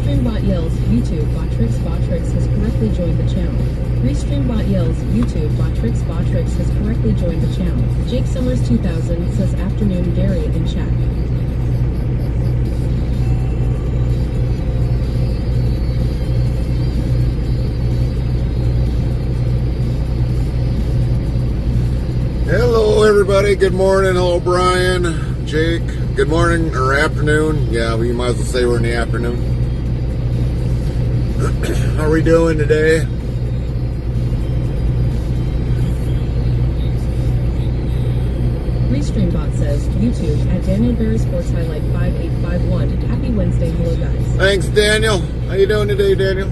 Restreambot yells, YouTube, Botrix has correctly joined the channel. Restreambot yells, YouTube, Botrix has correctly joined the channel. Jake Summers 2000 says afternoon Gary in chat. Hello everybody, good morning. Hello Brian, Jake, good morning or afternoon. Yeah, we might as well say we're in the afternoon. How are we doing today? Restreambot says, YouTube, at Daniel Berry Sports Highlight 5851. Happy Wednesday, hello guys. Thanks Daniel. How you doing today, Daniel?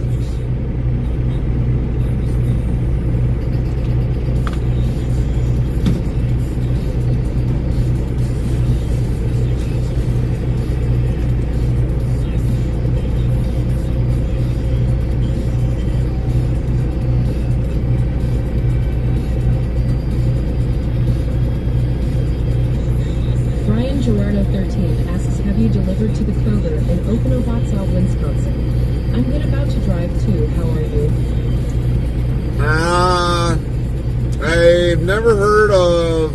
Gerardo 13 asks, have you delivered to the Kroger in Okanowaca, Wisconsin? I'm good about to drive too. How are you? I've never heard of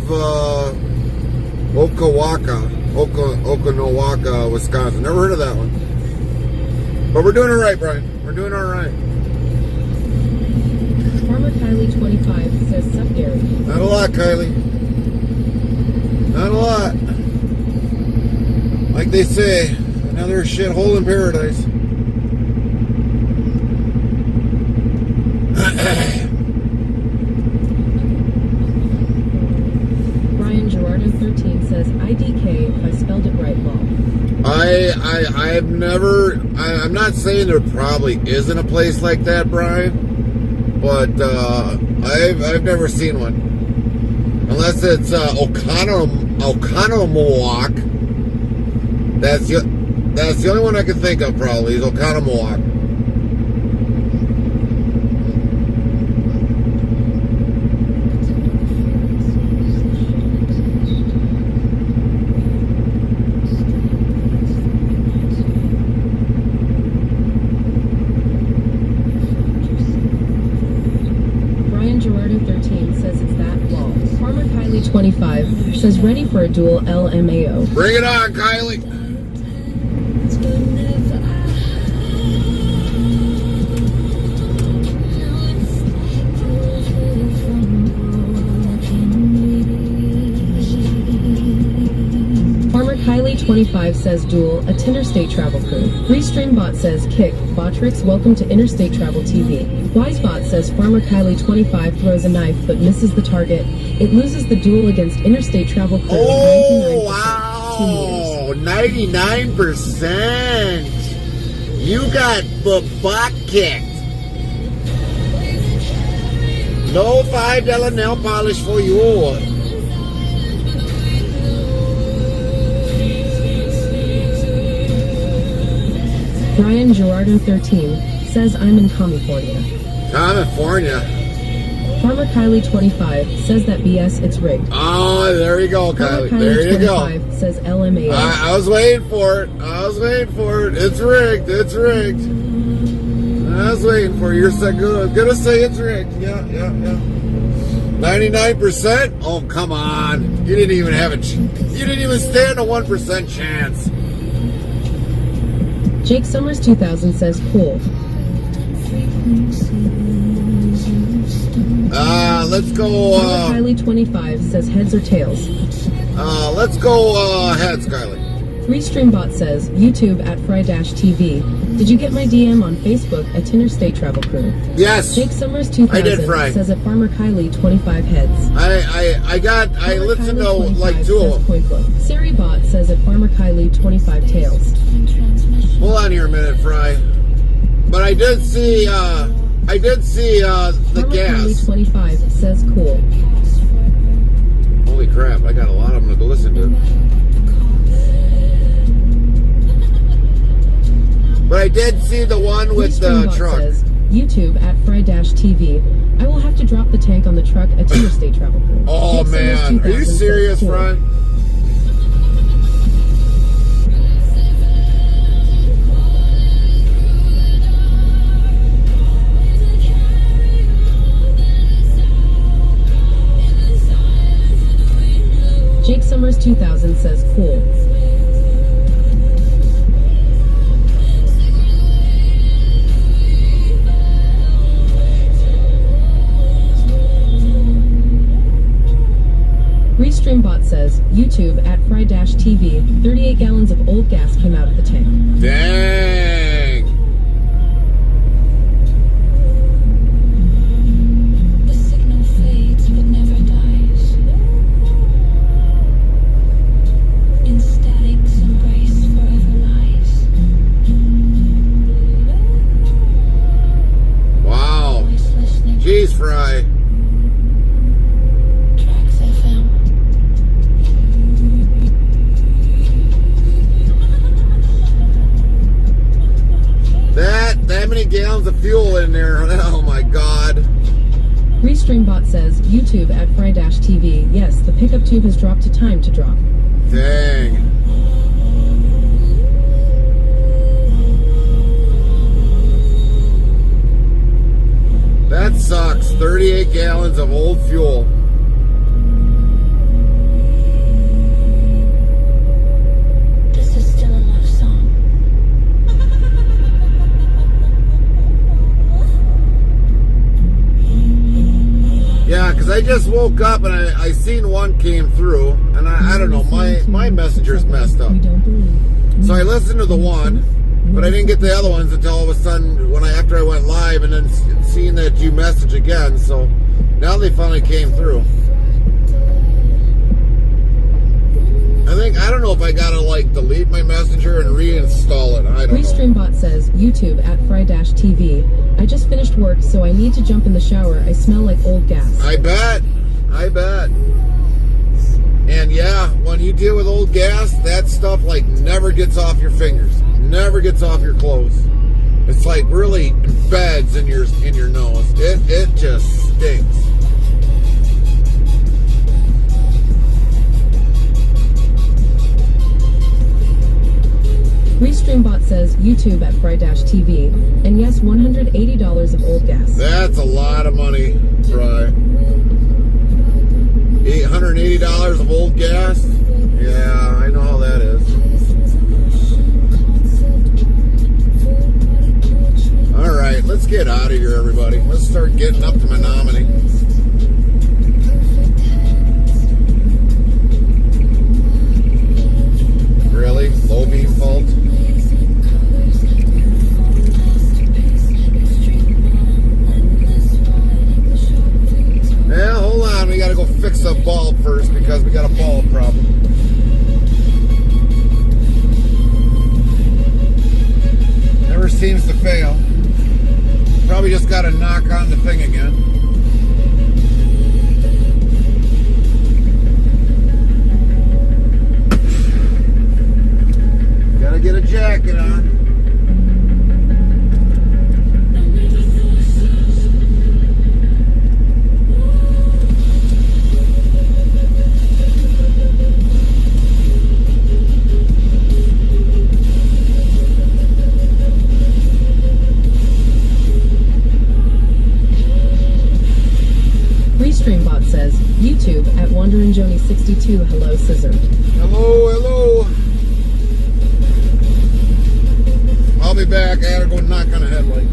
Okanowaca, Wisconsin. Never heard of that one. But we're doing it right, Brian. We're doing all right. Farmer Kylie 25 says, sup Gary. Not a lot, Kylie. Not a lot. Like they say, another shithole in paradise. Brian Gerardo 13 says, IDK, if I spelled it right, lol. I've never, I'm not saying there probably isn't a place like that, Brian, but I've never seen one. Unless it's Oconomowoc. That's the only one I can think of probably is Oconomowoc. Brian Gerardo 13 says it's that lol. Farmer Kylie 25 says ready for a dual LMAO. Bring it on, Kylie. Kylie 25 says duel, a Interstate Travel crew. Restreambot says kick, Botrix welcome to Interstate Travel TV. Wisebot says Farmer Kylie 25 throws a knife but misses the target. It loses the duel against Interstate Travel crew. Oh, wow. 99%. You got the butt kicked. No $5 nail polish for you. Brian Gerardo 13 says I'm in California. California. Farmer Kylie 25 says that BS it's rigged. Oh, there you go, Kylie. Farmer Kylie There you go. 25 says LMA. I was waiting for it. It's rigged. It's rigged. I was waiting for it. You're so good. Gonna say it's rigged. Yeah. 99%? Oh, come on. You didn't even have you didn't even stand a 1% chance. Jake Summers 2000 says cool. Let's go. Kylie 25 says heads or tails. Let's go heads, Kylie. Restreambot says YouTube at Fry-TV. Did you get my DM on Facebook at Interstate Travel Crew? Yes. Jake Summers 2000 I did, Fry. says at Farmer Kylie 25 heads. I listened to like two of them. SiriBot says at Farmer Kylie 25 tails. Hold on here a minute, Fry. But I did see the Farmer gas. Kylie 25 says cool. Holy crap! I got a lot of them to listen to. But I did see the one with the truck. Says, YouTube at Fry-TV. I will have to drop the tank on the truck at Interstate Travel Crew. Oh man, are you serious, cool. Fry? X2000 says cool. Restreambot says, YouTube at Fry-TV, 38 gallons of old gas came out of the tank. Dang! The signal fades but never dies. In static's embrace forever lies. Wow. Voice listening. Jeez, Fry. Tracks FM. That many gallons of fuel in there. Oh my God. Restreambot says, YouTube at Fry-TV, yes, the pickup tube has dropped to time to drop. Dang. That sucks. 38 gallons of old fuel. This is still a love song. Yeah, because I just woke up and I seen one came through, and I don't know, my messenger's messed up. We don't believe. So I listened to the one, but I didn't get the other ones until all of a sudden after I went live, and then seeing that you message again. So now they finally came through. I don't know if I gotta delete my messenger and reinstall it. I don't know. Restreambot says, YouTube at Fry-TV, I just finished work, so I need to jump in the shower. I smell like old gas. I bet. And yeah, when you deal with old gas, that stuff never gets off your fingers, never gets off your clothes. It's really embeds in your nose. It just stinks. Restreambot says, YouTube at Fry-TV, and yes, $180 of old gas. That's a lot of money, right? $180 of old gas? Yeah, I know how that is. All right, let's get out of here, everybody. Let's start getting up to Menominee. Really? Low beam fault? Yeah, hold on. We gotta go fix the bulb first because we got a bulb problem. Never seems to fail. Probably just gotta knock on the thing again. Gotta get a jacket on. Restreambot says, YouTube at WanderingJoni62, hello, Scissor. Hello. I'll be back. I gotta go knock on a headlight.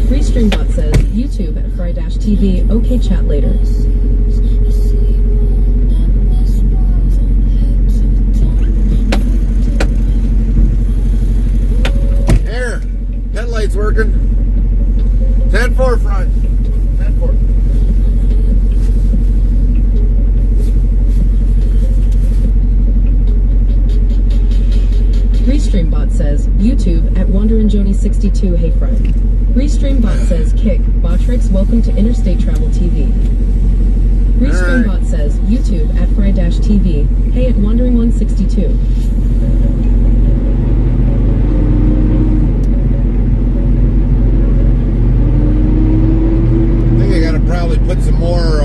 Restreambot says, YouTube at Fry-TV, okay, chat later. Here, headlights working. 10-4 front. 10-4. Restreambot says, YouTube at WanderingJoni62, hey friend. Restreambot says, kick, Botrix, welcome to Interstate Travel TV. Restreambot says, YouTube at Fry-TV, hey at Wandering162. Probably put some more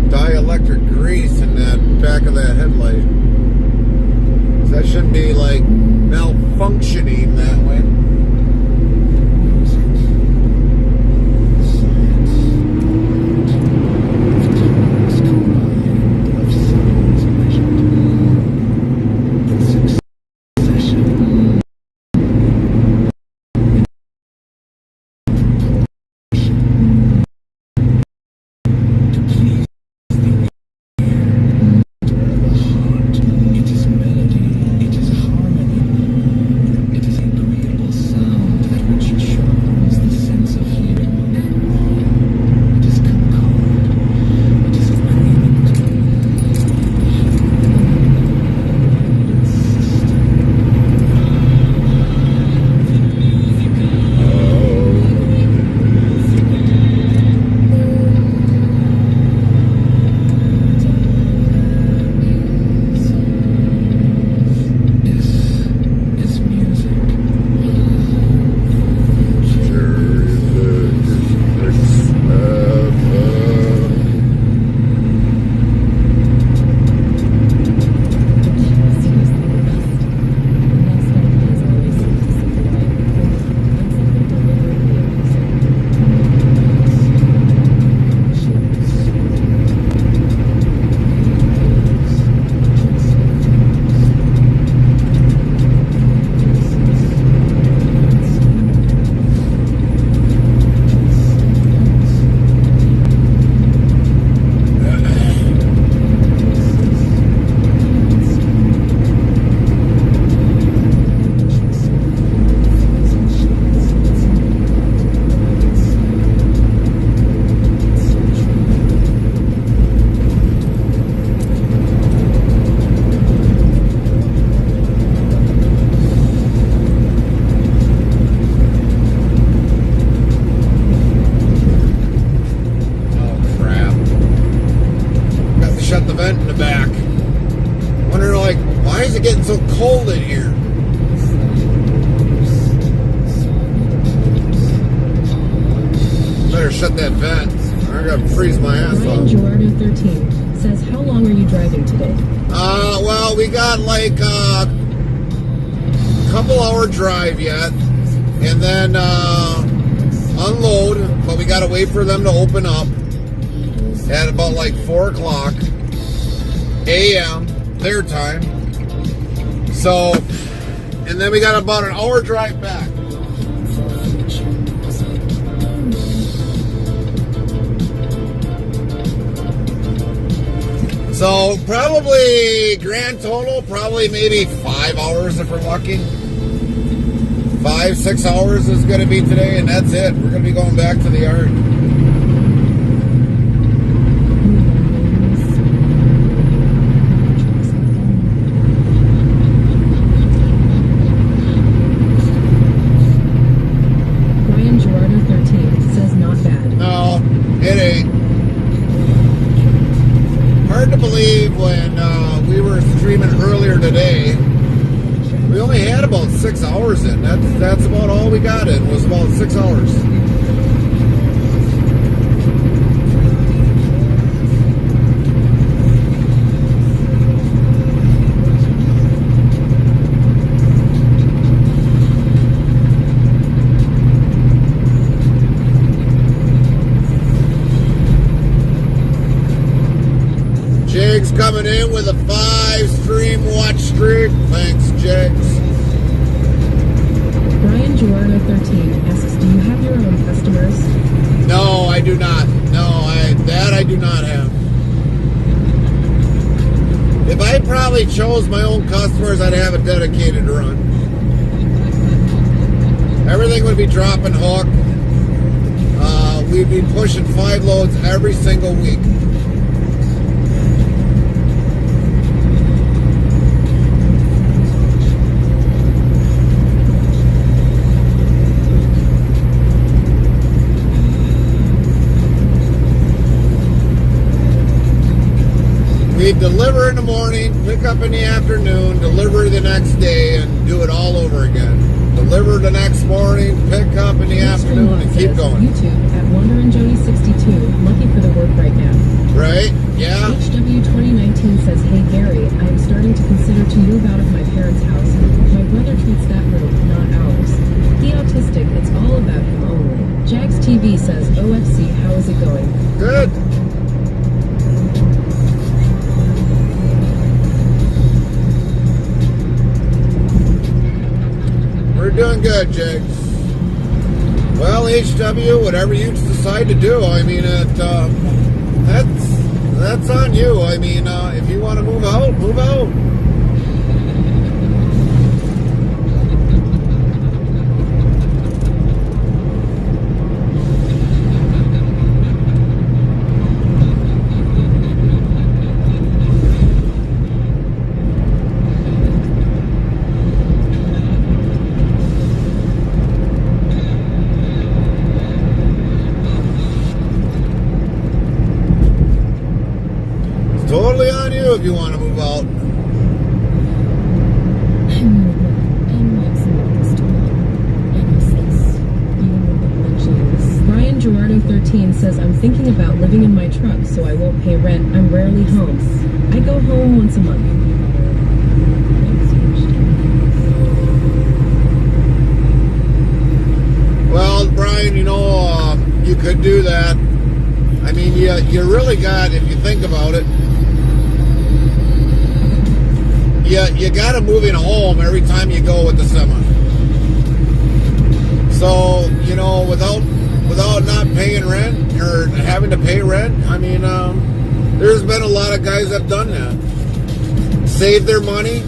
dielectric grease in that back of that headlight. So that shouldn't be malfunctioning that way. that vent. I'm gonna freeze my ass Ryan off. Gerardo 13 says, how long are you driving today? Well, we got like a couple hour drive yet, and then unload, but we gotta wait for them to open up at about like 4 o'clock a.m. their time. So, and then we got about an hour drive back. So probably grand total, probably maybe 5 hours if we're lucky. 5-6 hours is going to be today, and that's it. We're going to be going back to the yard. Ryan Gerardo 13 says, not bad. No, it ain't. Hard to believe when we were streaming earlier today. We only had about 6 hours in. That's about all we got in, was about 6 hours. Jigs coming in with a 5-stream watch streak. Thanks, Jigs. Ryan Gerardo 13 asks, do you have your own customers? No, I do not. No, I do not have. If I probably chose my own customers, I'd have a dedicated run. Everything would be drop and hook. We'd be pushing 5 loads every single week. We deliver in the morning, pick up in the afternoon, deliver the next day, and do it all over again. Deliver the next morning, pick up in the afternoon, and keep going. YouTube at Wonder and Jody 62. Lucky for the work right now. Right? Yeah. HW 2019 says, hey Gary, I am starting to consider to move out of my parents' house. My brother treats that room, not ours. He autistic, it's all about him only. Jags TV says, OFC, how is it going? Good. We're doing good, Jigs. Well, HW, whatever you decide to do, I mean, that's on you. I mean, if you want to move out, move out. Totally on you if you want to move out. Ryan Gerardo 13 says, I'm thinking about living in my truck so I won't pay rent. I'm rarely home. I go home once a month. Well, Brian, you know, you could do that. I mean, you really got, if you think about it, you got to move in home every time you go with the semi. So, you know, without not paying rent or having to pay rent, I mean, there's been a lot of guys that have done that. Saved their money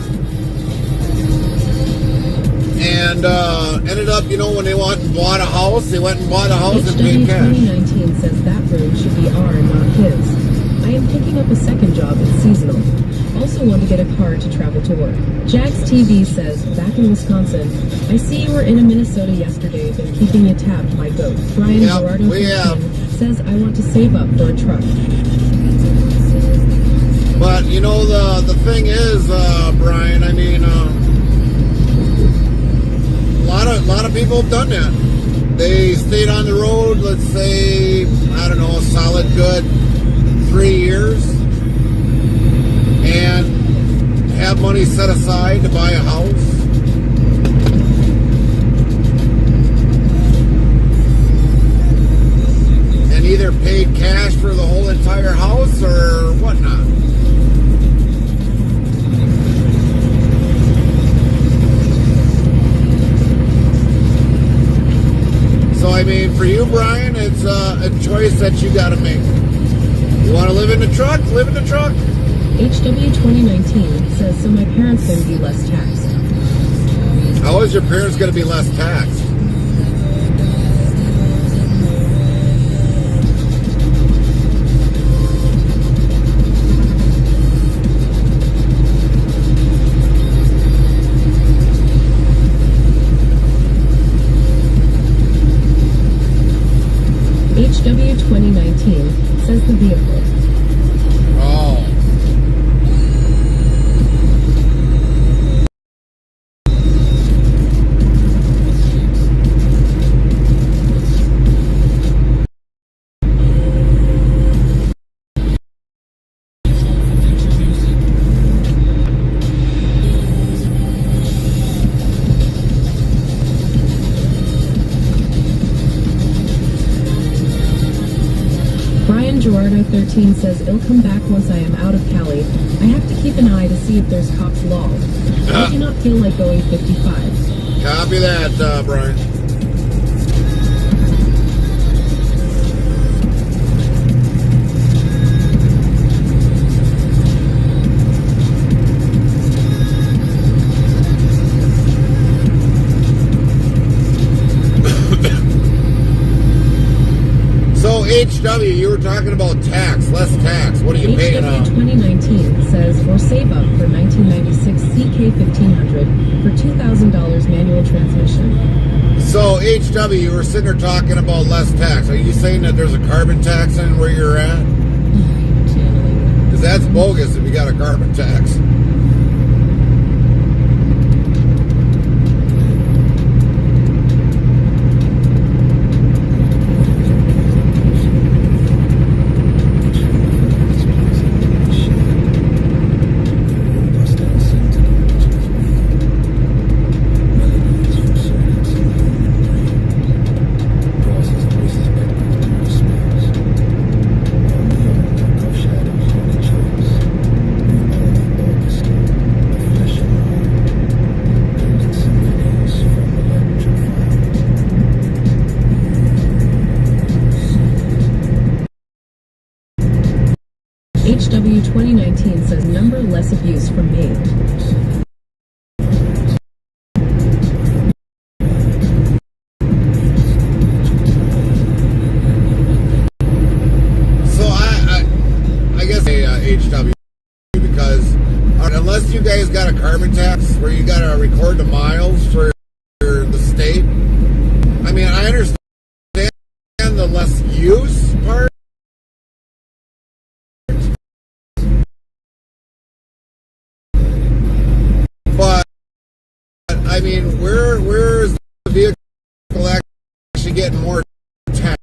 and ended up, you know, when they went and bought a house, they went and bought a house and paid cash. 2019 says that room should be our, not his. I am picking up a second job. It's seasonal. Also want to get a car to travel to work. Jags TV says, back in Wisconsin, I see you were in Minnesota yesterday, been keeping you tapped, my goat. Brian Gerardo 15 says, I want to save up for a truck. But, you know, the thing is, Brian, I mean, a lot of people have done that. they stayed on the road, let's say, I don't know, a solid good 3 years, and have money set aside to buy a house. And either paid cash for the whole entire house or whatnot. So, I mean, for you, Brian, it's a choice that you got to make. You want to live in the truck? Live in the truck. HW 2019 says, so my parents going to be less taxed. How is your parents going to be less taxed? HW 2019 says the vehicle. Oh. Gerardo 13 says, it'll come back once I am out of Cali. I have to keep an eye to see if there's cops law. I do not feel like going 55. Copy that, Brian. HW, you were talking about tax, less tax. What are you paying HW 2019 says, or save up for 1996 CK 1500 for $2,000 manual transmission. So, HW, you were sitting there talking about less tax. Are you saying that there's a carbon tax in where you're at? Because that's bogus if you got a carbon tax. HW 2019 says, number less abuse from me. So I guess HW, because unless you guys got a carbon tax where you got to record the miles for the state, I mean, I understand the less use part. But I mean, where is the vehicle actually getting more tax?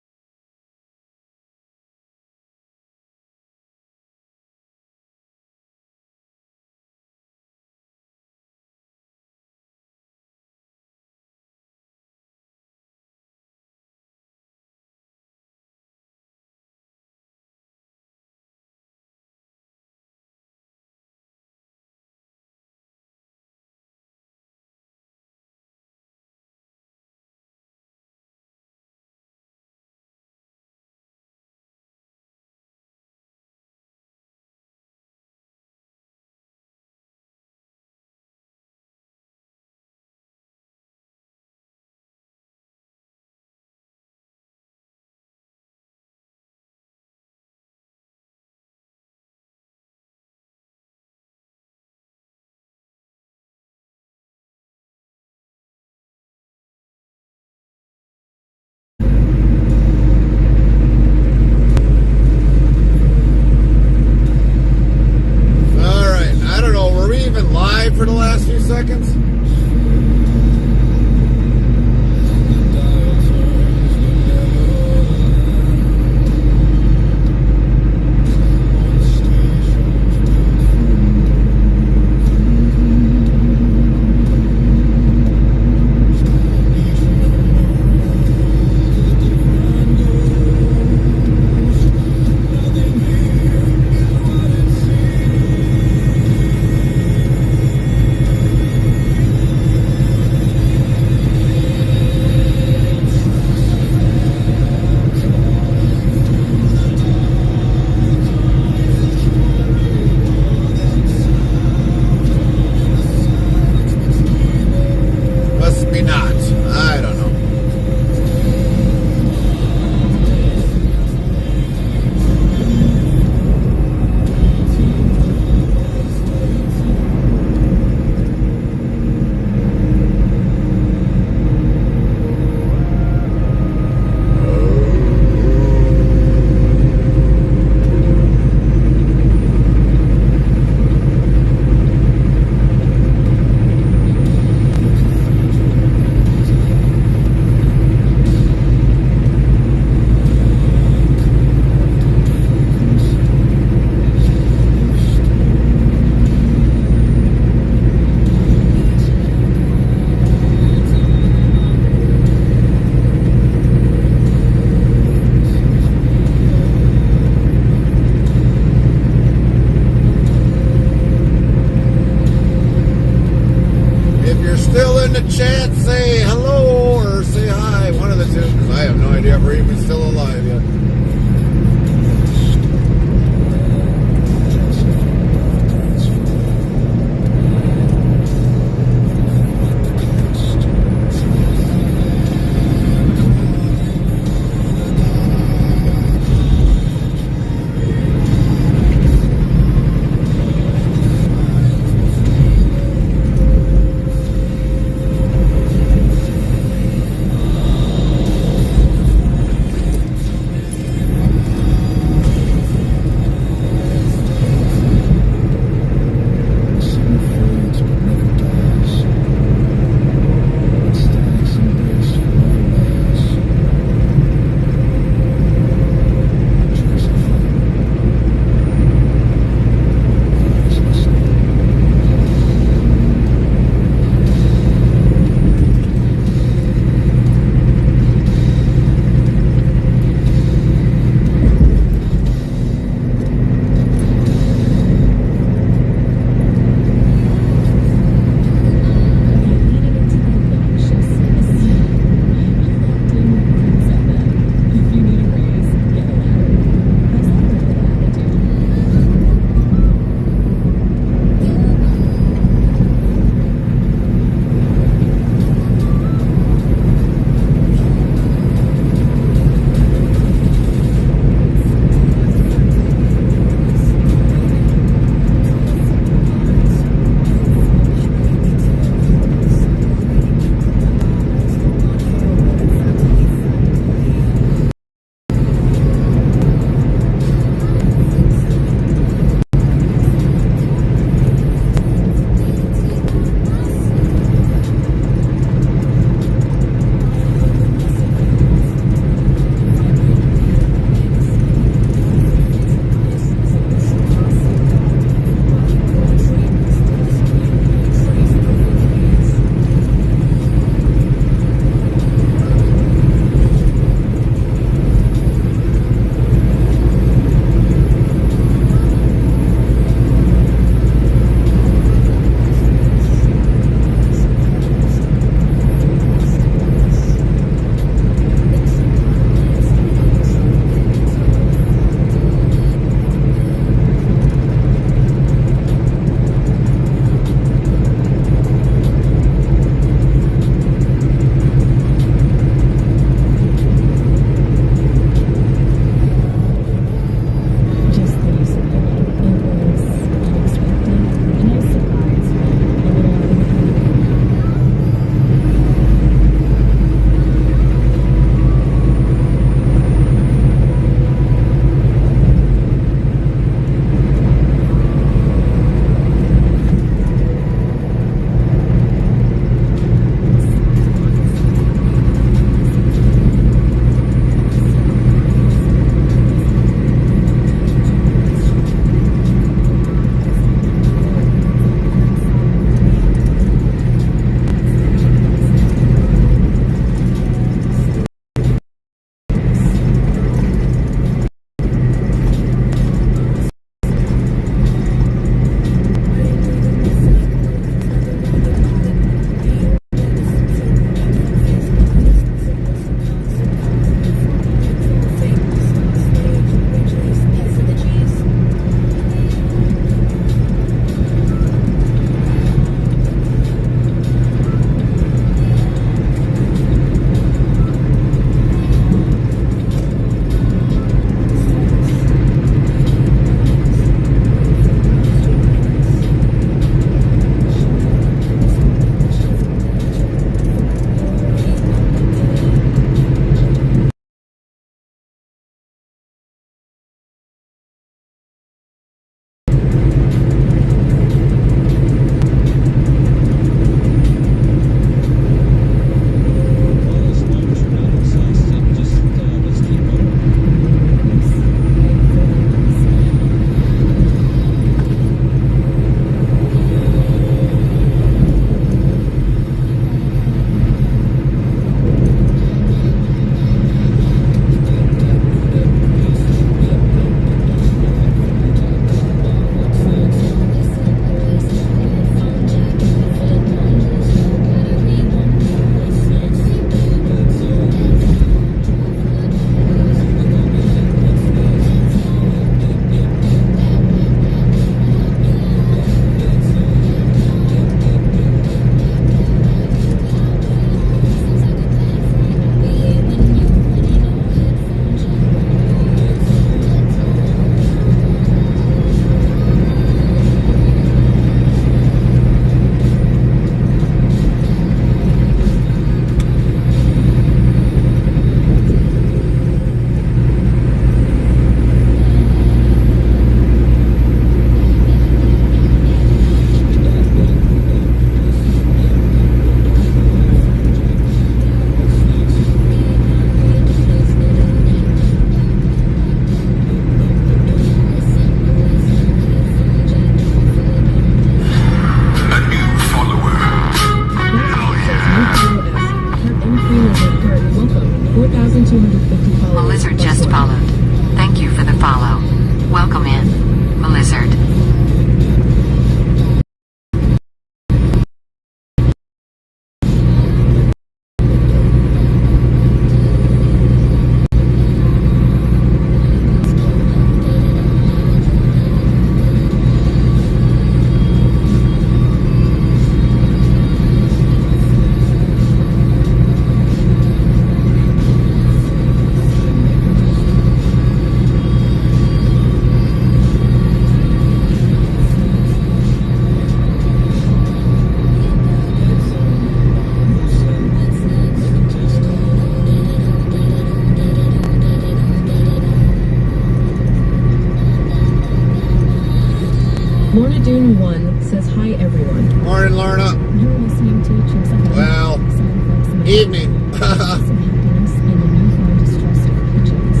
Lorna Dune 1 says hi everyone. Morning, Lorna. You're listening to Chips Ahead. Well, Sound effects and evening. happiness and the newfound distress of pigeons.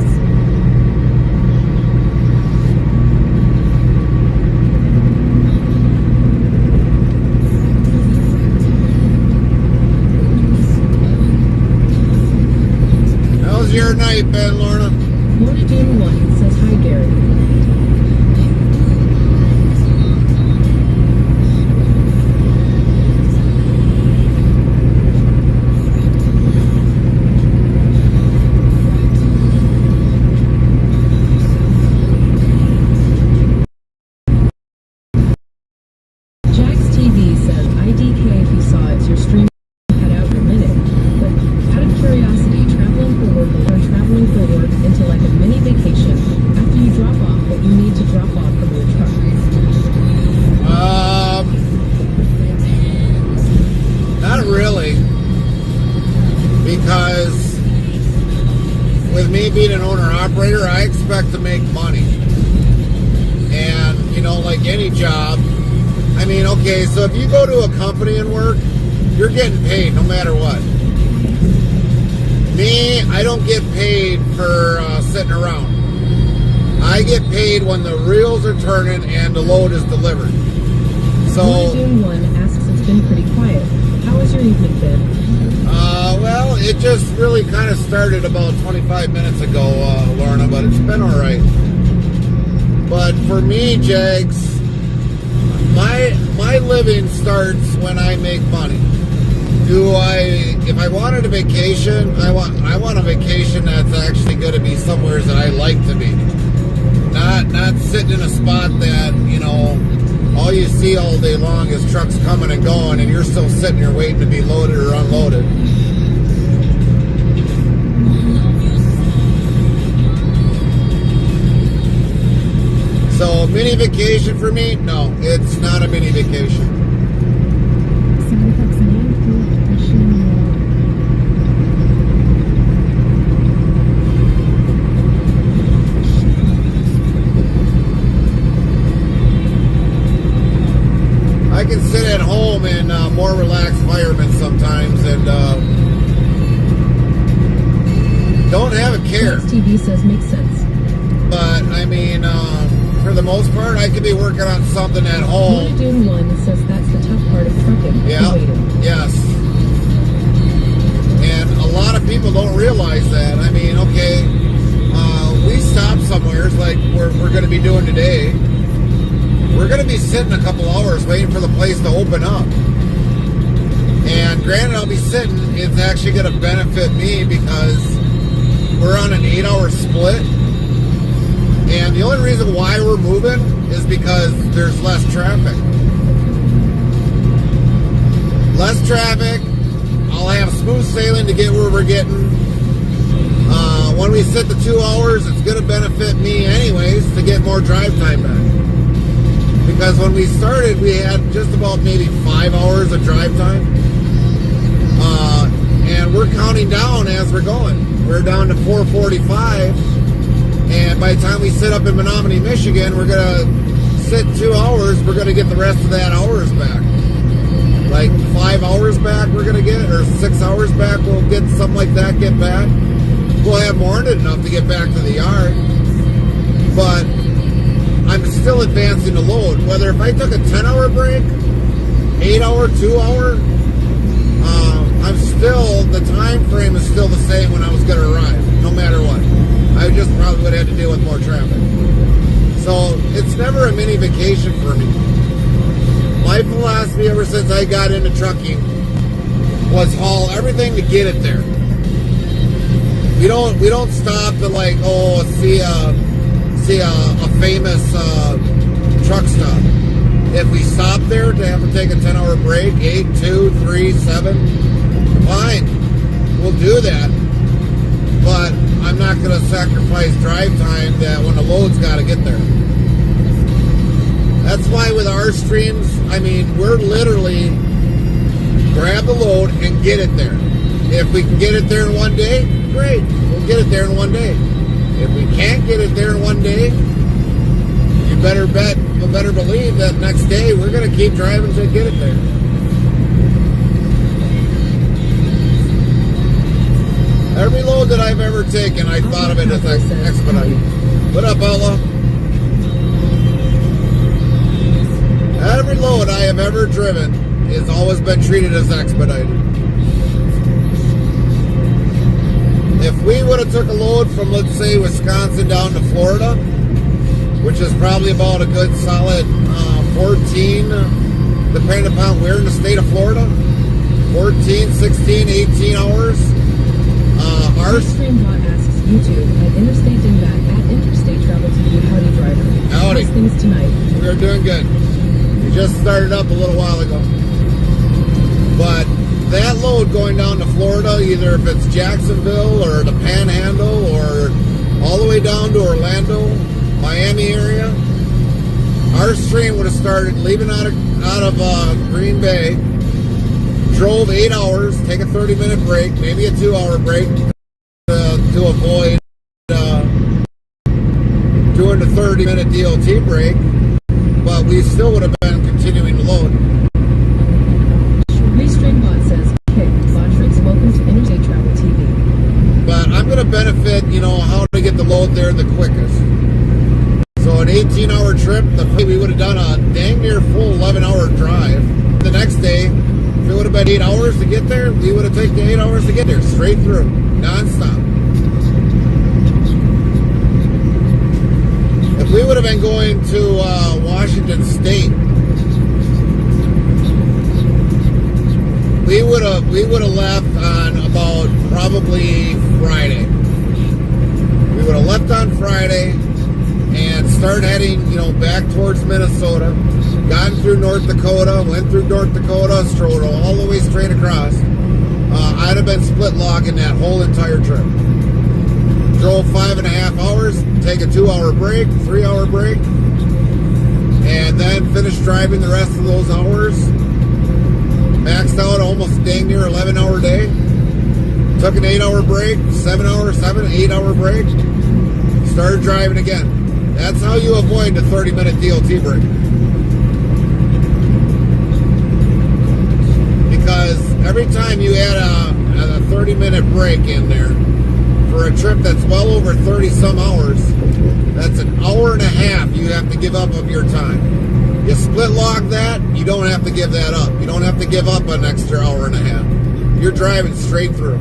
How's your night been, Lorna? Lorna Dune 1 says hi Gary. Jax TV says IDK if you saw it, your stream cut out in a minute. But out of curiosity, traveling for work or traveling for work into like a mini vacation after you drop off what you need to drop off from your truck. Not really. Because with me being an owner-operator, I expect to make money. And, you know, like any job, I mean, okay, so if you go to a company and work, you're getting paid no matter what. Me, I don't get paid for sitting around. I get paid when the reels are turning and the load is delivered. Lorna So, Dune 1 asks, it's been pretty quiet. How has your evening been? well, it just really kind of started about 25 minutes ago, Lorna, but it's been all right. But for me, Jags, my living starts when I make money. If I wanted a vacation, I want a vacation that's actually going to be somewhere that I like to be. Not sitting in a spot that, you know, all you see all day long is trucks coming and going and you're still sitting here waiting to be loaded or unloaded. So, mini vacation for me? No, it's not a mini vacation. Sound effects may include depression and I can sit at home in a more relaxed environment sometimes and don't have a care. Jax TV says makes sense. But, I mean, for the most part, I could be working on something at Lorna home. Dune 1 says that's the tough part of trucking. Yeah, Waiting. yes. And a lot of people don't realize that. I mean, okay, we stop somewhere like we're going to be doing today. We're going to be sitting a couple hours waiting for the place to open up. And granted, I'll be sitting, it's actually going to benefit me because we're on an 8-hour split. And the only reason why we're moving is because there's less traffic. Less traffic, I'll have smooth sailing to get where we're getting. When we sit the 2 hours, it's going to benefit me anyways to get more drive time back. Because when we started, we had just about maybe 5 hours of drive time. And we're counting down as we're going. We're down to 4:45. And by the time we sit up in Menominee, Michigan, we're going to sit 2 hours. We're going to get the rest of that hours back. Like 5 hours back we're going to get, or 6 hours back we'll get something like that, get back. We'll have more than enough to get back to the yard. But I'm still advancing the load. Whether if I took a 10-hour break, 8-hour, 2-hour, I'm still, the time frame is still the same when I was going to arrive, no matter what. I just probably would have had to deal with more traffic. So it's never a mini vacation for me. My philosophy ever since I got into trucking was haul everything to get it there. We don't stop to like see a famous truck stop. If we stop there to have to take a 10-hour break, 8, 2, 3, 7, fine, we'll do that. But I'm not going to sacrifice drive time that when the load's got to get there. That's why with our streams, I mean, we're literally grab the load and get it there. If we can get it there in one day, great. We'll get it there in one day. If we can't get it there in one day, you better believe that next day we're going to keep driving to get it there. Every load that I've ever taken, I thought of it as expedite. What up, Ella? Every load I have ever driven has always been treated as expedited. If we would have took a load from, let's say, Wisconsin down to Florida, which is probably about a good solid 14, depending upon where in the state of Florida, 14, 16, 18 hours. Stream bot asks YouTube at Interstate Dingbat at Interstate Travel TV. Howdy, driver. Howdy. How's things tonight? We're doing good. We just started up a little while ago. But that load going down to Florida, either if it's Jacksonville or the Panhandle or all the way down to Orlando, Miami area, our stream would have started leaving out of Green Bay, drove 8 hours, take a 30-minute break, maybe a 2-hour break to avoid doing the 30-minute DOT break, but we still would have been continuing to load. Restream bot says, "Kick, Botrix, welcome to Interstate Travel TV." But I'm going to benefit, how to get the load there the quickest. So an 18-hour trip, we would have done a dang near full 11-hour drive. The next day, if it would have been 8 hours to get there, we would have taken 8 hours to get there, straight through, non-stop. If we would have been going to Washington State, we would have left on about probably Friday. We would have left on Friday and started heading, back towards Minnesota, gotten through North Dakota, went through North Dakota, strolled all the way straight across. I'd have been split logging that whole entire trip. Drove 5.5 hours, take a 2-hour break, 3-hour break, and then finished driving the rest of those hours. Maxed out almost dang near 11-hour day. Took an 8-hour break, 8-hour break. Started driving again. That's how you avoid the 30-minute DOT break. Because every time you add a 30-minute break in there for a trip that's well over 30-some hours, that's an hour and a half you have to give up of your time. You split log that, you don't have to give that up. You don't have to give up an extra hour and a half. You're driving straight through.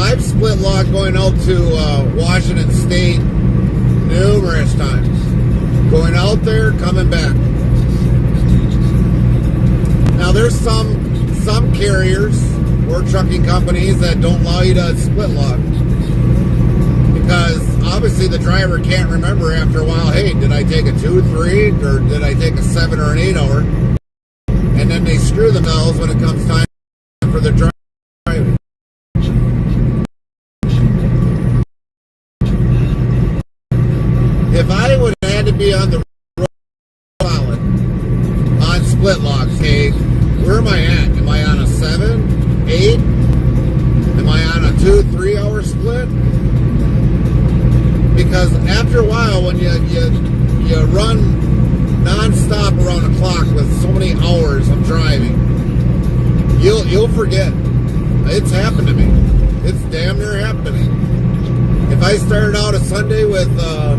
I've split log going out to Washington State numerous times. Going out there, coming back. Now there's some carriers or trucking companies that don't allow you to split log. Because obviously the driver can't remember after a while, hey, did I take a 2, 3, or did I take a 7 or an 8 hour? And then they screw themselves when it comes time for the driving. If I would have had to be on the road solid on split logs, hey, where am I at? Am I on a 7, 8? Am I on a 2, 3 hour split? Because after a while, when you run non-stop around the clock with so many hours of driving, you'll forget. It's happened to me. It's damn near happened to me. If I started out a Sunday with, a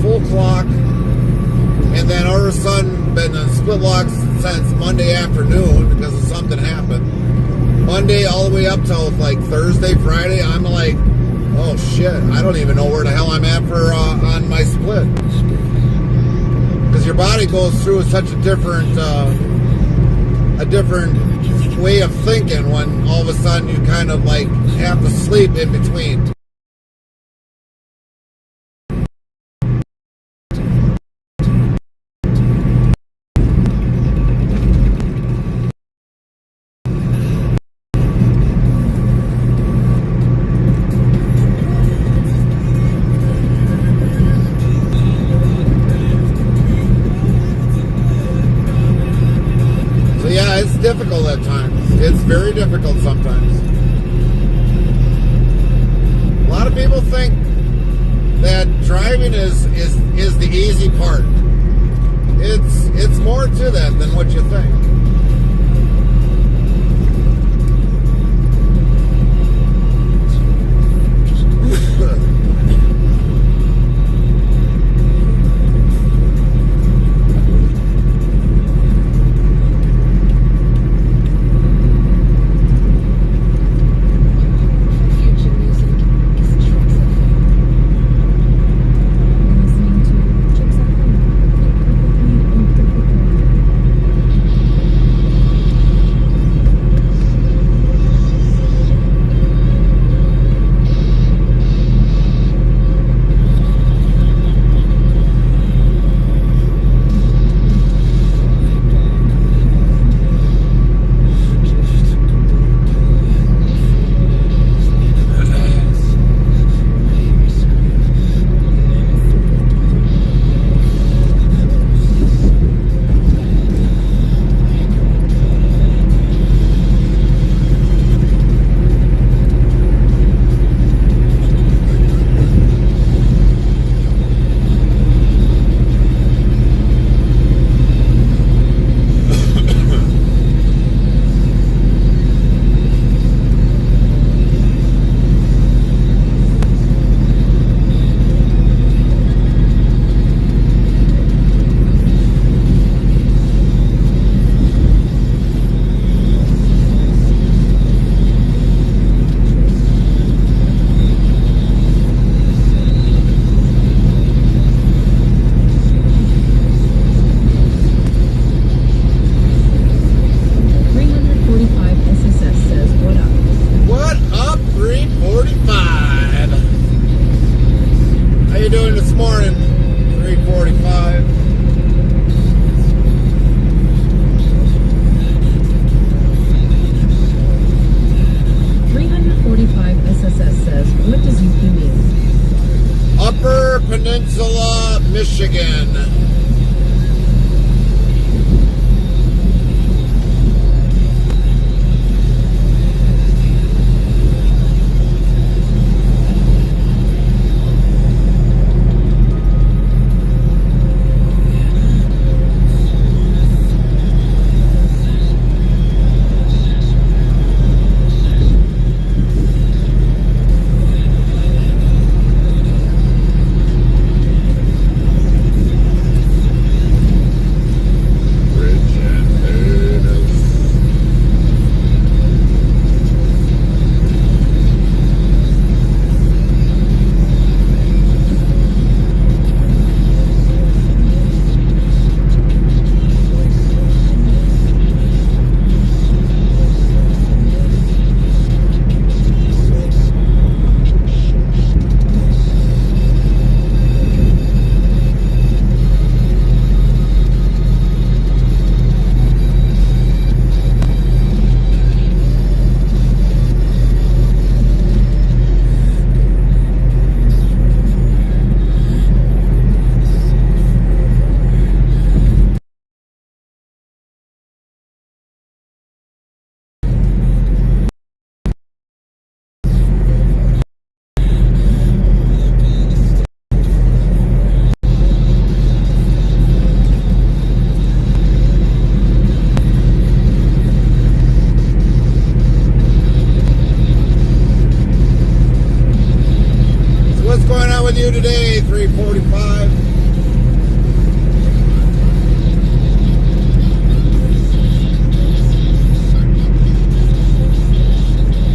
full clock, and then all of a sudden been on split logs since Monday afternoon because of something happened, Monday all the way up till like Thursday, Friday, I'm like, oh shit, I don't even know where the hell I'm at for on my split. Because your body goes through such a different way of thinking when all of a sudden you kind of like have to sleep in between. difficult at times. It's very difficult sometimes. A lot of people think that driving is the easy part. It's more to that than what you think. Future music is tricks of him. Listening to Chicks at Home and Perfectly Imperfectly. SSS says, what up? What up, 345? How you doing this morning? 345. 345 SSS says, what does UP mean? Upper Peninsula, Michigan. You today, 345.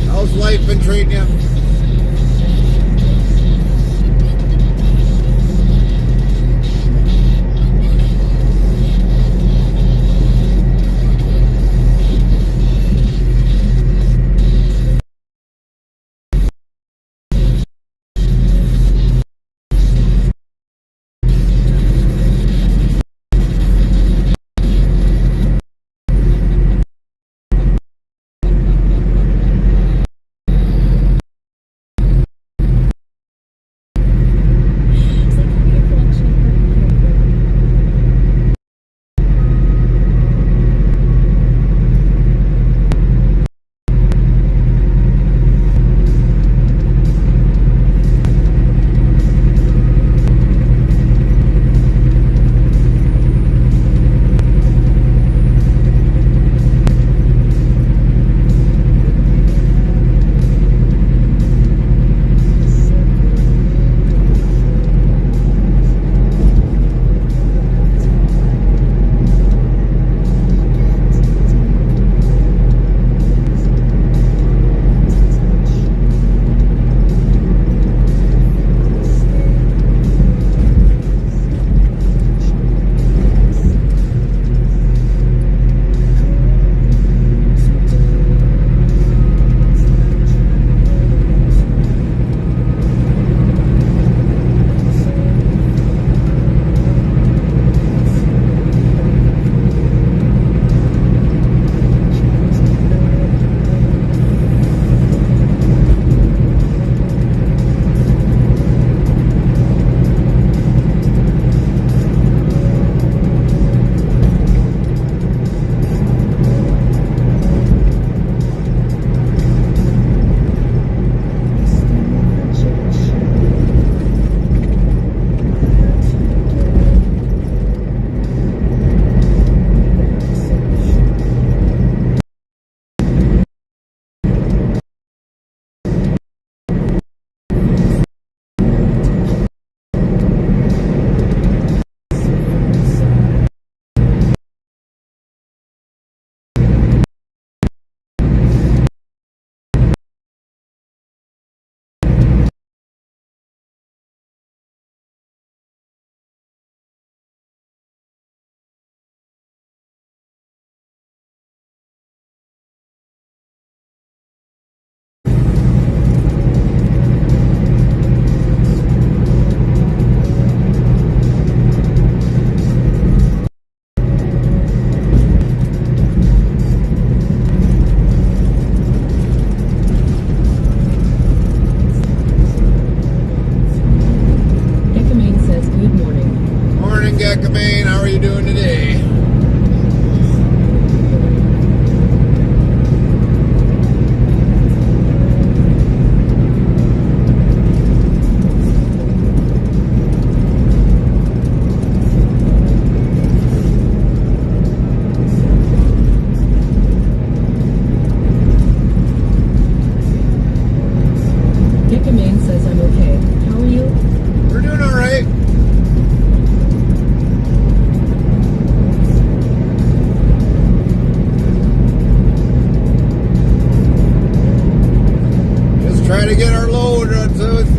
How's life been treating you?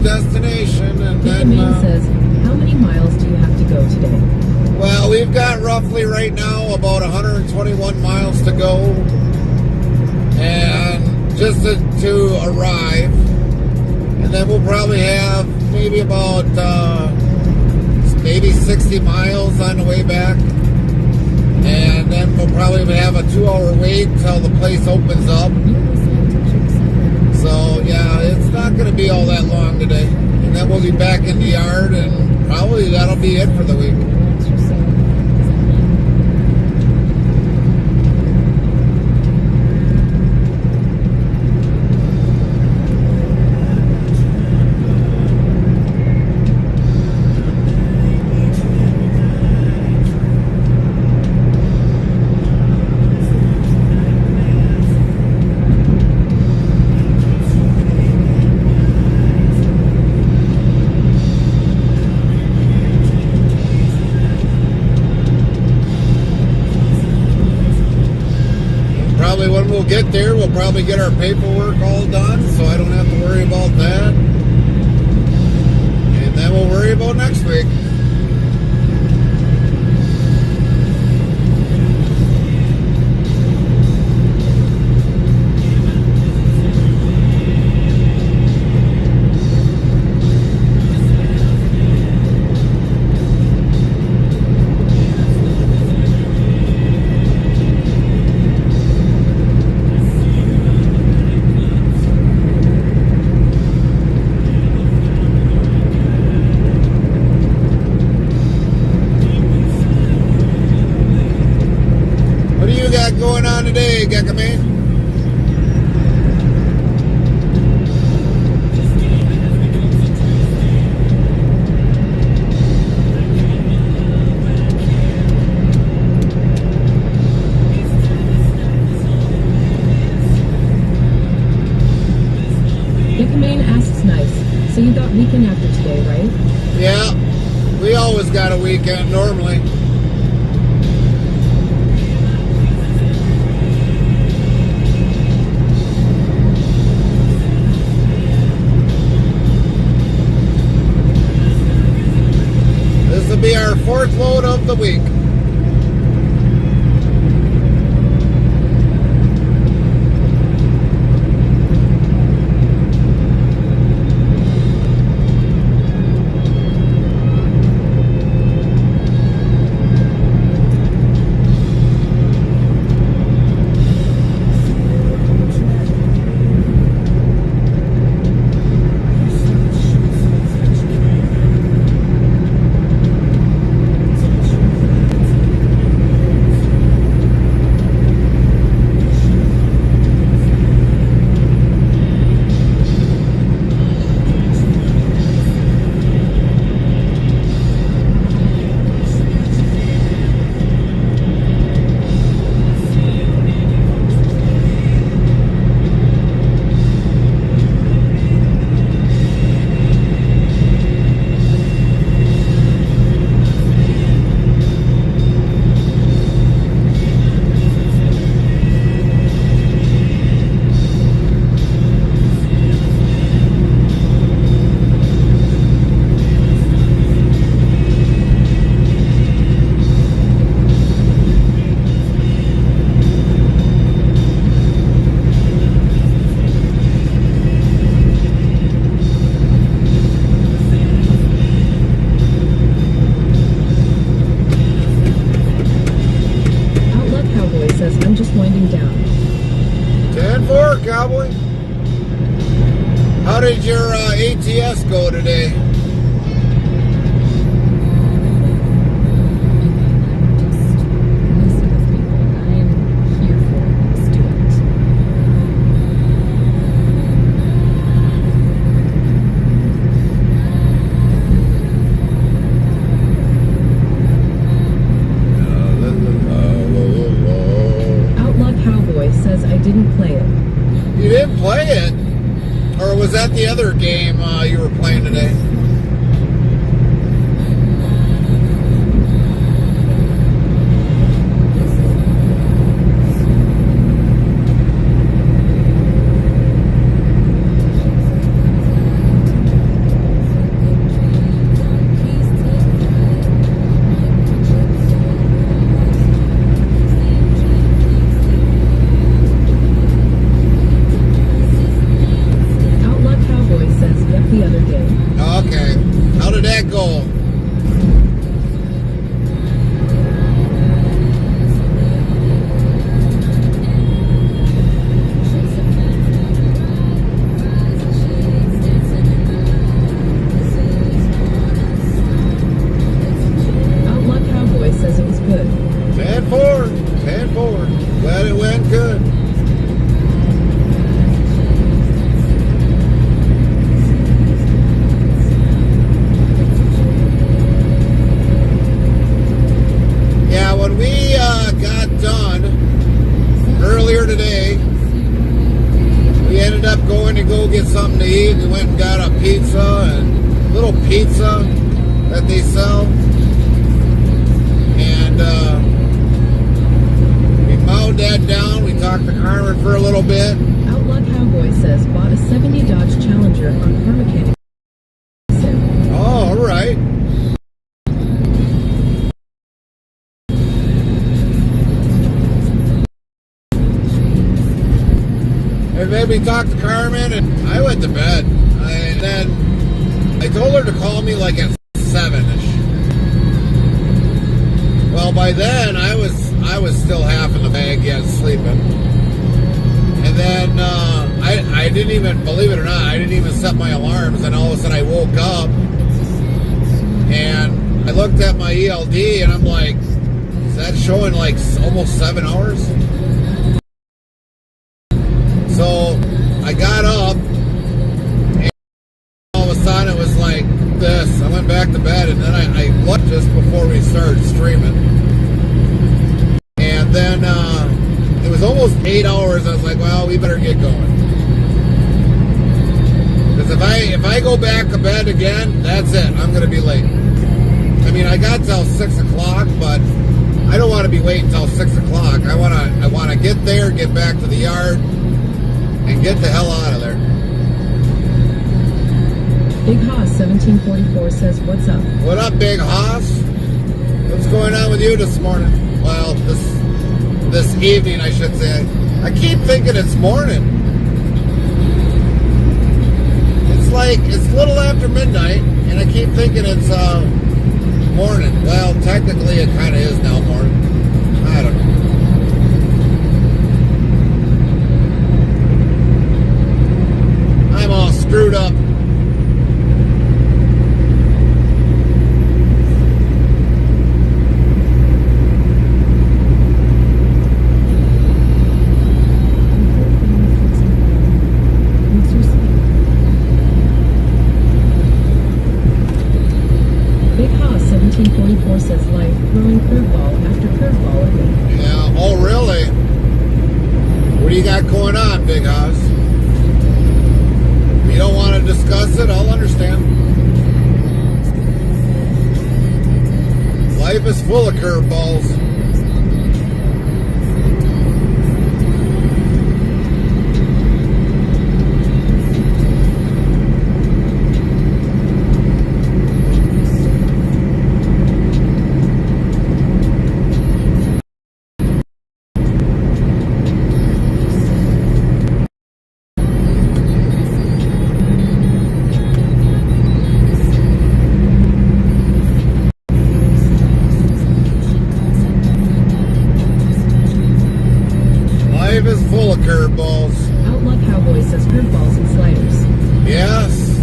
destination, and then. Dickamane says, how many miles do you have to go today? Well, we've got roughly right now about 121 miles to go, and just to arrive, and then we'll probably have maybe about maybe 60 miles on the way back, and then we'll probably have a 2-hour wait till the place opens up. So yeah, it's not going to be all that long today, and then we'll be back in the yard, and probably that'll be it for the week. Probably when we'll get there, we'll probably get our paperwork all done, so I don't have to worry about that. And then we'll worry about next week. Going on today, Gekame? Dickamane asks nice. So you got weekend after today, right? Yeah, we always got a weekend normally. This will be our 4th load of the week. Cowboy? How did your ATS go today? You didn't play it? Or was that the other game you were playing today? good. Yeah, when we got done earlier today, we ended up going to go get something to eat. We went and got a pizza, and little pizza that they sell. And we mowed that down. We talked to Carmen for a little bit. Outlaw Cowboy says bought a 70 Dodge Challenger on car mechanic. Oh, all right. And then we talked to Carmen, and I went to bed. And then I told her to call me like at 7-ish. Well, by then I was still half in the bag yet, sleeping. And then I didn't even, believe it or not, I didn't even set my alarms. And all of a sudden I woke up and I looked at my ELD and I'm like, is that showing like almost 7 hours? So I got up and all of a sudden it was like this. I went back to bed and then I looked just before we started streaming. And then it was almost 8 hours. I was like, well, we better get going. Because if I go back to bed again, that's it. I'm going to be late. I mean, I got till 6 o'clock, but I don't want to be waiting until 6 o'clock. I want to get there, get back to the yard, and get the hell out of there. Big Hoss 1744 says, what's up? What up, Big Hoss? What's going on with you this morning? Well, this evening, I should say. I keep thinking it's morning. It's a little after midnight, and I keep thinking it's morning. Well, technically, it kind of is now morning. I don't know. I'm all screwed up. Big Hoss 1744 says life throwing curveball after curveball again. Yeah, oh really? What do you got going on, Big Hoss? If you don't want to discuss it, I'll understand. Life is full of curveballs. Life is full of curveballs. Outlaw Cowboy says curveballs and sliders. Yes.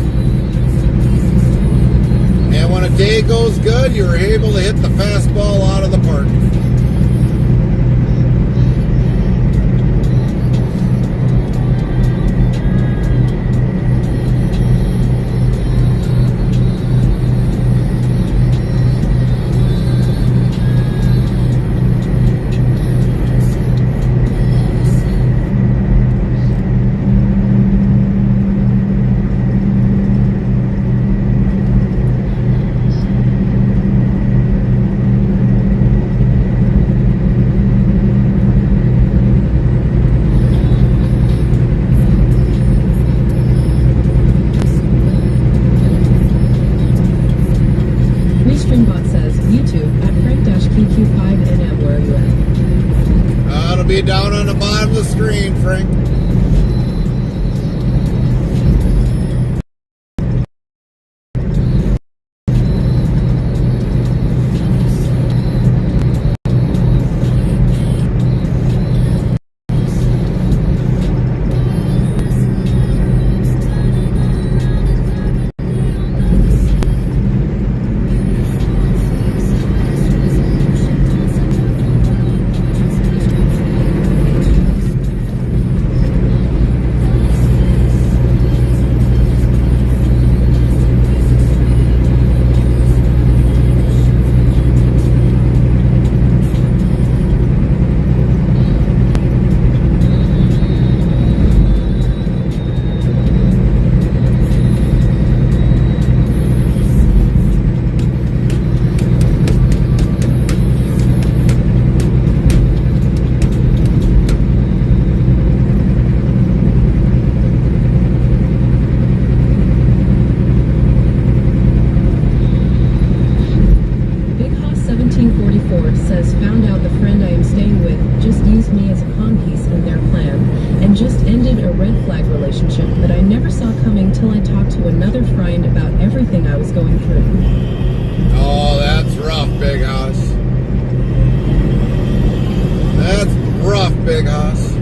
And when a day goes good, you're able to hit the fastball out of the park. Restreambot says YouTube at Frank-PQ5NM. Where are you at? It'll be down on the bottom of the screen, Frank. me as a pawn piece in their plan, and just ended a red flag relationship that I never saw coming till I talked to another friend about everything I was going through. Oh, that's rough, Big House. That's rough, Big House.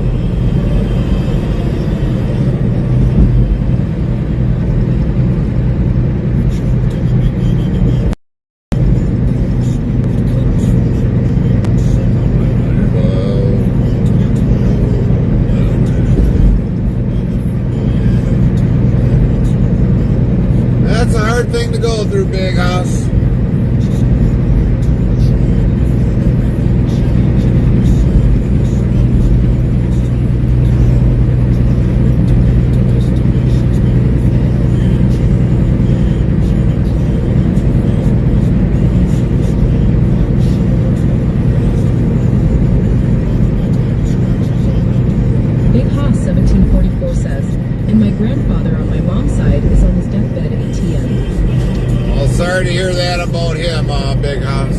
That's a hard thing to go through, Big House. Big Hoss 1744 says, and my grandfather on my mom's side is on his deathbed at TM. Well, sorry to hear that about him, Big House.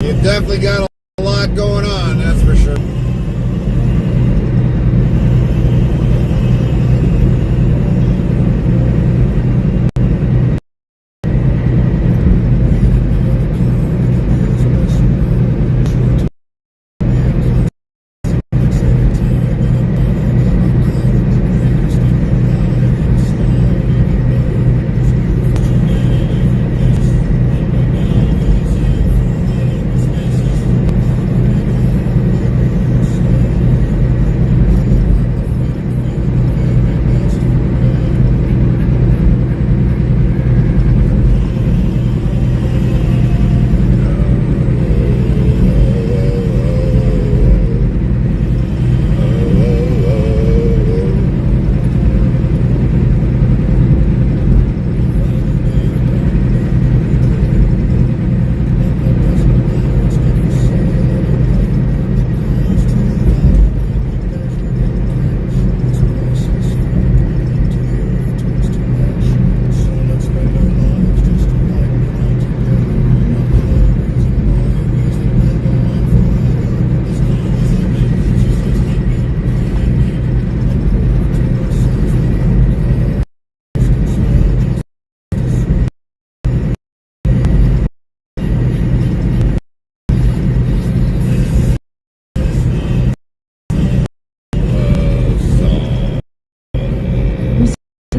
You've definitely got a lot going on, that's for sure.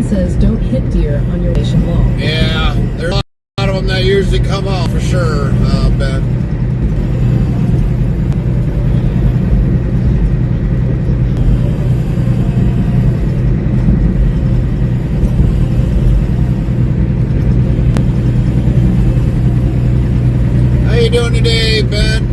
Says don't hit deer on your station wall. Yeah, there's a lot of them that usually come off for sure, Ben. How you doing today, Ben?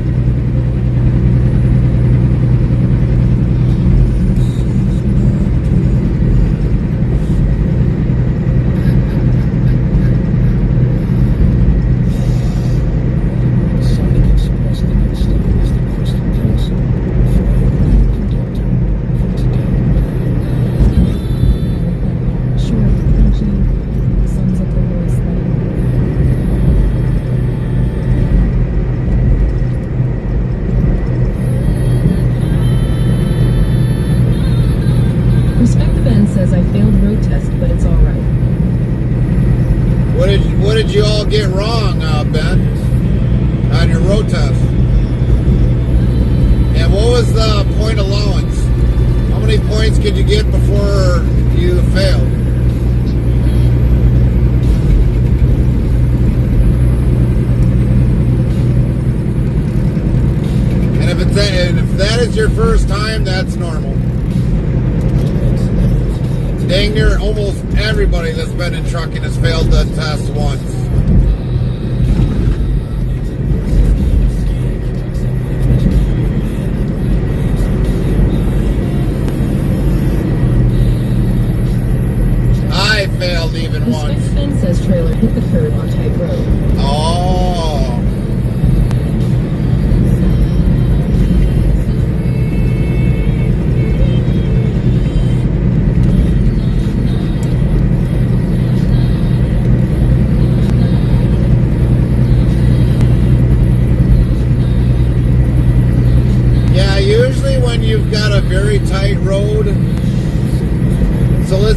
Says I failed road test, but it's all right. What did you all get wrong, Ben, on your road test? And what was the point allowance? How many points could you get before you failed? And if that is your first time, that's normal. Dang near almost everybody that's been in trucking has failed the test once. I failed even once. Respect Ben says trailer hit the curb on tight road. Oh.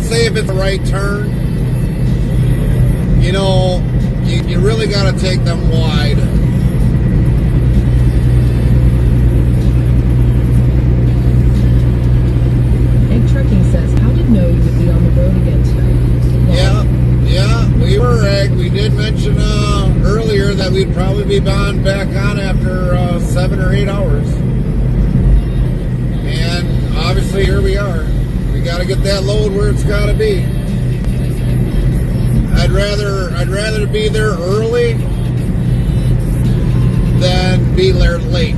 say if it's a right turn, you know, you really got to take them wide. Egg Trucking says, how did know you would be on the road again tonight? Yeah, we were, Egg. We did mention earlier that we'd probably be back on after 7 or 8 hours. And obviously here we are. We got to get that load where it's got to be. I'd rather be there early than be there late.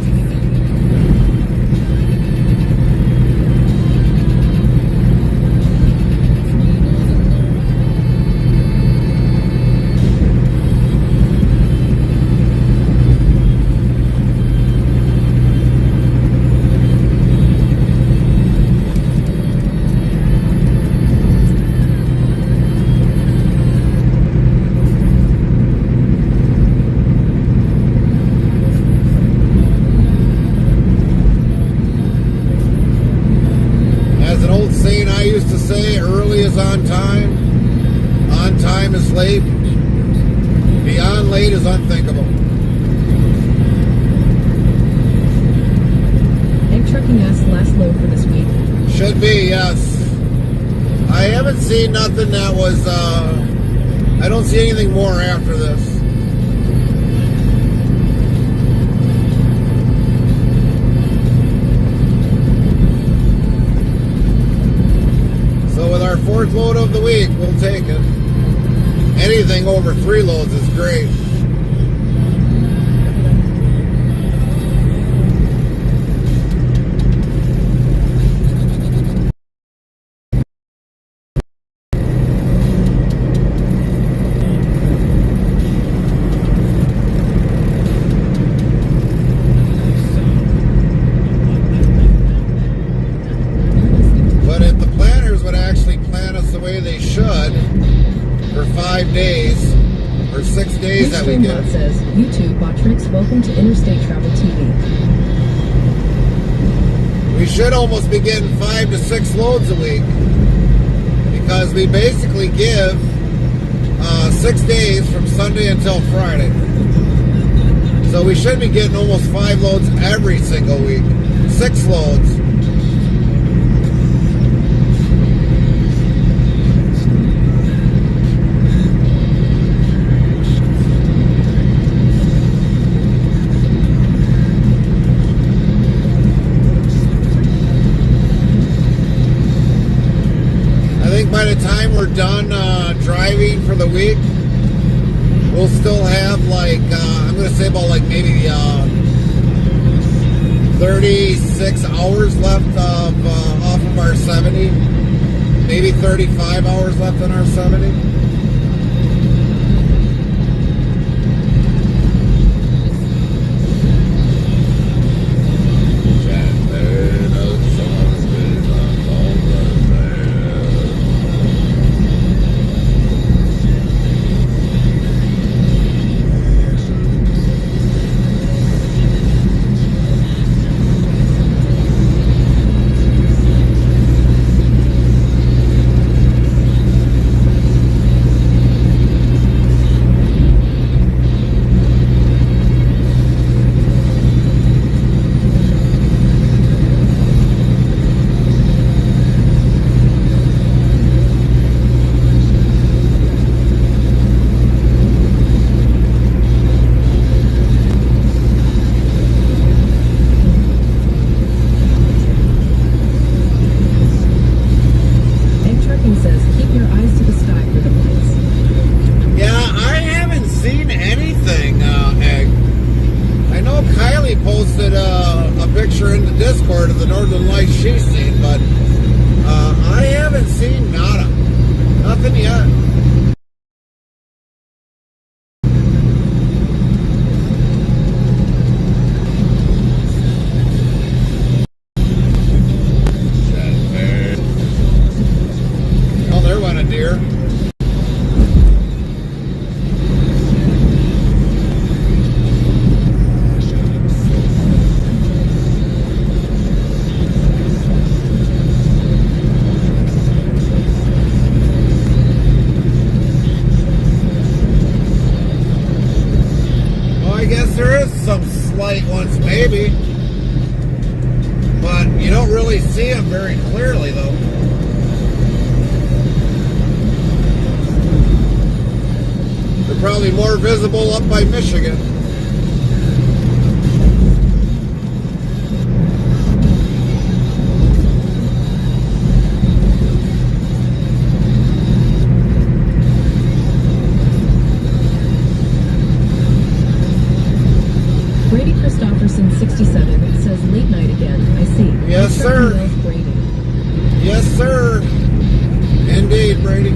I used to say early is on time is late, beyond late is unthinkable. Egg Trucking asks last load for this week. Should be, yes. I haven't seen nothing that was, I don't see anything more after this. So with our 4th load of the week, we'll take it. Anything over 3 loads is great. But if the planners would actually plan us the way they should for 5 days or 6 days that we get. Says, YouTube, Botrix, welcome to Interstate Travel TV. We should almost be getting 5 to 6 loads a week because we basically give 6 days from Sunday until Friday. So we should be getting almost 5 loads every single week. 6 loads. By the time we're done driving for the week, we'll still have like, I'm going to say about like maybe 36 hours left of, off of our 70. Maybe 35 hours left on our 70. Posted a picture in the Discord of the Northern Lights she's seen, but I haven't seen nada. Nothing yet. Oh, there went a deer. I guess there is some slight ones, maybe. But you don't really see them very clearly, though. They're probably more visible up by Michigan. Brady Christopherson, 67, says late night again. I see. Yes, I sir. certainly love Brady. Yes, sir. Indeed, Brady.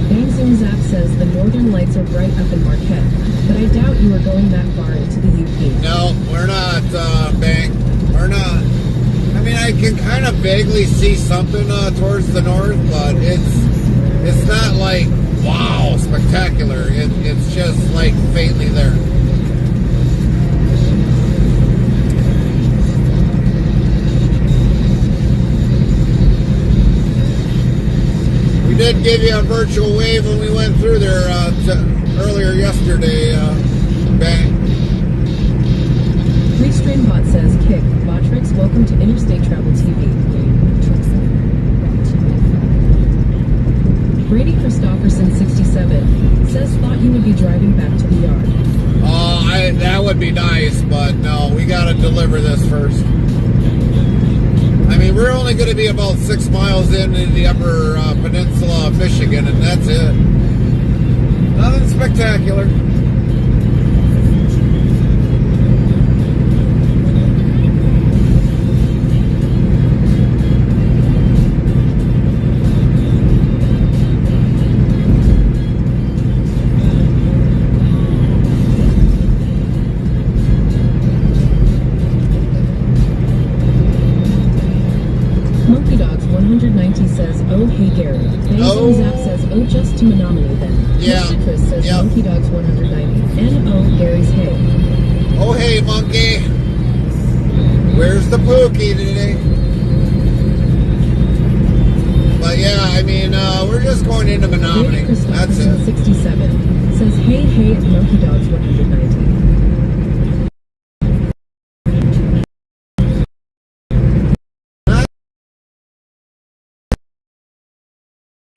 Bang Zoom Zap says the northern lights are bright up in Marquette, but I doubt you are going that far into the UP. No, we're not, Bang. We're not. I mean, I can kind of vaguely see something towards the north, but it's not like, wow, spectacular. It's just like faintly there. We did give you a virtual wave when we went through there earlier yesterday, Bang. Restream Bot says kick. Botrix, welcome to Interstate Travel TV. Brady Christopherson, 67, says thought you would be driving back to the yard. That would be nice, but no, we got to deliver this first. I mean, we're only going to be about 6 miles in the upper peninsula of Michigan, and that's it. Nothing spectacular. Monkey Dogs 190 says, oh hey Gary. Bang Oh. Zoom Zap says, oh just to Menominee then. Yeah. Mr. Chris says Yep. Monkey Dogs 190. And oh Gary's hey. Oh, hey, monkey. Where's the Pookie today? But yeah, I mean, we're just going into Brady Menominee. That's Christopherson, it. 67, says hey hey Monkey Dogs 190.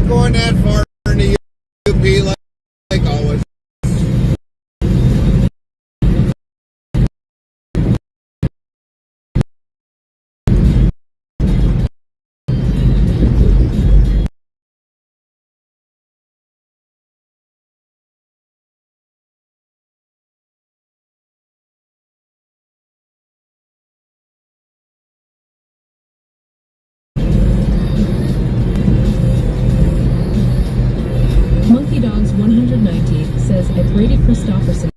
Going that far into UP like always. Monkey Dogs 190 says at Brady Christopherson.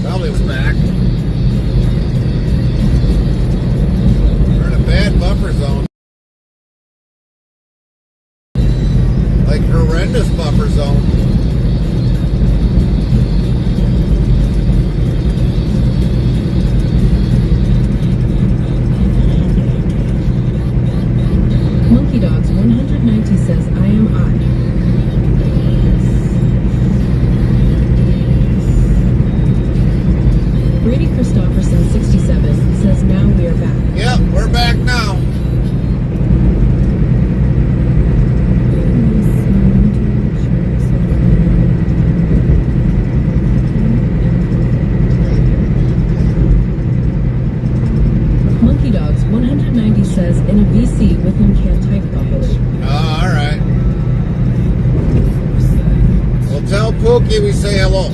Probably was back. We're in a bad buffer zone. Like horrendous buffer zone. Monkey Dogs 190 says I am I. Brady Christopherson, 67, says now we are back. Yep, we're back now. Monkey Dogs 190 says in a VC with him can't type properly. All right. Well, tell Pookie we say hello.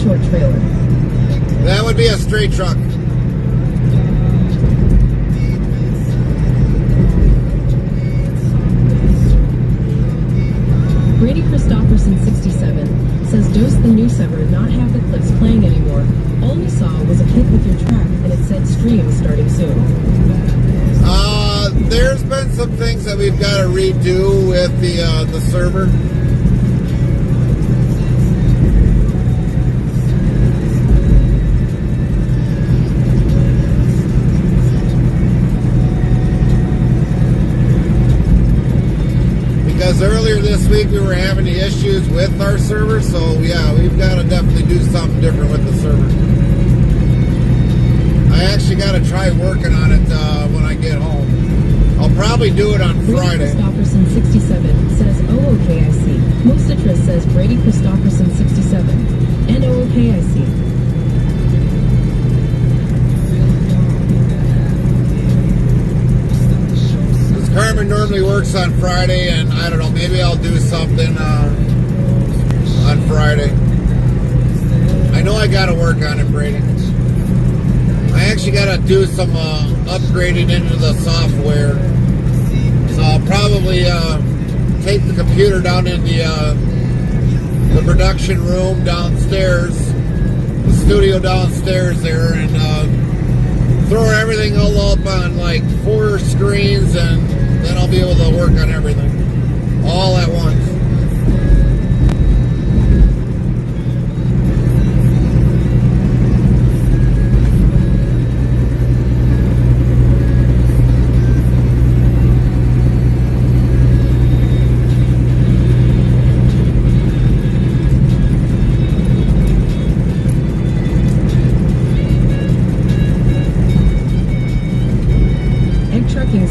short trailer. That would be a straight truck. Brady Christopherson 67 says dose the new server not have the clips playing anymore. All we saw was a pic with your track and it said stream starting soon. There's been some things that we've got to redo with the server. Because earlier this week we were having the issues with our server, so yeah, we've got to definitely do something different with the server. I actually got to try working on it when I get home. I'll probably do it on Friday. Brady Christopherson 67 says, oh, okay, I see. Most citrus says Brady Christopherson 67. And oh, okay, I see. Because Carmen normally works on Friday, and I don't know, maybe I'll do something on Friday. I know I got to work on it, Brady. I actually got to do some upgrading into the software. So I'll probably take the computer down in the production room downstairs, the studio downstairs there, and throw everything all up on like 4 screens, and then I'll be able to work on everything all at once.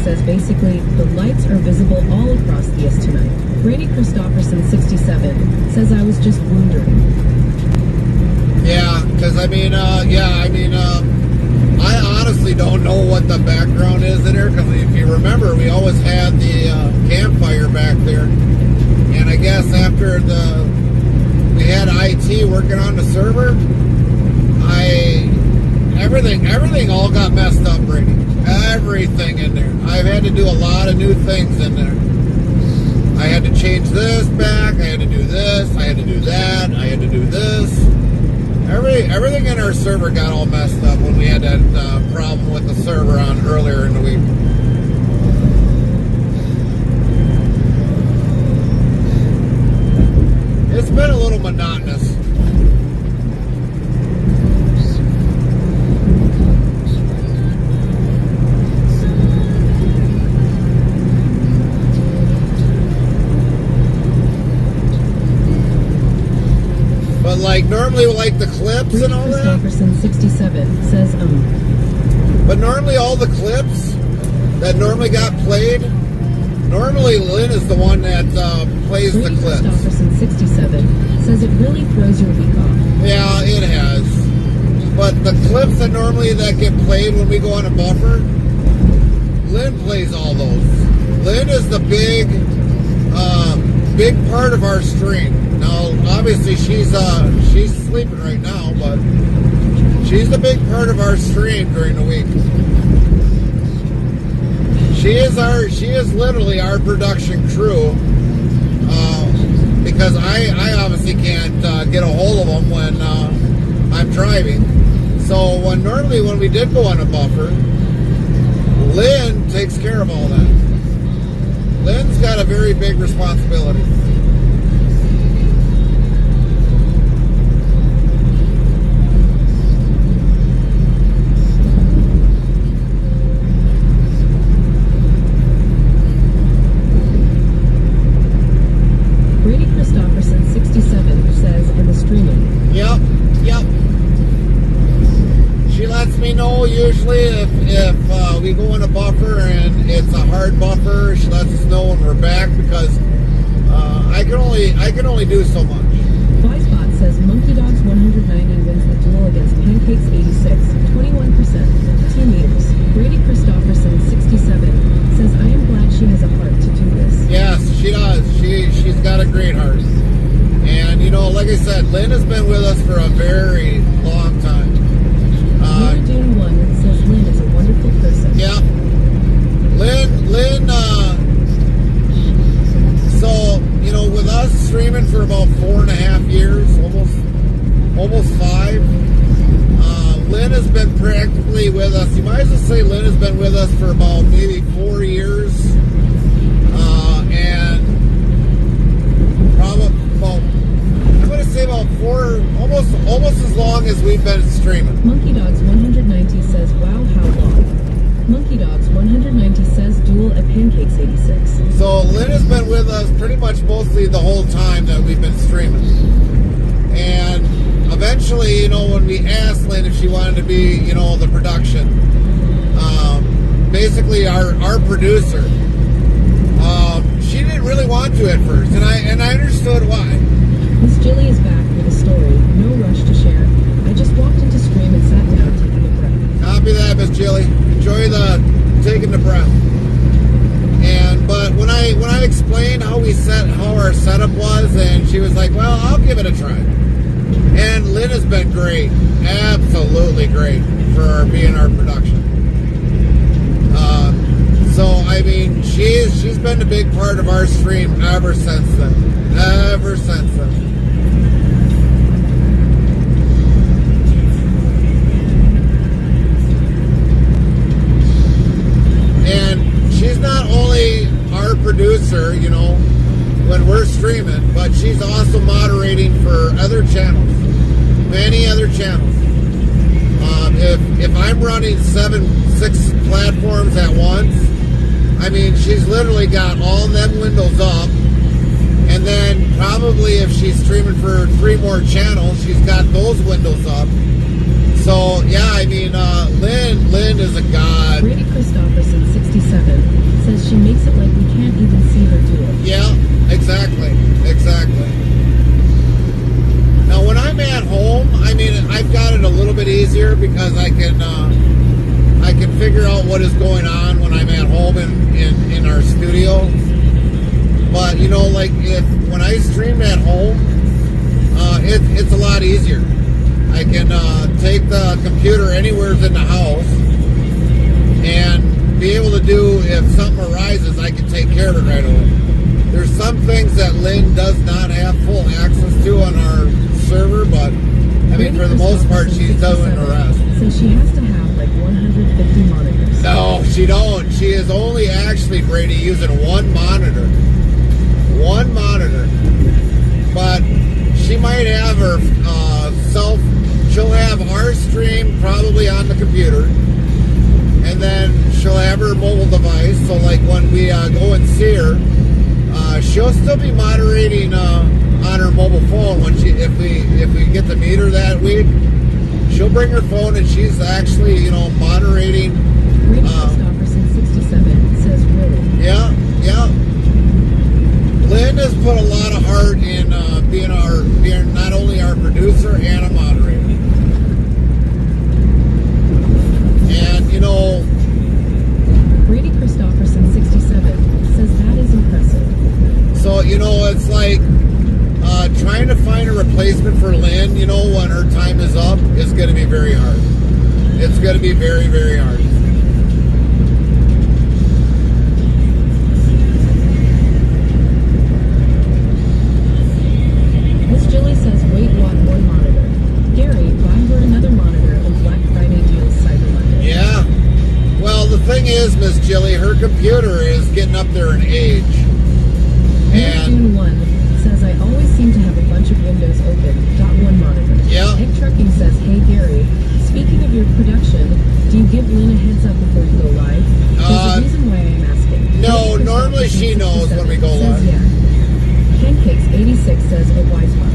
Says basically, the lights are visible all across the S tonight. Brady Christopherson 67 says I was just wondering. Yeah, because I honestly don't know what the background is in there, because if you remember, we always had the campfire back there, and I guess after we had IT working on the server, everything all got messed up, Brady. Everything in there. I've had to do a lot of new things in there. I had to change this back. I had to do this. I had to do that. I had to do this. Everything in our server got all messed up when we had that problem with the server on earlier in the week. It's been a little monotonous. Like normally, like the clips Brady and all that. Christopherson 67 says But normally, all the clips that normally got played, normally Lynn is the one that plays Brady the clips. Christopherson 67 says it really throws your week off. Yeah, it has. But the clips that normally that get played when we go on a buffer, Lynn plays all those. Lynn is the big part of our stream. Now, obviously, she's sleeping right now, but she's the big part of our stream during the week. She is literally our production crew, because I obviously can't get a hold of them when I'm driving. So normally when we did go on a buffer, Lynn takes care of all that. Lynn's got a very big responsibility. Brady Christopherson 67 says in the streaming. Yep. She lets me know usually if we go in a buffer and it's a hard buffer. She lets us know when we're back, because I can only do so much. Wisebot says Monkey Dogs 190 wins the duel against Pancakes 86, 21%, meters. Brady Christopherson 67 says I am glad she has a heart to do this. Yes, she does. She's got a great heart. And like I said, Lynn has been with us for a very long time. Laura Dune 1 says Lynn is a wonderful person. Yeah. Lynn, so, you know, with us streaming for about 4.5 years, almost 5, Lynn has been practically with us. You might as well say Lynn has been with us for about maybe 4 years. And probably about, I'm going to say about 4, almost as long as we've been streaming. Monkey Dogs 190 says, wow, how long? Monkey Dogs 190 says, Duel at Pancakes 86. So Lynn has been with us pretty much mostly the whole time that we've been streaming. And eventually, you know, when we asked Lynn if she wanted to be, you know, the production, basically our producer, she didn't really want to at first, and I understood why. Miss Jilly is back with a story. No rush to share. I just walked into Stream and sat down taking a breath. Copy that, Miss Jilly. Enjoy the taking the breath. But when I explained how our setup was, and she was like, "Well, I'll give it a try." And Lynn has been great, absolutely great for being our production. So I mean, she's been a big part of our stream ever since then. Ever since then. And she's not only our producer, you know, when we're streaming, but she's also moderating for other channels, many other channels. If I'm running 6 platforms at once, I mean, she's literally got all them windows up, and then probably if she's streaming for 3 more channels, she's got those windows up. So yeah, I mean, Lynn is a god. Brady Christopherson 67 says she makes it like we can't even see her do it. Yeah, exactly. Now when I'm at home, I mean, I've got it a little bit easier because I can figure out what is going on when I'm at home in our studio. But you know, like when I stream at home, it's a lot easier. I can take the computer anywhere in the house and be able to do, if something arises, I can take care of it right away. There's some things that Lynn does not have full access to on our server, but I mean, for the most part, she's doing the rest. So she has to have like 150 monitors. No, she don't. She is only actually, Brady, using one monitor. One monitor. But she might have her she'll have our stream probably on the computer, and then she'll have her mobile device, so like when we go and see her, she'll still be moderating on her mobile phone when if we get to meet her that week. She'll bring her phone and she's actually, you know, moderating. Brady Christopherson 67 says really. Yeah. Lynn has put a lot of heart in being not only our producer and a moderator. And you know, Brady Christopherson 67 says that is impressive. So you know, it's like trying to find a replacement for Lynn, you know, when her time is up, is going to be very hard. It's going to be very, very hard. Miss Jilly says, wait, what, one monitor? Gary, buy her another monitor and Black Friday deals Cyber Monday. Yeah. Well, the thing is, Miss Jilly, her computer is getting up there in age. And June 1 says, I always seem to have a bunch of windows open. Got one monitor. Yeah. Egg Trucking says, hey Gary, speaking of your production, do you give Lynn a heads up before you go live? There's a reason why I'm asking. No, normally she knows when we go live. Yeah. Pancakes 86 says, a wise one.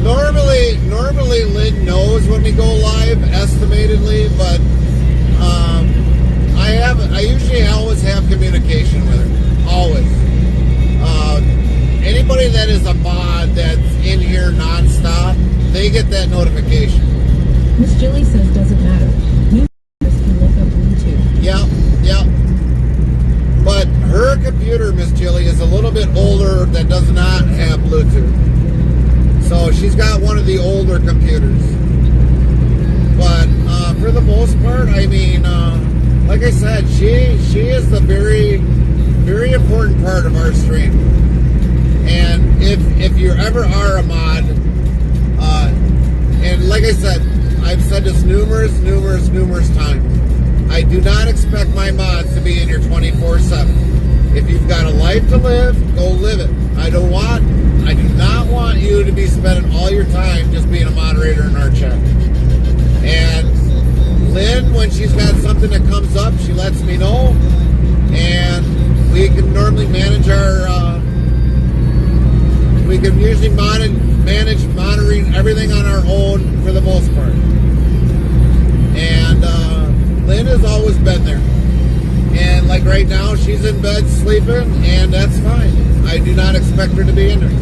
Normally Lynn knows when we go live, estimatedly, but I usually always have communication with her. Always. Anybody that is a mod that's in here nonstop, they get that notification. Miss Jilly says, doesn't matter. New can look up Bluetooth. Yeah. But her computer, Miss Jilly, is a little bit older that does not have Bluetooth. So she's got one of the older computers. But for the most part, I mean, like I said, she is the very, very important part of our stream. And if you ever are a mod, and like I said, I've said this numerous times, I do not expect my mods to be in here 24/7. If you've got a life to live, go live it. I do not want you to be spending all your time just being a moderator in our chat. And Lynn, when she's got something that comes up, she lets me know, and we can normally manage our, we can usually manage monitoring everything on our own for the most part. And Lynn has always been there. And like right now, she's in bed sleeping, and that's fine. I do not expect her to be in there.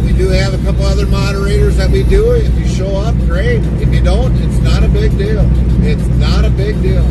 We do have a couple other moderators that we do. If you show up, great. If you don't, it's not a big deal. It's not a big deal.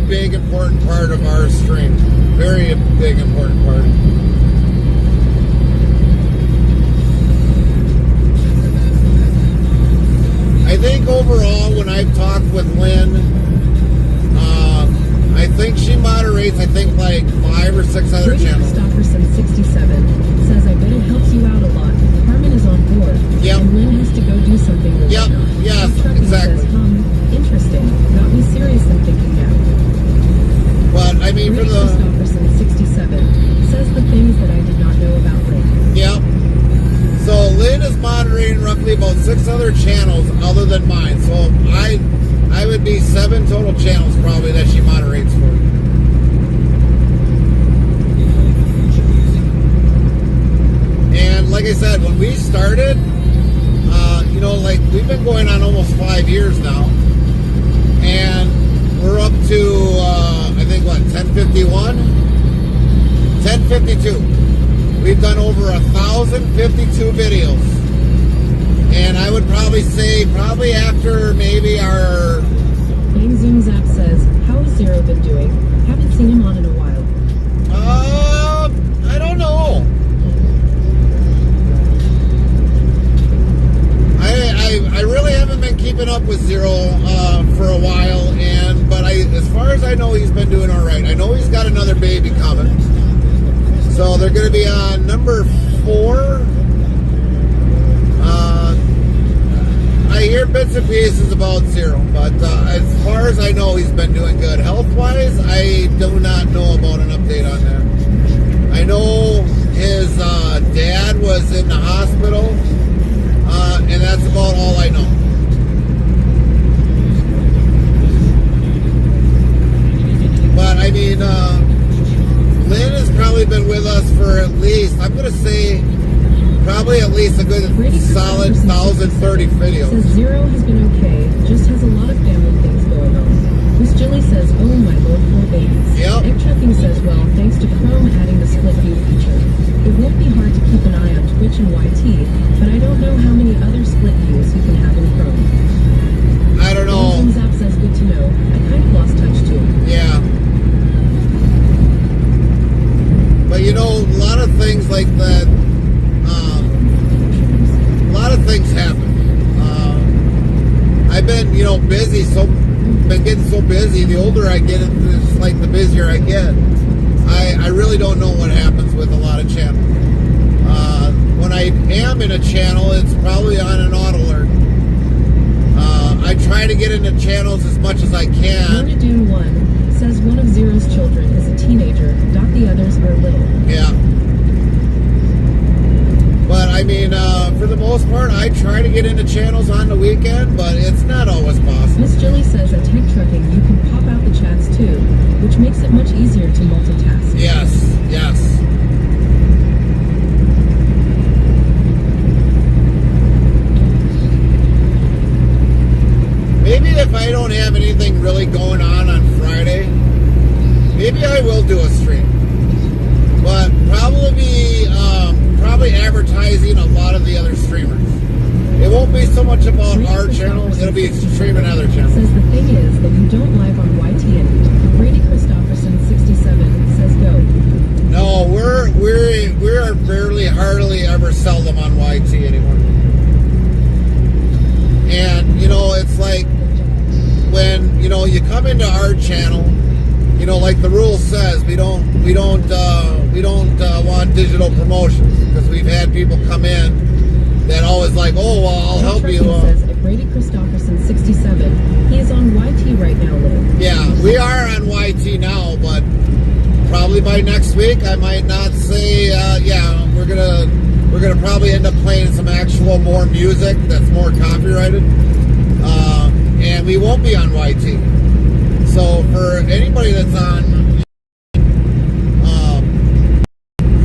Big important part of our stream. Very big important part. I think overall, when I've talked with Lynn, I think she moderates, like 5 or 6 other channels. Stofferson 67 says, I bet it helps you out a lot. Carmen is on board. Yep. And Lynn has to go do something with Yep. it. Yes, Trucking exactly. Says, interesting. Got me serious and thinking now. But I mean, for the Stofferson 67 says the things that I did not know about Lynn. Yep. So Lynn is moderating roughly about 6 other channels other than mine. So I would be 7 total channels probably that she moderates for. And like I said, when we started, we've been going on almost 5 years now, and we're up to I think 1051, 1052. We've done over 1,052 videos, and I would probably say after maybe our Bang Zoom Zap says, how has Zero been doing? Haven't seen him on in a while. I don't know. I really haven't been keeping up with Zero for a while, but as far as I know, he's been doing all right. I know he's got another baby coming, so they're going to be on number 4. I hear bits and pieces about Zero, but as far as I know, he's been doing good. Health-wise, I do not know about an update on that. I know his dad was in the hospital, and that's about all I know. But I mean, Lynn has probably been with us for at least, I'm going to say, probably at least a good solid 1,030 videos. Says Zero has been okay, just has a lot of family things going on. Miss Jilly says, oh my lord, poor babies. Yep. Egg Trucking says, well, thanks to Chrome adding the split view feature. It won't be hard to keep an eye on Twitch and YT, but I don't know how many other split views you can have in Chrome. I don't know. Zap says, good to know. I kind of lost touch too. Yeah. But a lot of things like that, a lot of things happen. I've been, busy, been getting so busy. The older I get, it's like the busier I get. I really don't know what happens with a lot of channels. When I am in a channel, it's probably on an auto alert. I try to get into channels as much as I can. Dune 1 says one of Zero's children is a teenager, the others are little. Yeah. But I mean, for the most part, I try to get into channels on the weekend, but it's not always possible. Miss Jilly says at Tech Trucking you can pop out the chats too, which makes it much easier to multitask. Yes, yes. maybe I will do a stream, but probably advertising a lot of the other streamers. It won't be so much about our channel, it'll be streaming other channels. Says the thing is that you don't live on YT anymore. Brady Christopherson 67 says go. No, we're hardly ever seldom on YT anymore. And it's like when you come into our channel, like the rule says, we don't want digital promotions, because we've had people come in that always like, oh, well, I'll help you. Says at Brady Christopherson 67, he is on YT right now, Lou. Yeah, we are on YT now, but probably by next week I might not say. We're gonna probably end up playing some actual more music that's more copyrighted, and we won't be on YT. So for anybody that's on,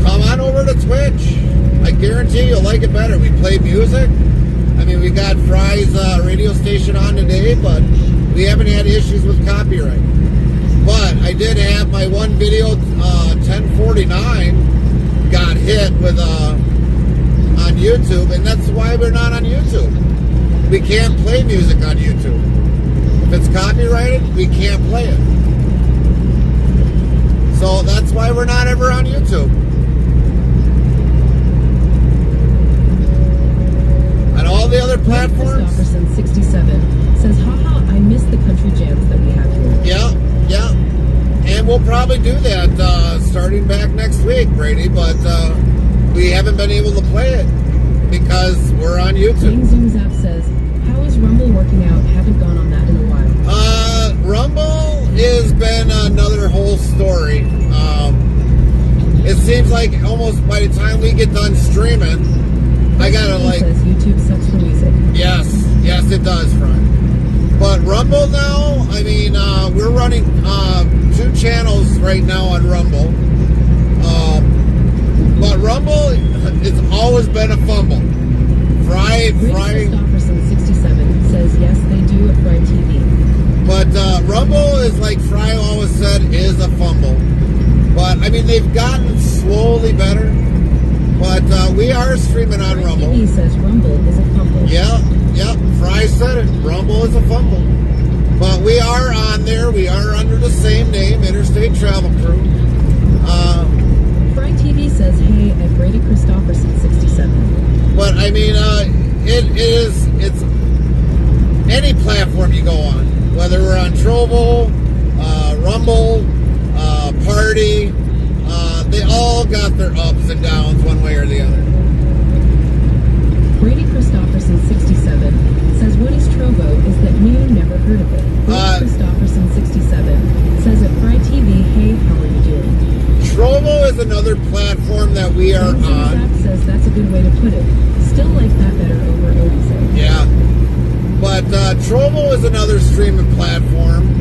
come on over to Twitch. I guarantee you'll like it better. We play music. I mean, we got Fry's radio station on today, but we haven't had issues with copyright. But I did have my one video, 1049, got hit with on YouTube, and that's why we're not on YouTube. We can't play music on YouTube. If it's copyrighted, we can't play it. So that's why we're not ever on YouTube. On all the other platforms. Christopherson 67 says, haha, I miss the country jams that we have here. Yeah. And we'll probably do that starting back next week, Brady, but we haven't been able to play it because we're on YouTube. Zoom Zap says, how is Rumble working out? Haven't gone on that in a while. Rumble has been another whole story. It seems like almost by the time we get done streaming, I gotta says YouTube sucks for music. Yes, it does, Frank. But Rumble now, I mean, we're running 2 channels right now on Rumble. But Rumble, it's always been a fumble. Fry. Christopherson 67 says, yes, they do at Fry TV. But Rumble is, like Fry always said, is a fumble. But, I mean, they've gotten slowly better. But we are streaming on Fry Rumble. TV says Rumble is a fumble. Yeah. Fry said it. Rumble is a fumble. But we are on there. We are under the same name, Interstate Travel Crew. Fry TV says, hey, at Brady Christopherson 67. But, I mean, it's any platform you go on. Whether we're on Trovo, Rumble, Party, they all got their ups and downs one way or the other. Brady Christopherson 67 says, what is Trovo? Is that new? Never heard of it. Brady Christopherson 67 says at Fry TV, hey, how are you doing? Trovo is another platform that we are on. Zap says that's a good way to put it. Still like that better over Odise. Yeah. But Trovo is another streaming platform.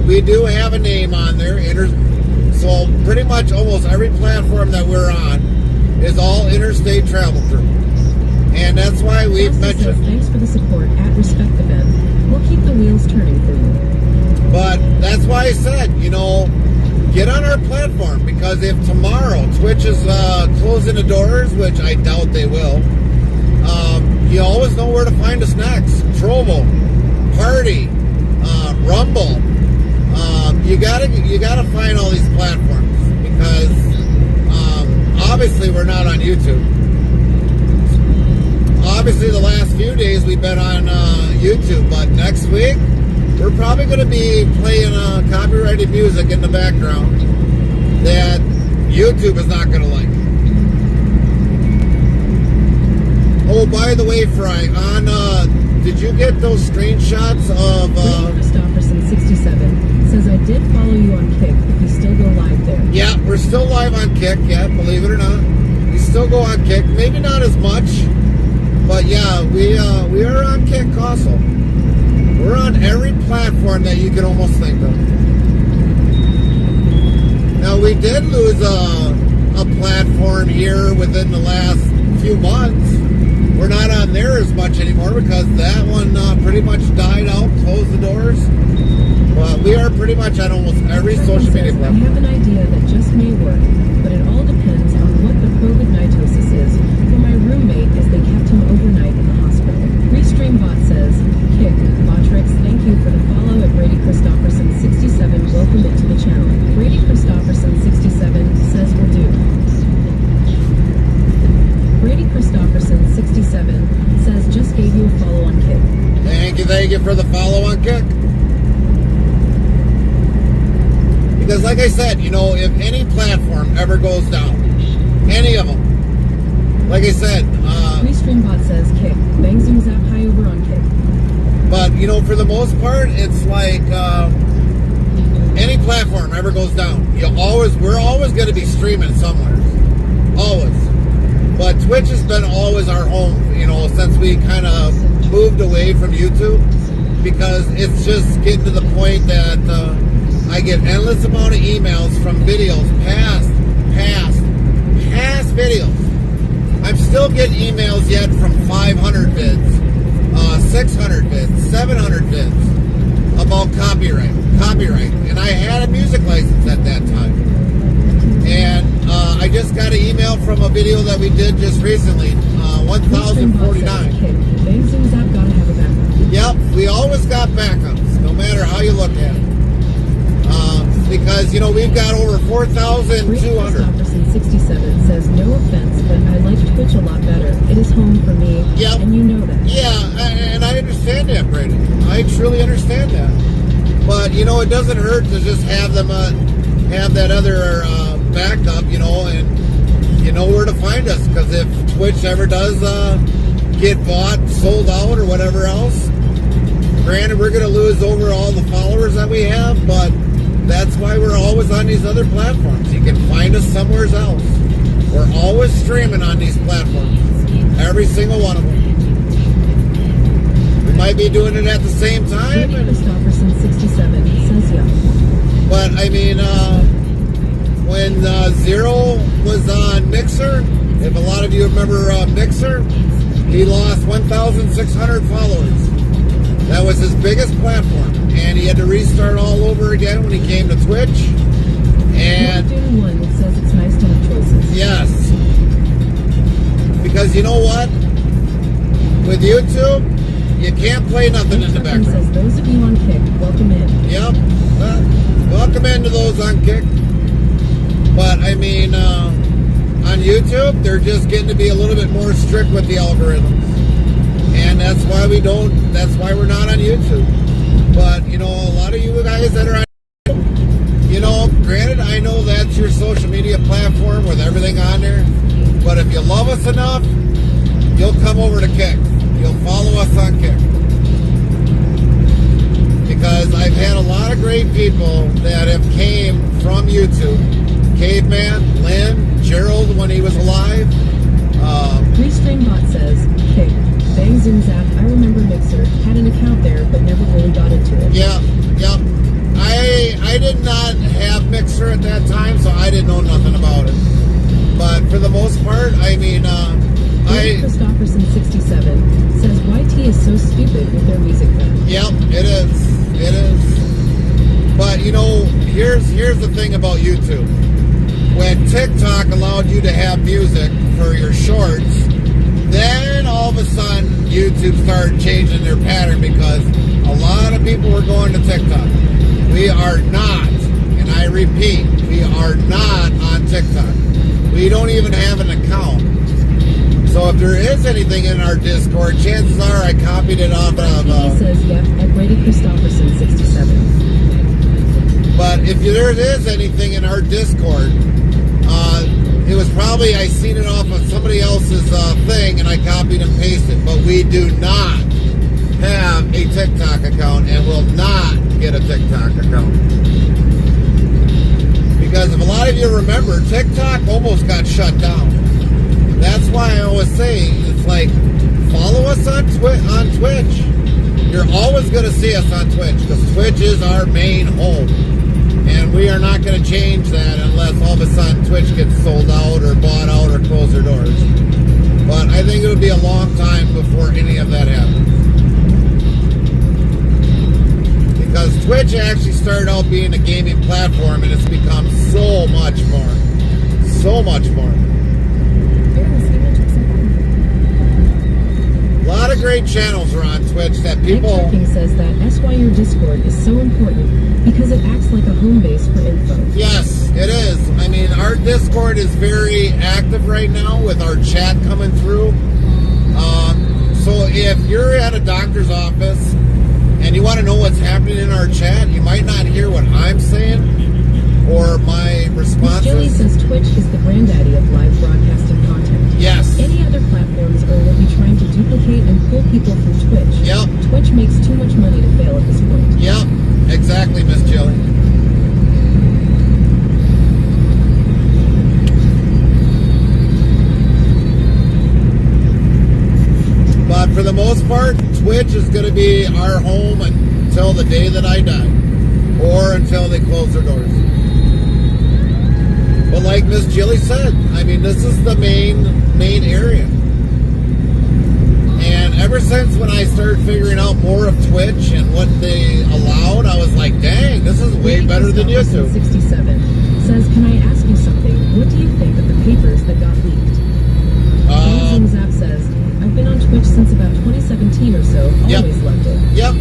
We do have a name on there. So pretty much almost every platform that we're on is all Interstate Travel Crew. And that's why we've mentioned... Says, thanks for the support at Respect the Ben. We'll keep the wheels turning for you. But that's why I said, get on our platform, because if tomorrow Twitch is closing the doors, which I doubt they will, you always know where to find us next. Trovo, Party, Rumble. You gotta find all these platforms, because obviously we're not on YouTube. Obviously the last few days we've been on YouTube, but next week we're probably going to be playing copyrighted music in the background that YouTube is not going to like. Oh, by the way, Fry, did you get those screenshots of... Christopherson 67 says, I did follow you on Kick, if you still go live there. Yeah, we're still live on Kick, yeah, believe it or not. We still go on Kick, maybe not as much, but yeah, we are on Kick also. We're on every platform that you can almost think of. Now, we did lose a platform here within the last few months. We're not on there as much anymore because that one pretty much died out, closed the doors. Well, we are pretty much on almost every social media I platform. have an idea that just may work, but it all depends on what the COVID mitosis is for my roommate as they kept him overnight in the hospital. Restreambot says, Kick, Botrix, thank you for the follow at Brady Christopherson 67. Welcome into the channel. Brady Christopherson 67 says will do. Brady Christopherson 67 says just gave you a follow on Kick. Thank you for the follow on Kick. Because like I said, you know, if any platform ever goes down, any of them, like I said, Restreambot says Kick. Bang zoom zap high over on Kick. but you know, for the most part, it's like any platform ever goes down, we're always going to be streaming somewhere, always. But Twitch has been always our home, you know, since we kind of moved away from YouTube, because it's just getting to the point that I get endless amount of emails from videos, past videos. I'm still getting emails yet from 500 vids, 600 vids, 700 vids about copyright. And I had a music license at that time. And I just got an email from a video that we did just recently, 1049. Bang zoom zap gotta have a backup. Yep, we always got backups, no matter how you look at it. Because, you know, we've got over 4,200. Christopherson 67 says, no offense, but I like Twitch a lot better. It is home for me, Yep. and you know that. Yeah, and I understand that, Brady. I truly understand that. But, you know, it doesn't hurt to just have them have that other backup, you know, and you know where to find us. Because if Twitch ever does get bought, sold out, or whatever else, granted, we're going to lose over all the followers that we have, but that's why we're always on these other platforms. You can find us somewhere else. We're always streaming on these platforms. Every single one of them. We might be doing it at the same time. Brady Christopherson 67 says yeah. But, I mean, when Zero was on Mixer, if a lot of you remember Mixer, he lost 1,600 followers. That was his biggest platform, and he had to restart all over again when he came to Twitch. And Doing one that says it's nice to have choices. yes, because you know what? With YouTube, you can't play nothing in the Trucking background. says, those of you on Kick, welcome in. Yep, welcome into those on Kick. But I mean, on YouTube, they're just getting to be a little bit more strict with the algorithms. And that's why we're not on YouTube. But, you know, a lot of you guys that are on YouTube, you know, granted, I know that's your social media platform with everything on there. But if you love us enough, you'll come over to Kick. You'll follow us on Kick. Because I've had a lot of great people that have came from YouTube. Caveman, Lynn, Gerald when he was alive. Restreambot says, Kick. Bang zoom zap, I remember Mixer, had an account there, but never really got into it. Yeah. I did not have Mixer at that time, so I didn't know nothing about it. But for the most part, I mean, Brady Christopherson 67 says YT is so stupid with their music ban. Yep, it is. But you know, here's the thing about YouTube. When TikTok allowed you to have music for your shorts, then all of a sudden YouTube started changing their pattern because a lot of people were going to TikTok. We are not, and I repeat, we are not on TikTok. We don't even have an account. So if there is anything in our Discord, chances are I copied it off of... He says, yep, at Brady Christopherson 67. But if there is anything in our Discord, it was probably I seen it off of somebody else's thing and I copied and pasted. But we do not have a TikTok account and will not get a TikTok account. Because if a lot of you remember, TikTok almost got shut down. That's why I always say, it's like, follow us on Twitch. You're always going to see us on Twitch because Twitch is our main home. And we are not going to change that unless all of a sudden Twitch gets sold out or bought out or close their doors. But I think it'll be a long time before any of that happens. Because Twitch actually started out being a gaming platform, and it's become so much more. So much more. A lot of great channels are on Twitch that people... Egg Trucking says that SYR Discord is so important because it acts like a home base for info. Yes, it is. I mean, our Discord is very active right now with our chat coming through. So if you're at a doctor's office and you want to know what's happening in our chat, you might not hear what I'm saying or my responses. Jilly says Twitch is the granddaddy of live broadcasting content. Yes. Any other platforms will be trying to duplicate and pull people from Twitch. Yep. Twitch makes too much money to fail at this point. Yep, exactly, Miss Jilly. But for the most part, Twitch is going to be our home until the day that I die, or until they close their doors. But like Miss Jilly said, I mean, this is the main area. And ever since when I started figuring out more of Twitch and what they allowed, I was like, dang, this is way better than YouTube. 67 says, can I ask you something? What do you think of the papers that got leaked? Zoom Zap says, I've been on Twitch since about 2017 or so. Always loved it. Yep.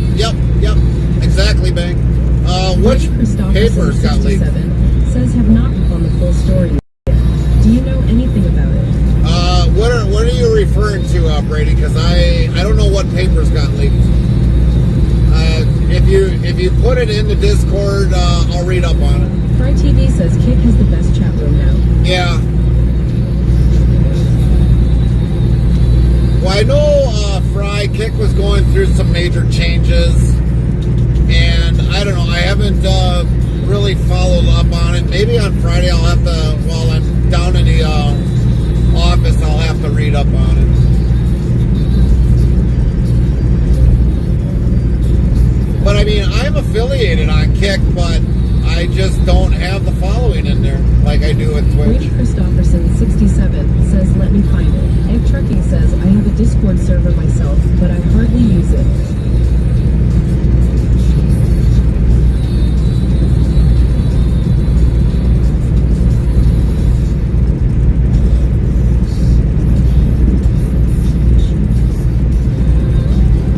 Exactly, Bang. Which papers got leaked? Says have not on the full story yet. Do you know anything about it? What are you referring to, Brady? Because I don't know what papers got leaked. If you put it in the Discord, I'll read up on it. Fry TV says Kick has the best chat room now. Yeah. Well, I know Fry Kick was going through some major changes, and I don't know. I haven't really followed up on it. Maybe on Friday I'll have to, while I'm down in the office, I'll have to read up on it. But I mean, I'm affiliated on Kick, but I just don't have the following in there like I do with Twitch. Brady Christopherson 67 says, let me find it. Egg Trucking says, I have a Discord server myself, but I hardly use it.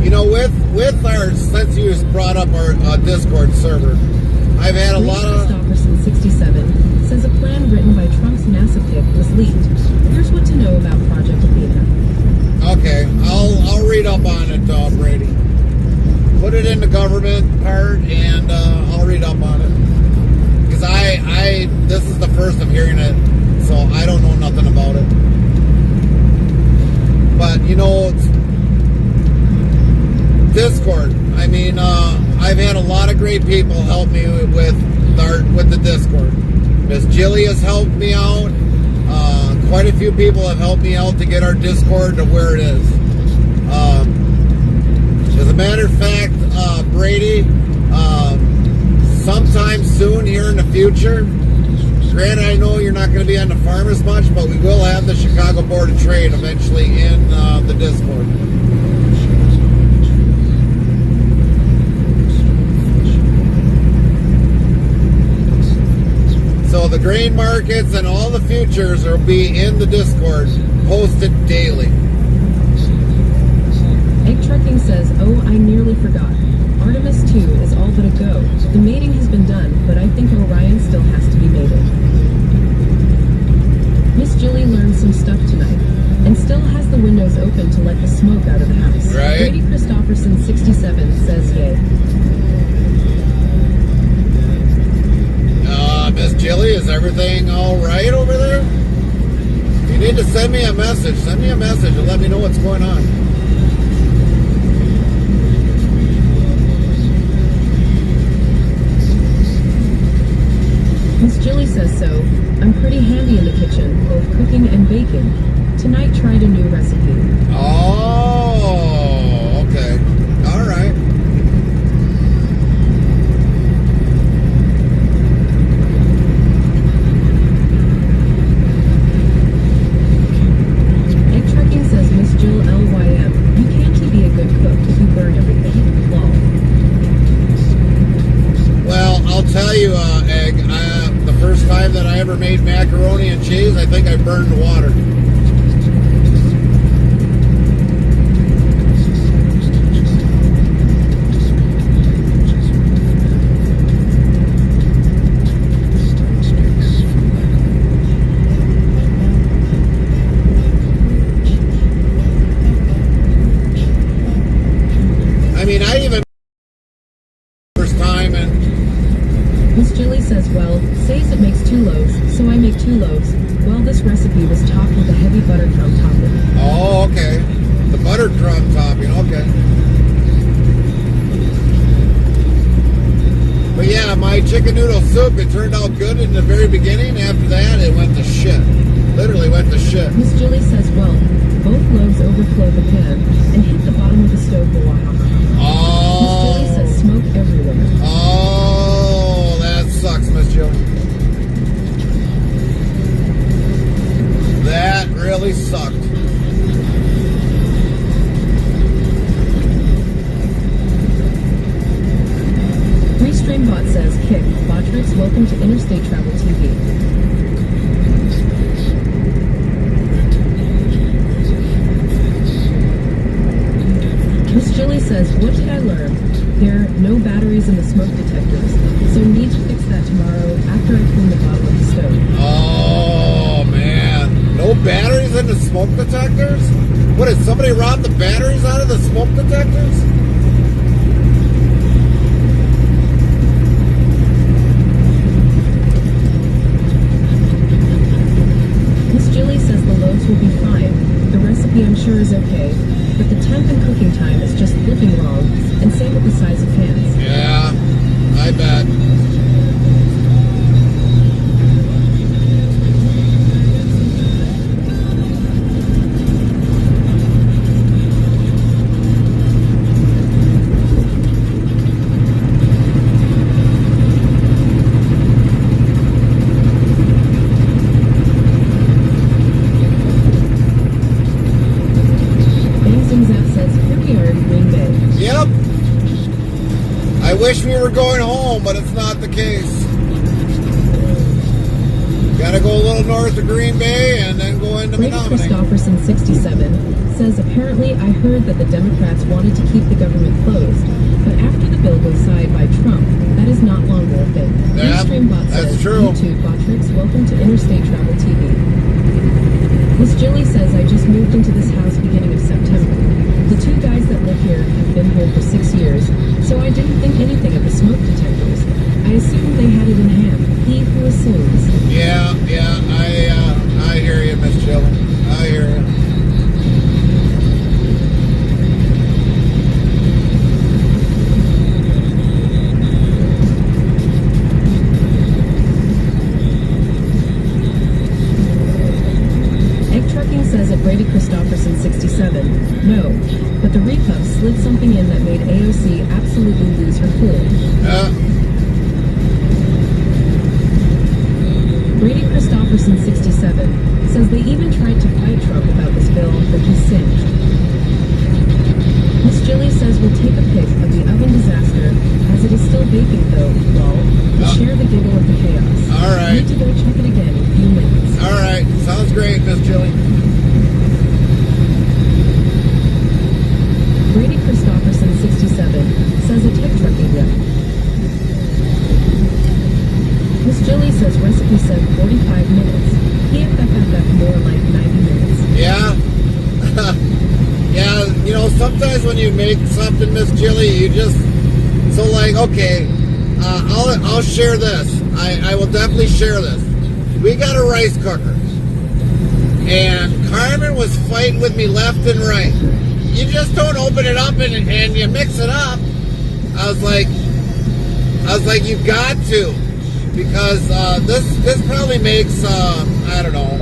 You know, with our, since you brought up our Discord server, I've had a lot of... Christopherson 67 says a plan written by Trump's NASA pick was leaked. Here's what to know about Project Athena. Okay, I'll read up on it, Brady. Put it in the government part, and I'll read up on it. Because this is the first of hearing it, so I don't know nothing about it. But, you know, Discord. I mean, I've had a lot of great people help me with the Discord. Miss Jilly has helped me out. Quite a few people have helped me out to get our Discord to where it is. As a matter of fact, Brady, sometime soon here in the future, granted I know you're not going to be on the farm as much, but we will have the Chicago Board of Trade eventually in the Discord. So the grain markets and all the futures will be in the Discord, posted daily. Egg Trucking says, oh, I nearly forgot. Artemis 2 is all but a go. The mating has been done, but I think Orion still has to be mated. Miss Jilly learned some stuff tonight, and still has the windows open to let the smoke out of the house. Right. Brady Christopherson 67 says yay. Miss Jilly, is everything all right over there? If you need to send me a message and let me know what's going on. Miss Jilly says so. I'm pretty handy in the kitchen, both cooking and baking. Tonight tried a new recipe. Oh, okay. All right. I ever made macaroni and cheese, I think I burned the water. I mean, I even first time and Miss Julie says, well, says it makes 2 loaves, so I make 2 loaves. Well, this recipe was topped with a heavy buttercrumb topping. oh, okay, the buttercrumb topping, okay. But yeah, my chicken noodle soup, it turned out good in the very beginning. After that, it went to shit. Literally went to shit. Miss Julie says, well, both loaves overflowed the pan and hit the bottom of the stove for a while. Miss Julie says, smoke everywhere. Oh, that sucks, Miss Julie. That really sucked. Restreambot says, kick, Botrix, welcome to Interstate Travel TV. Miss Julie says, what did I learn? There are no batteries in the smoke detectors, so need to fix that tomorrow after I clean the bottom of the stove. Oh, man. No batteries in the smoke detectors? What, did somebody rob the batteries out of the smoke detectors? Miss Julie says the loaves will be fine. The recipe I'm sure is okay, but the temp and cooking time is just looking wrong, and same with the size of pans. Yeah, I bet. Yep. I wish we were going home, but it's not the case. Gotta go a little north of Green Bay and then go into Brady Menominee. Christopherson, 67, says apparently I heard that the Democrats wanted to keep the government closed, but after the bill was signed by Trump, that is not longer a thing. Yeah, Restreambot that's says, true. YouTube Botrix, welcome to Interstate Travel TV. Miss Julie says I just moved into this house beginning of September. The 2 guys that live here have been here for 6 years, so I didn't think anything of the smoke detectors. I assumed they had it in hand. He who assumes. Yeah, I hear you, Miss Jill. I hear you. Egg Trucking says at Brady Christopherson, 67, no, but the repuff slid something in that made AOC absolutely lose her cool. Brady Christopherson, 67, says they even tried to fight Trump about this bill, but he singed. Miss Julie says we'll take a pic of the oven disaster, as it is still baking though, lol, to share the giggle of the chaos. All right. Need to go check it again in a few minutes. All right. Sounds great, Miss Julie. Brady Christopherson, 67, says a tech trucking rep. Miss Julie says recipe said 45 minutes. PFFFF more like 90 minutes. Yeah. Yeah, you know, sometimes when you make something, Miss Jilly, you just, so like, okay, I'll share this. I will definitely share this. We got a rice cooker, and Carmen was fighting with me left and right. You just don't open it up and you mix it up. I was like, you've got to, because this probably makes, I don't know.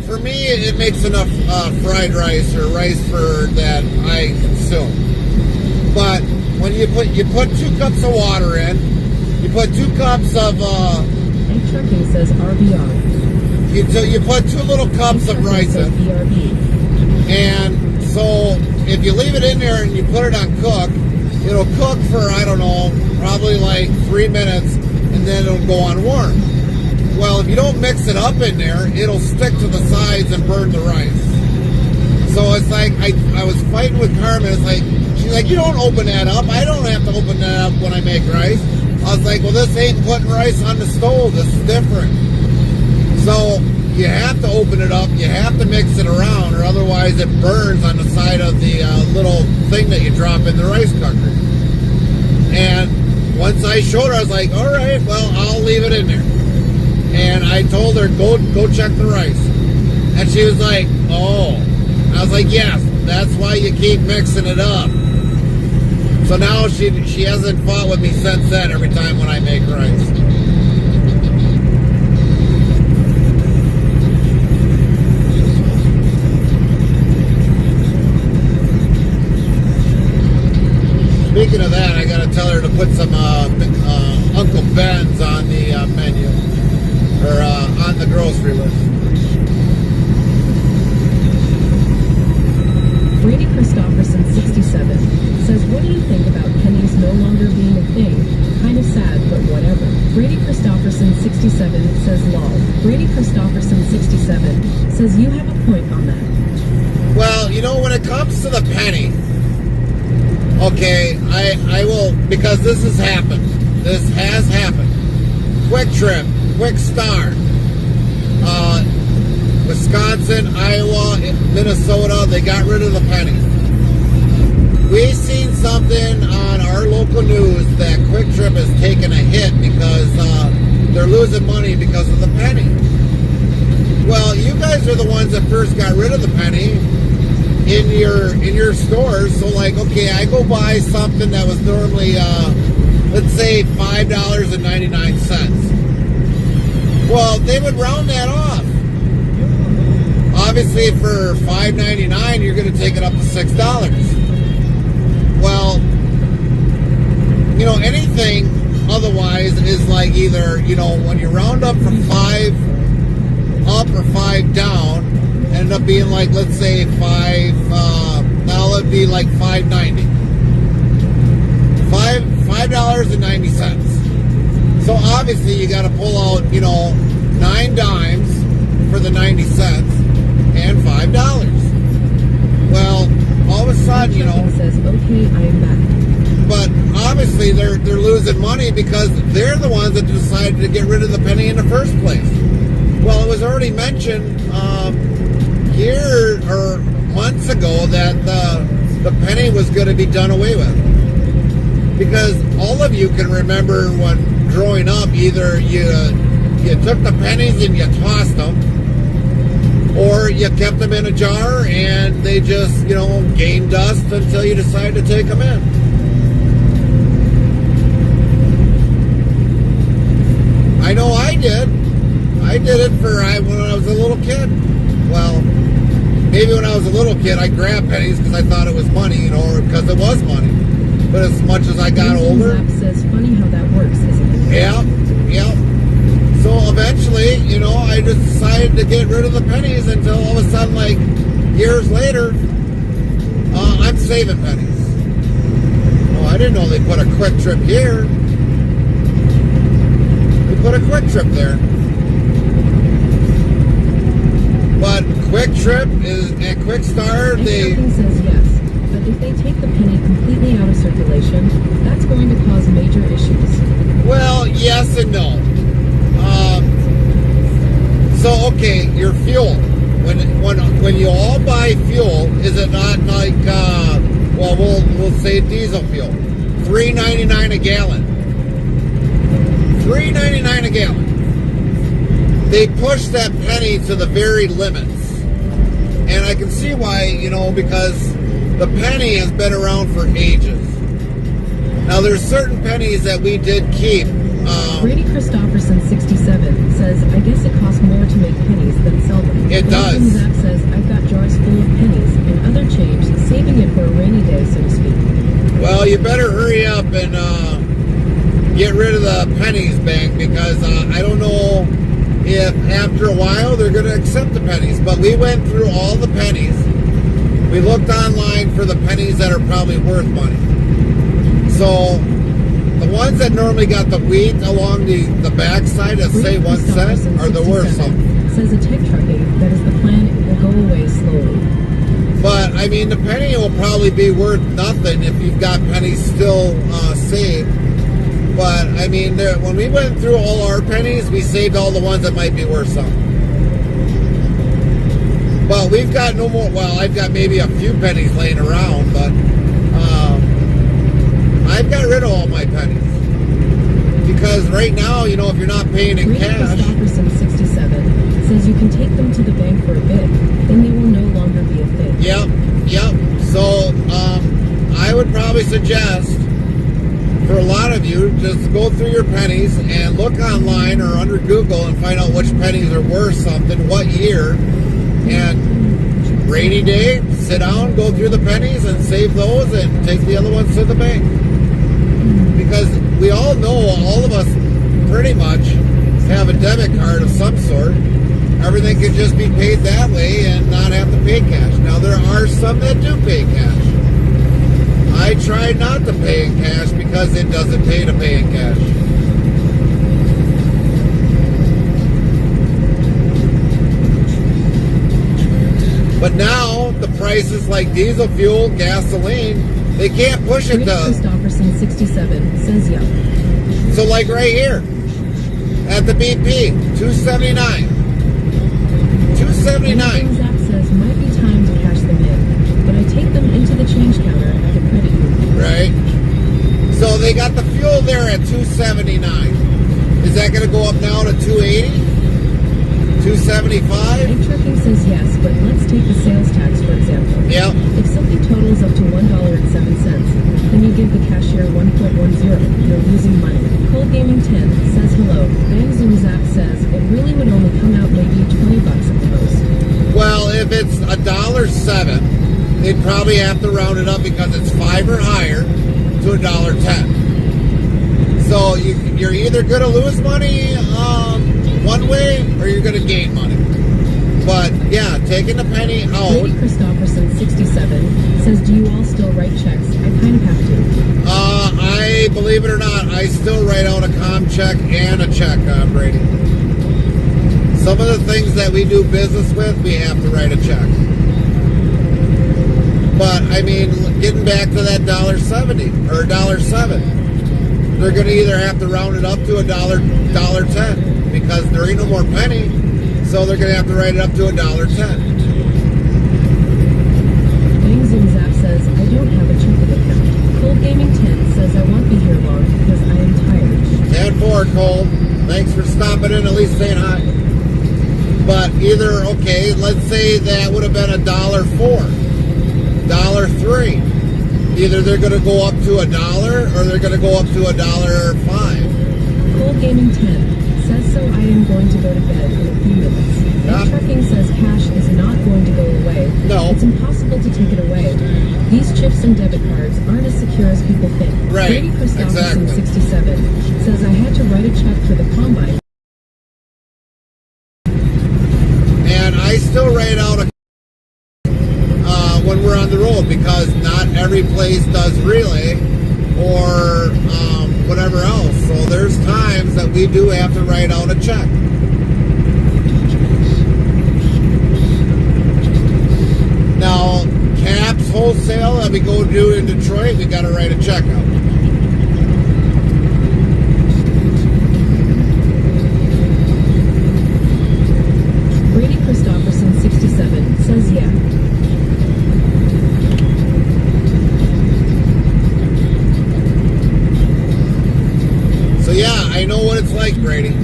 For me, it makes enough fried rice or rice for that I consume. But when you put 2 cups of water in, you put 2 cups of Egg Trucking says RBR. you put 2 little cups of rice in, BRB. and so if you leave it in there and you put it on cook, it'll cook for, I don't know, probably like 3 minutes, and then it'll go on warm. Well, if you don't mix it up in there, it'll stick to the sides and burn the rice. So it's like, I was fighting with Carmen. It's like, she's like, you don't open that up. I don't have to open that up when I make rice. I was like, well, this ain't putting rice on the stove. This is different. So you have to open it up. You have to mix it around, or otherwise it burns on the side of the little thing that you drop in the rice cooker. And once I showed her, I was like, all right, well, I'll leave it in there. And I told her, go check the rice. And she was like, oh. I was like, yes, that's why you keep mixing it up. So now she hasn't fought with me since then every time when I make rice. Speaking of that, I gotta tell her to put some Uncle Ben's on the menu, or on the grocery list. Brady Christopherson, 67, says, what do you think about pennies no longer being a thing? Kind of sad, but whatever. Brady Christopherson, 67, says, lol. Brady Christopherson, 67, says, you have a point on that. Well, you know, when it comes to the penny, okay, I will, because this has happened. This has happened. Quick Trip, Quick Star, Wisconsin, Iowa, Minnesota, they got rid of the pennies. We seen something on our local news that Quick Trip has taken a hit because they're losing money because of the penny. Well, you guys are the ones that first got rid of the penny in your stores. So like, okay, I go buy something that was normally let's say $5.99. Well, they would round that off. Obviously, for $5.99, you're going to take it up to $6. Well, you know, anything otherwise is like either, you know, when you round up from 5 up or 5 down, end up being like, let's say now it'd be like $5.90. $5.90. So obviously you got to pull out, you know, 9 dimes for the 90 cents and $5. Well, all of a sudden, you know, says, okay, I am back. but obviously they're losing money because they're the ones that decided to get rid of the penny in the first place. Well, it was already mentioned here or months ago that the penny was going to be done away with. Because all of you can remember when growing up, either you took the pennies and you tossed them, or you kept them in a jar and they just, you know, gained dust until you decided to take them in. I know I did. I did it when I was a little kid. Well, maybe when I was a little kid, I grabbed pennies because I thought it was money, you know, or because it was money. But as much as I got older, says, funny how that works, isn't it? yeah. So eventually, you know, I just decided to get rid of the pennies until all of a sudden, like years later, I'm saving pennies. Oh, I didn't know they put a Quick Trip here. They put a Quick Trip there. But Quick Trip and Quick Star, they says yes. But if they take the penny completely out of circulation, that's going to cause major issues. Well, yes and no. So okay, your fuel. When you all buy fuel, is it not like well, we'll say diesel fuel, $3.99 a gallon. $3.99 a gallon. They push that penny to the very limits, and I can see why. You know, because the penny has been around for ages. Now, there's certain pennies that we did keep. Brady Christopherson, 67, says, I guess it costs more to make pennies than sell them. It does. Zach says, I've got jars full of pennies and other change, saving it for a rainy day, so to speak. Well, you better hurry up and get rid of the pennies bank, because I don't know if after a while they're going to accept the pennies. But we went through all the pennies. We looked online for the pennies that are probably worth money. So the The ones that normally got the wheat along the backside that say 1 cent are the worst. Says a tech trucking, that is the plan, it will go away slowly. But, I mean, the penny will probably be worth nothing if you've got pennies still saved. But, I mean, when we went through all our pennies, we saved all the ones that might be worth something. But we've got no more, well, I've got maybe a few pennies laying around, but I've got rid of all my pennies. Because right now, you know, if you're not paying in cash... Christopherson 67 says you can take them to the bank for a bit, then they will no longer be a thing. Yep. So, I would probably suggest, for a lot of you, just go through your pennies and look online or under Google and find out which pennies are worth something, what year, and rainy day, sit down, go through the pennies and save those and take the other ones to the bank. Because we all know, all of us pretty much have a debit card of some sort. Everything can just be paid that way and not have to pay cash. Now, there are some that do pay cash. I try not to pay in cash because it doesn't pay to pay in cash. But now, the prices like diesel fuel, gasoline, they can't push it to... Christopherson 67 says yeah. So like right here, at the BP, $2.79. $2.79. Zach says might be time to cash them in, but I take them into the change counter at the credit union. Right. So they got the fuel there at $2.79. Is that going to go up now to $2.80? $2.75? Bank trucking says yes, but let's take the sales tax for example. Yep. If something totals up to $1.07, then you give the cashier 1.10. You're losing money. Cold Gaming 10 says hello. Bang Zoom Zap says it really would only come out maybe $20 at the most. Well, if it's $1.07, they'd probably have to round it up because it's 5 or higher to $1.10. So you're either going to lose money one way or you're going to gain money. But yeah, taking the penny out. Lady Christopherson 67 says, do you all still write checks? I kind of have to. I believe it or not, I still write out a com check and a check, Brady. Some of the things that we do business with, we have to write a check. But I mean, getting back to that $1.70 or $1.07, they're going to either have to round it up to $1.10 because there ain't no more penny. So they're going to have to write it up to $1.10. Bang Zoom Zap says, I don't have a checking account. Cold Gaming 10 says, I won't be here long because I am tired. 10-4, Cole. Thanks for stopping in, at least saying hi. But either, okay, let's say that would have been $1.04, $1.03. Either they're going to go up to $1 or they're going to go up to $1.05. Cold Gaming 10 says so. I am going to go to bed in a few minutes. Bank trucking says cash is not going to go away. No. It's impossible to take it away. These chips and debit cards aren't as secure as people think. Right. Brady Christopherson Exactly. 67 says I had to write a check for the combine. And I still write out a when we're on the road because not every place does relay or whatever else. So there's times that we do have to write out a check. Now, Caps Wholesale that we go do in Detroit, we got to write a check out. Brady Christopherson 67 says yeah. So yeah, I know what it's like, Brady.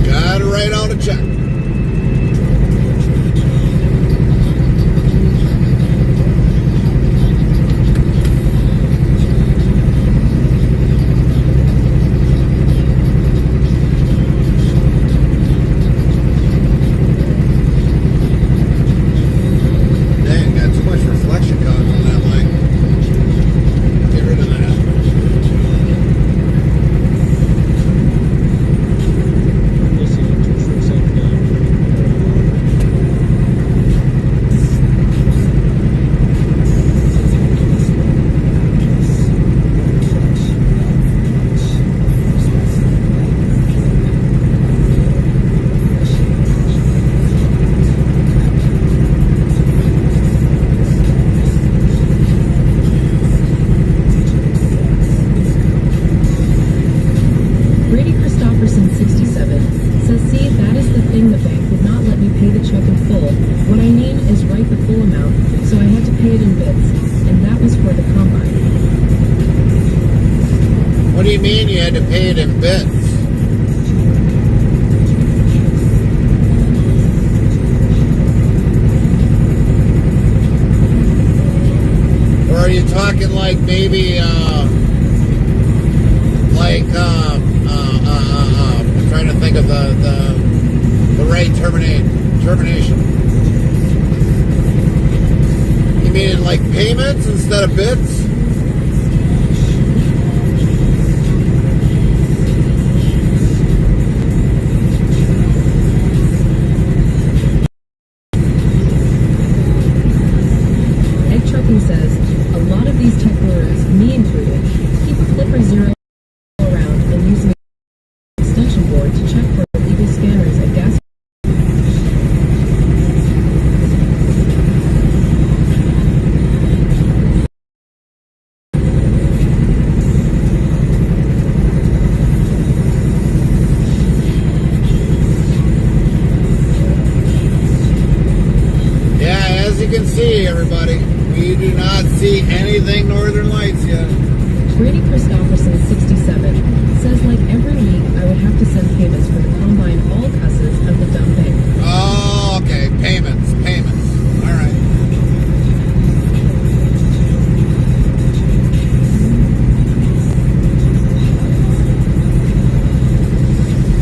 Gotta write out a check. Christopherson67 says, see, that is the thing, the bank would not let me pay the check in full. What I mean is write the full amount, so I had to pay it in bits, and that was for the combine. What do you mean you had to pay it in bits? Or are you talking like maybe, I'm trying to think of the right termination. You mean like payments instead of bits? Egg Trucking says, a lot of these tech gurus, me included, keep a flipper zero around and use an extension board to check for illegal scanners at gas. Yeah, as you can see, everybody, we do not see anything Northern Lights yet. Brady Christopherson 67 says, like every week I would have to send payments for the combine all cusses of the dumb bank. Oh, okay. Payments. All right.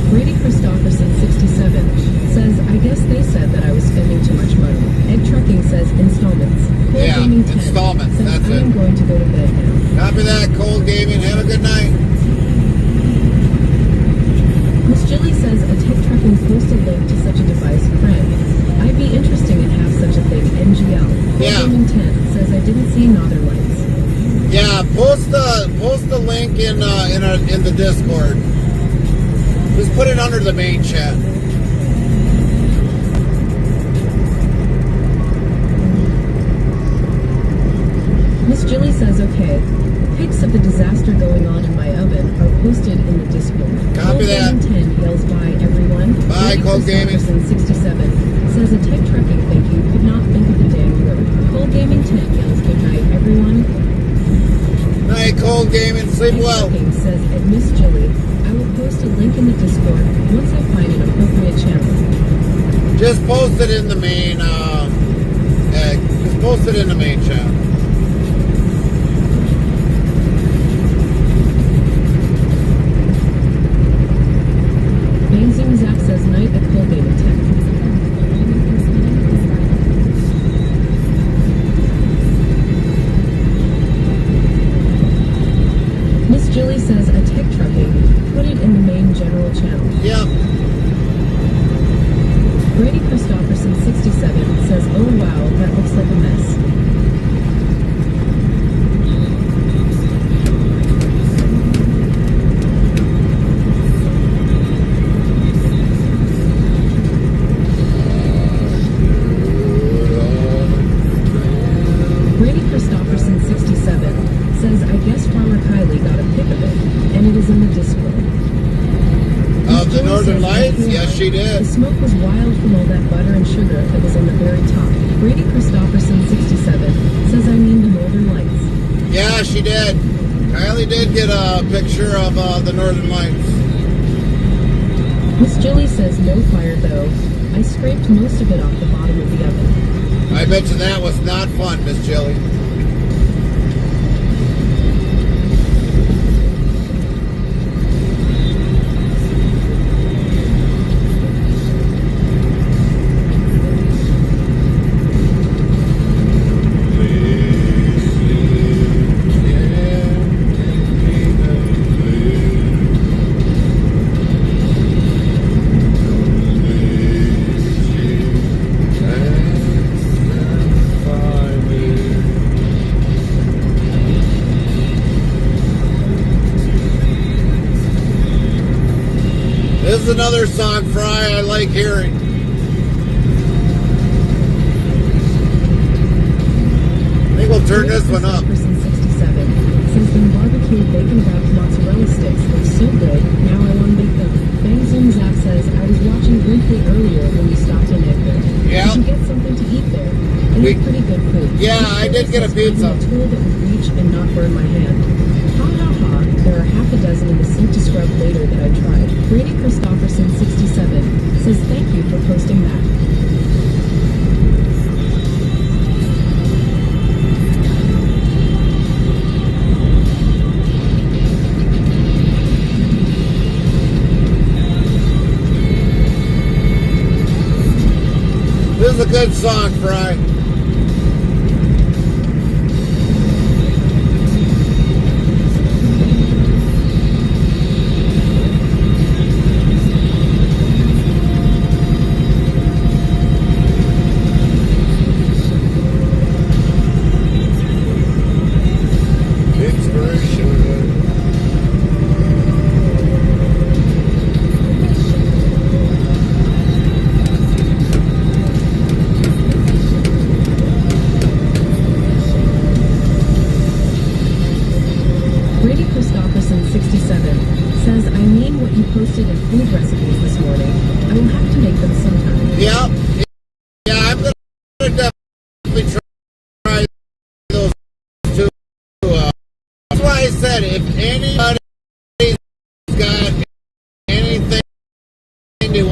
Brady Christopherson 67 says, I guess they said that I was spending too much money. Egg Trucking says installments. Cold Yeah, Gaming 10 installments, says, that's I am it. going to go to bed now. Copy that, Cold Gaming. Have a good night. Miss Jilly says, a tech trucking post a link to such a device, friend. I'd be interesting and have such a thing, NGL. Cold Yeah. Gaming 10 says, I didn't see Northern Lights. Yeah, post the link in the Discord. Just put it under the main chat. Miss Jilly says, okay. Pics of the disaster going on in my oven are posted in the Discord. Copy that. Cold Gaming 10 yells bye, everyone. Bye, Brady Cold Gaming. Christopherson 67 says, a tech trucking thank you, could not think of the dang word. Cold Gaming 10 yells good night, everyone. Night, Cold Gaming. Sleep Egg well. Trucking says, at Miss Jilly, I will post a link in the Discord once I find an appropriate channel. Just post it in the main. Just post it in the main channel. Bang Zoom Zap says, night at Cold Gaming 10. Miss Jilly says, a tech trucking, put it in the main general channel. Yep. Brady Christopherson 67 says, oh wow, that looks like a mess. Brady Christopherson 67 says, I guess Farmer Kylie got a pic of it, and it is in the Discord. Of the Northern Lights? Yes, she The did. smoke was wild from all that butter and sugar that was on the very top. Brady Christopherson 67 says, I mean the Northern Lights. Yeah, she did. Kylie did get a picture of the Northern Lights. Miss Jilly says, no fire though. I scraped most of it off the bottom of the oven. I bet you that was not fun, Miss Jilly. This is another song, Fry, I like hearing. I think we'll turn this one up. Person 67 says, them barbecued bacon wrapped mozzarella sticks look so good, now I want to make them. Yeah, I did get a pizza. A tool that would reach and not burn my hand. Ha ha ha, there are half a dozen in the sink to scrub later that I tried. Brady Christopherson 67 says thank you for posting that. This is a good song, Fry. Brady Christopherson 67 says, I mean what you posted in food recipes this morning. I will have to make them sometime. Yeah. Yeah, I'm going to definitely try those two. That's why I said if anybody's got anything to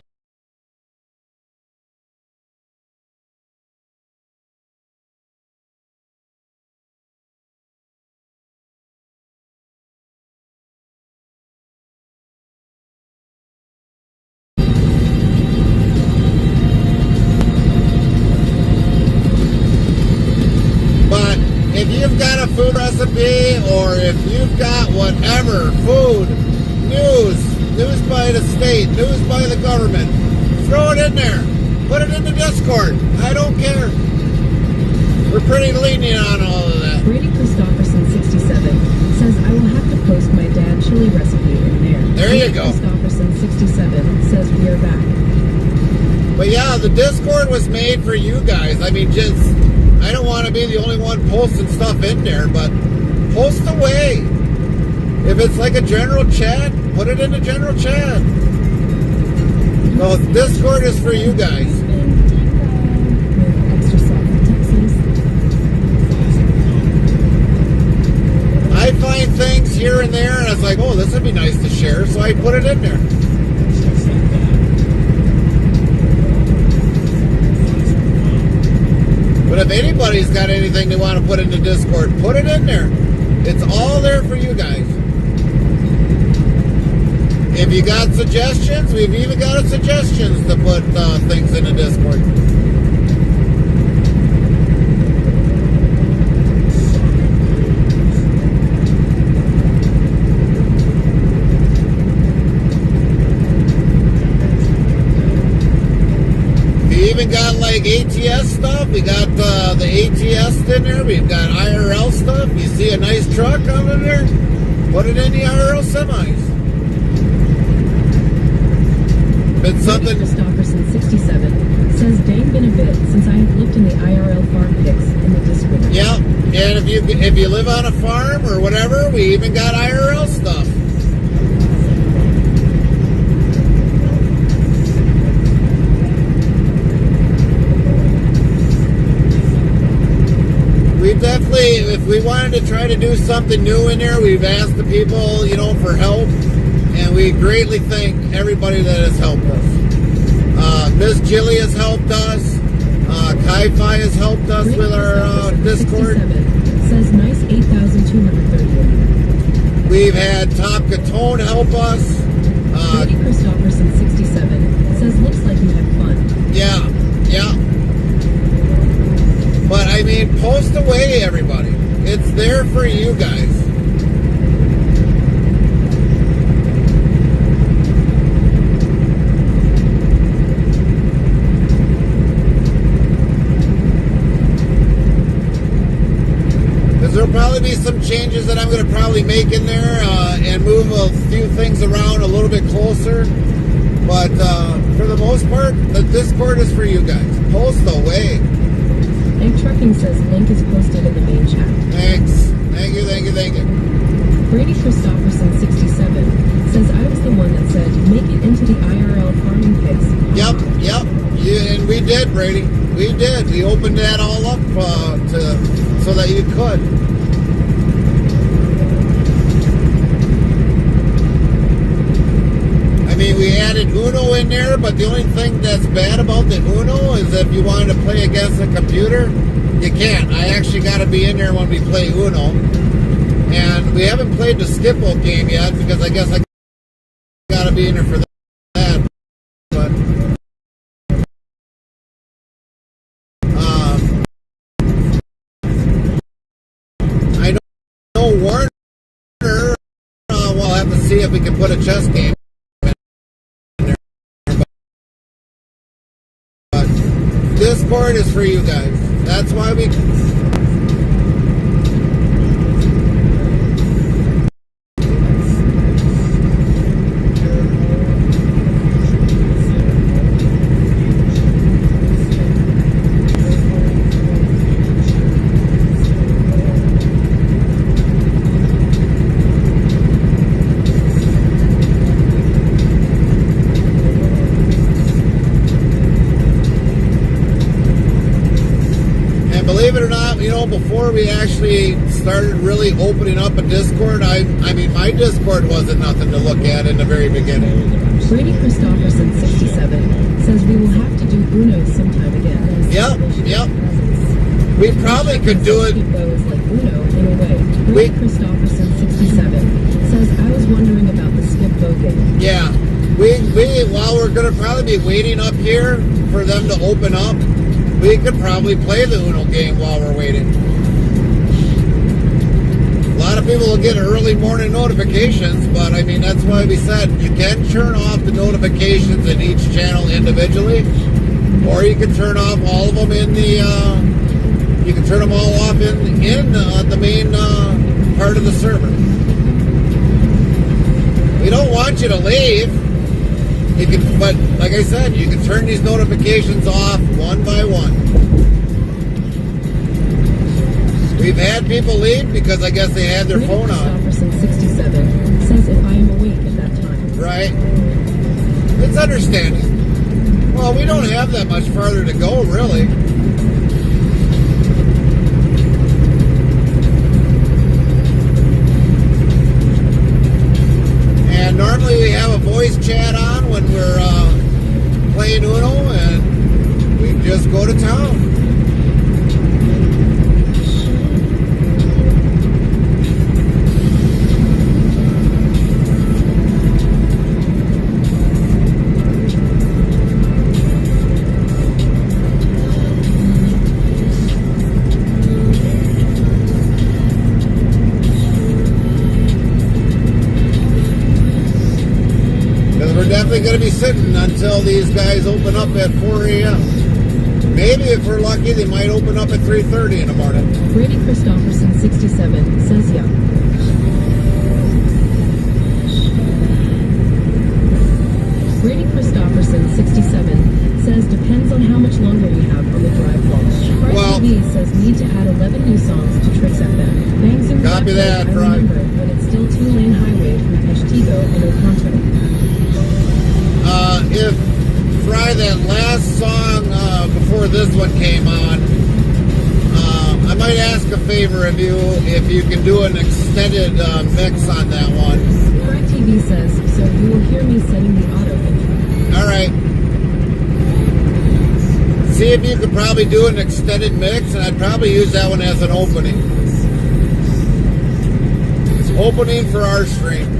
if you've got a food recipe or if you've got whatever, food, news by the state, news by the government, throw it in there. Put it in the Discord. I don't care. We're pretty lenient on all of that. Brady Christopherson 67 says, I will have to post my dad chili recipe in there. There you go. Christopherson 67 says, we are back. But yeah, the Discord was made for you guys. I mean, just... I don't want to be the only one posting stuff in there, but post away. If it's like a general chat, put it in the general chat. Well, Discord is for you guys. I find things here and there, and I was like, oh, this would be nice to share, so I put it in there. But if anybody's got anything they want to put into Discord, put it in there. It's all there for you guys. If you got suggestions, we've even got suggestions to put things into Discord. Even got like ATS stuff. We got the ATS in there. We've got IRL stuff. You see a nice truck under there? Put it in the IRL semis. It's something. Christopherson 67 says, dang been a bit since I have looked in the IRL farm pics in the Discord. Yeah, and if you live on a farm or whatever, we even got IRL stuff. We've definitely, if we wanted to try to do something new in there, we've asked the people, for help, and we greatly thank everybody that has helped us. Miss Jilly has helped us. Kai-Fi has helped us with our Discord. Says nice 8,230. We've had Top Catone help us. Brady Christopherson 67 says looks like you had fun. Yeah. But I mean, post away, everybody. It's there for you guys. Because there'll probably be some changes that I'm going to probably make in there and move a few things around a little bit closer. But for the most part, the Discord is for you guys. Post away. Egg Trucking says link is posted in the main chat. Thanks. Thank you. Brady Christopherson 67 says I was the one that said make it into the IRL farming pics. Yep. And we did, Brady. We did. We opened that all up so that you could. I mean, we added Uno in there, but the only thing that's bad about the Uno is if you wanted to play against a computer, you can't. I actually got to be in there when we play Uno. And we haven't played the Skippo game yet because I guess I got to be in there for that. But I know Warner. We'll have to see if we can put a chess game in there. But Discord is for you guys. That's why we. Believe it or not, you know, before we actually started really opening up a Discord, I mean, my Discord wasn't nothing to look at in the very beginning. Brady Christopherson, 67, says we will have to do Uno sometime again. Yep. We probably could do it. Those like Uno in a way. Brady Christopherson, 67, says I was wondering about the skip vote game. Yeah. While we're going to probably be waiting up here for them to open up, we could probably play the Uno game while we're waiting. A lot of people will get early morning notifications, but I mean, that's why we said you can turn off the notifications in each channel individually, or you can turn off all of them in the, you can turn them all off in the main part of the server. We don't want you to leave. You can, but like I said, you can turn these notifications off one by one. We've had people leave because I guess they had their phone on. Christopherson, 67, says if I am awake at that time. Right. It's understanding. Well, we don't have that much farther to go, really. And normally we have a voice chat on when we're playing Uno, and we just go to town. Definitely going to be sitting until these guys open up at 4 a.m. Maybe if we're lucky, they might open up at 3:30 in the morning. Brady Christopherson, 67, says yeah. Brady Christopherson, 67, says depends on how much longer we have on the drive wall. Fry TV says need to add 11 new songs to Tricks FM. Bangs and Copy that, I Fry. remember when it's still two-lane highway through Peshtigo and Oconto. If Fry, that last song before this one came on, I might ask a favor of you if you can do an extended mix on that one. Fry TV says, so you will hear me setting the auto intro. Alright. See if you could probably do an extended mix, and I'd probably use that one as an opening. It's opening for our stream.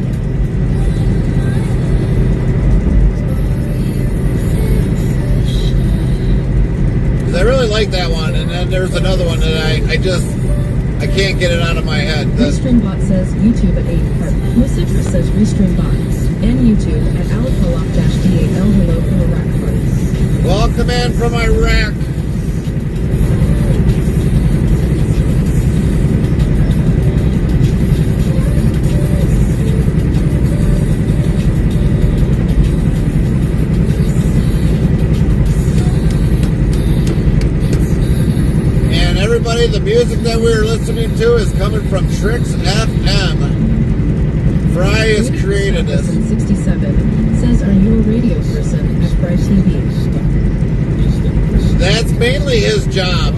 I really like that one, and then there's another one that I can't get it out of my head. Restreambot says YouTube at 8. Lucifer says Restreambot and YouTube at Alapolop-DAL. Hello from Iraq. Welcome in from Iraq. The music that we're listening to is coming from Tricks FM. Fry has created this. 67 says, are you a radio person at Fry TV? That's mainly his job,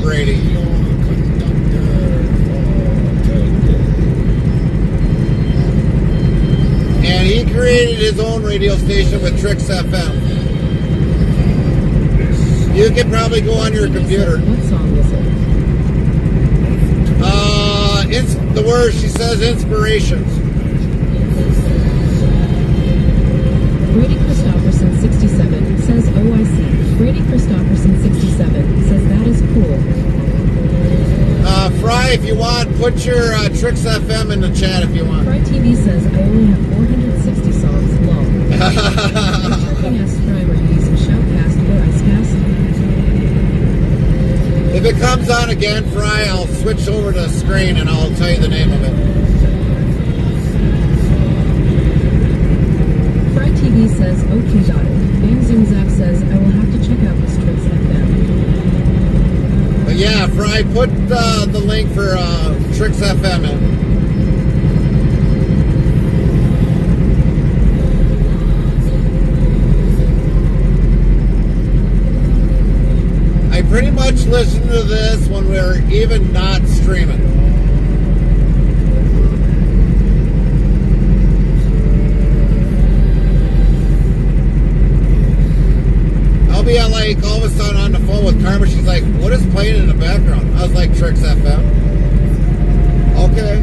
Brady. And he created his own radio station with Tricks FM. You can probably go on your computer. What song is it? The word, she says, inspirations. Brady Christopherson 67 says OIC. Brady Christopherson 67 says that is cool. Fry, if you want, put your Tricks FM in the chat if you want. Fry TV says I only have 460 songs. Lol. Are you checking S Prime or you using Shoutcast or Icecast? If it comes on again, Fry, I'll switch over to the screen and I'll tell you the name of it. Fry TV says okay, got it. Bang Zoom Zach says I will have to check out this Tricks FM. But yeah, Fry, put the link for Tricks FM in. I pretty much listen to this when we're even not streaming. I'll be like all of a sudden on the phone with Karma. She's like, "What is playing in the background?" I was like, "Tricks FM." Okay.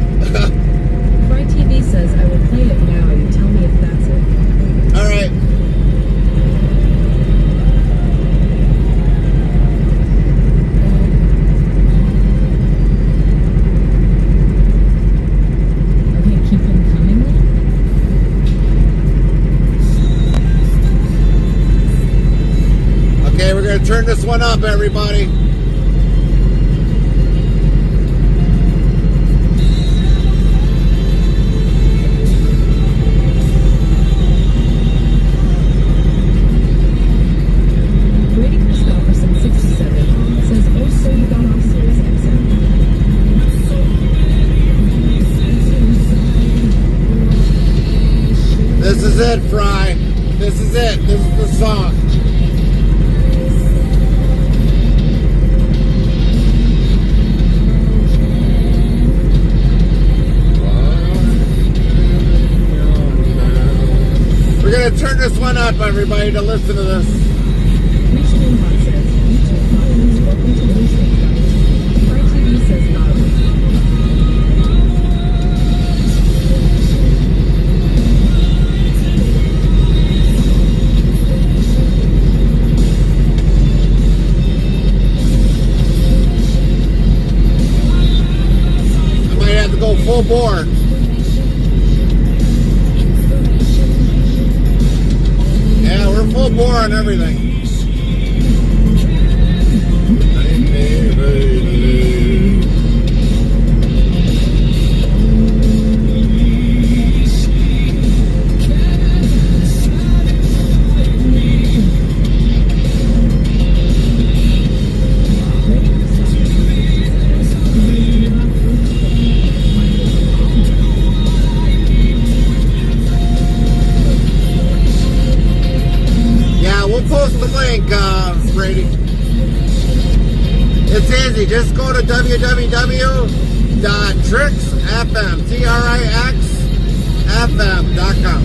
Fry TV says I will play it now. You tell me if that's it. All right. Okay, keep them coming then? Okay, we're going to turn this one up, everybody. Brady Christopherson 67 says, oh, so you got off Sirius XM. This is it, Fry. This is it. This is the song. We're going to turn this one up, everybody, to listen to this. Restream Bot says, YouTube audience, welcome to Interstate Travel. Fry TV says, loudly. I might have to go full bore. Yeah, we're full bore on everything. Post the link, Brady. It's easy. Just go to www.trixfm, TRIXFM.com.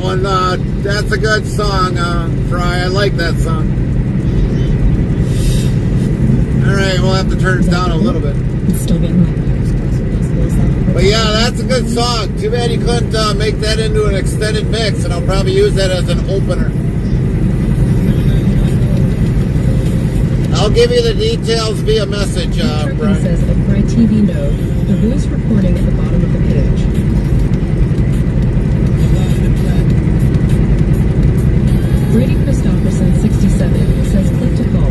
one. That's a good song, Fry. I like that song. All right, we'll have to turn it down a little bit. It's still getting like But yeah, that's a good song. Too bad you couldn't make that into an extended mix, and I'll probably use that as an opener. I'll give you the details via message, Trucking Brian. says at Fry TV node, the voice recording at the bottom of the page. Brady Christopherson 67 says click to call.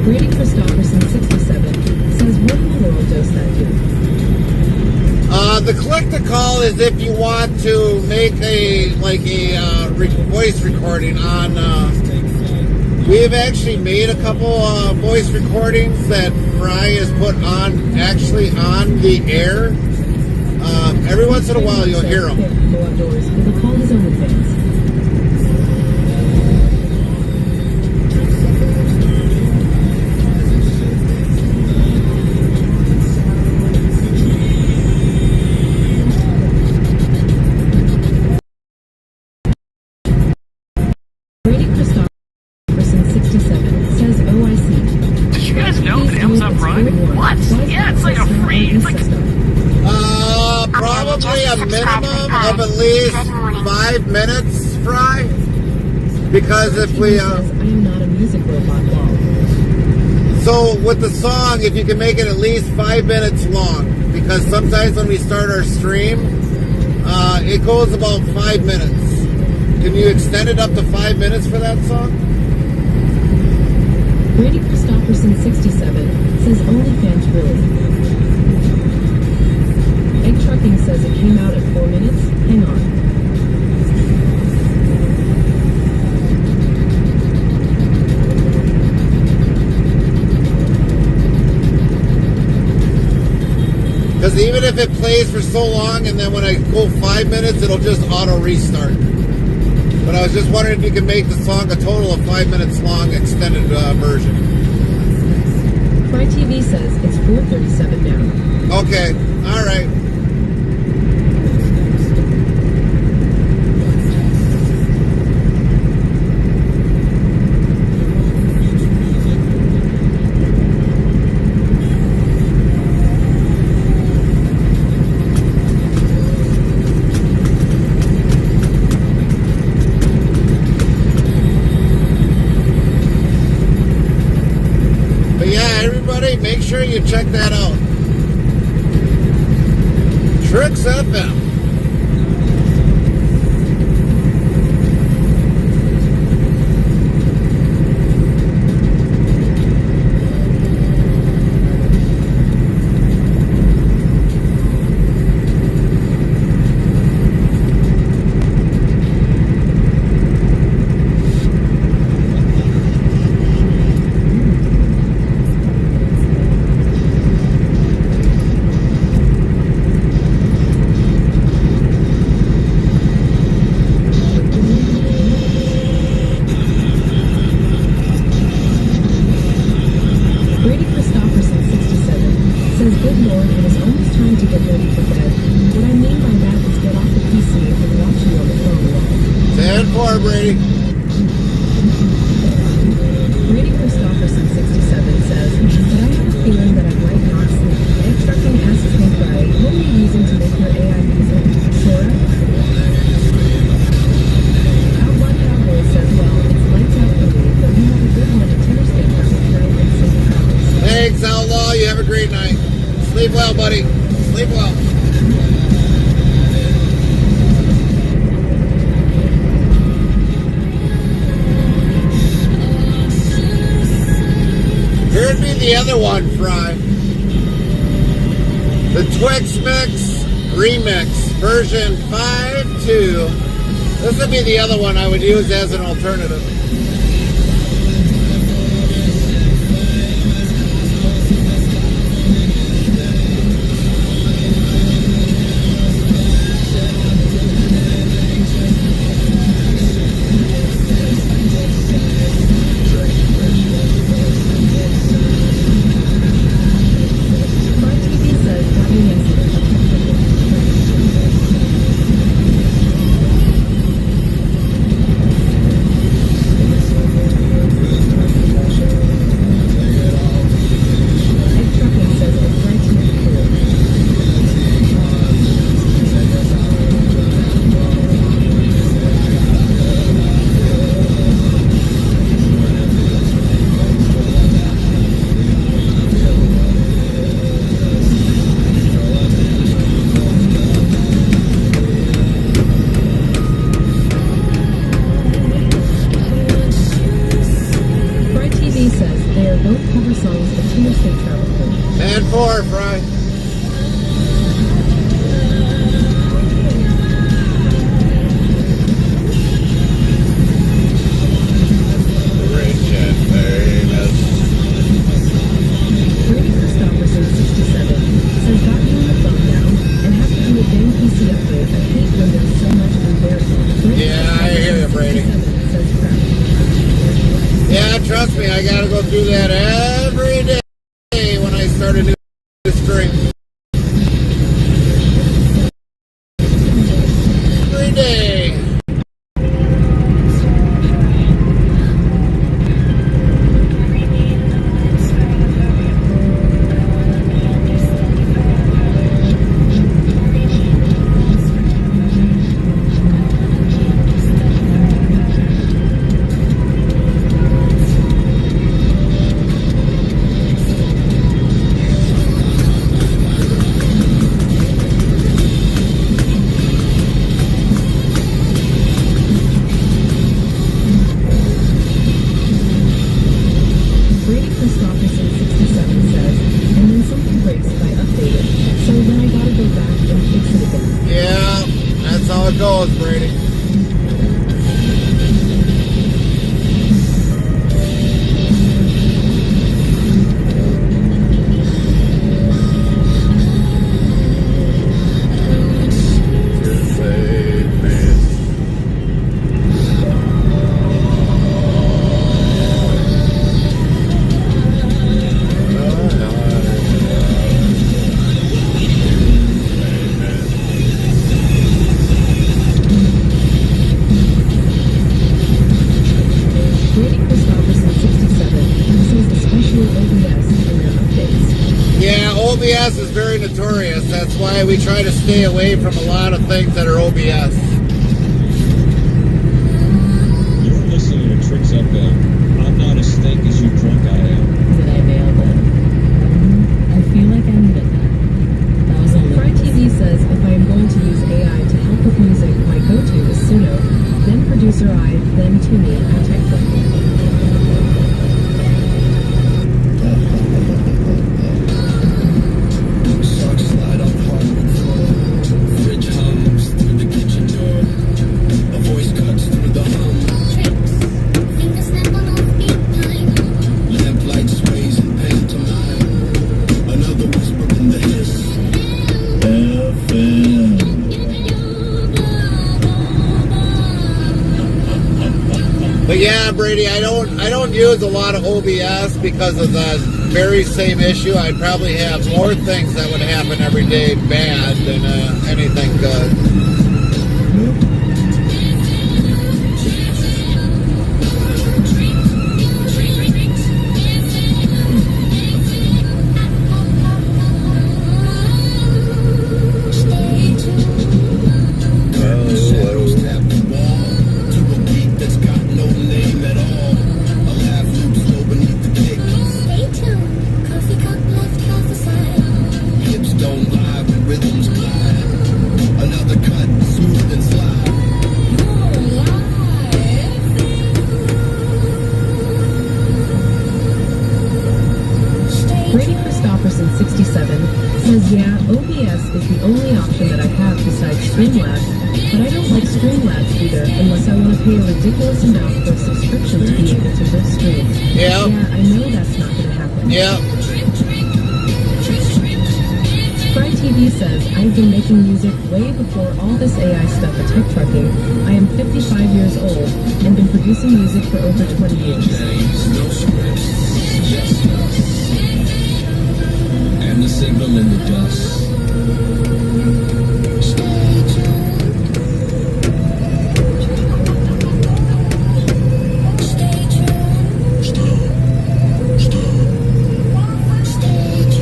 Brady Christopherson 67 says what in the world does that do? The click to call is if you want to make a voice recording on. We've actually made a couple voice recordings that Fry has put on the air. Every once in a while you'll hear them. Go outdoors with a call his OnlyFans. Brady Christopherson 67 says, oh, I see. Did you guys know that Amazon Prime? What? Yeah, it's like a free. It's like Probably a minimum of at least 5 minutes, Fry. Because if we I am not a music robot lol. so with the song, if you can make it at least 5 minutes long, because sometimes when we start our stream, it goes about 5 minutes. Can you extend it up to 5 minutes for that song? Brady Christopherson 67 says OnlyFans really. Egg Trucking says it came out at 4 minutes. Hang on. Because even if it plays for so long and then when I go 5 minutes, it'll just auto restart. But I was just wondering if you could make the song a total of 5 minutes long, extended version. Fry TV says it's 4:37 now. Okay, all right. Make sure you check that out. Tricks FM. Brady. Brady Christopherson 67 says, but I have a feeling that I might not sleep. Egg Trucking asks me, Fry, what are you using to make your AI music? Sora? Outlaw Cowboy says, well, it's lights out for me, but we have a good one at Interstate Travel Carry and safe travels. Thanks, Outlaw. You have a great night. Sleep well, buddy. Sleep well. Here'd be the other one, Fry. The Twix Mix Remix version 5.2. This would be the other one I would use as an alternative. Interstate Travel Crew. And 4, Fry. Brady Christopherson, 67, says got you on the phone now and have to do a dang PC upgrade. I hate when there's so much embarrassment. Yeah, I hear you, Brady. Says crap. Yeah, trust me, I gotta go through that every day when I start a new stream. Every day. Brady Christopherson, 67, says, and then something breaks if I update it, so then I gotta go back and fix it again. Yeah, that's how it goes, Brady. Brady Christopherson, 67, says especially OBS in their updates. Yeah, OBS is very notorious. That's why we try to stay away from a lot of things that are OBS. You're listening to Tricks FM. I'm not as stank as you drunk I am. Did I nail that? I feel like I needed that. That was only Fry TV says if I am going to use AI to help with music, my go-to is Suno, then Producer I, then Tumi, and TechFlip. Socks slide up hardwood floor. Fridge hums through the kitchen door. A voice cuts through the hum. Lamplight sways in pantomime. Another whisper in the hiss. FM. But yeah, Brady, I don't use a lot of OBS because of the very same issue. I'd probably have more things that would happen every day bad than anything good. Shadows tap the wall to a beat that's got no name at all. A laugh loops low beneath the cake. Stay tuned. Coffee cup left half aside. Hips don't lie when rhythms glide. Another cut, smooth and slide. Brady Christopherson, 67, says yeah, OBS is the only option that I have besides Streamlabs, but I don't like Streamlabs either unless I want to pay a ridiculous amount for a subscription to be able to book streams. Yeah. Yeah, I know that's not going to happen. Yeah. Fry TV says I've been making music way before all this AI stuff at Tech Trucking. I am 55 years old and been producing music for over 20 years. No scripts, just us. And the signal in the dust.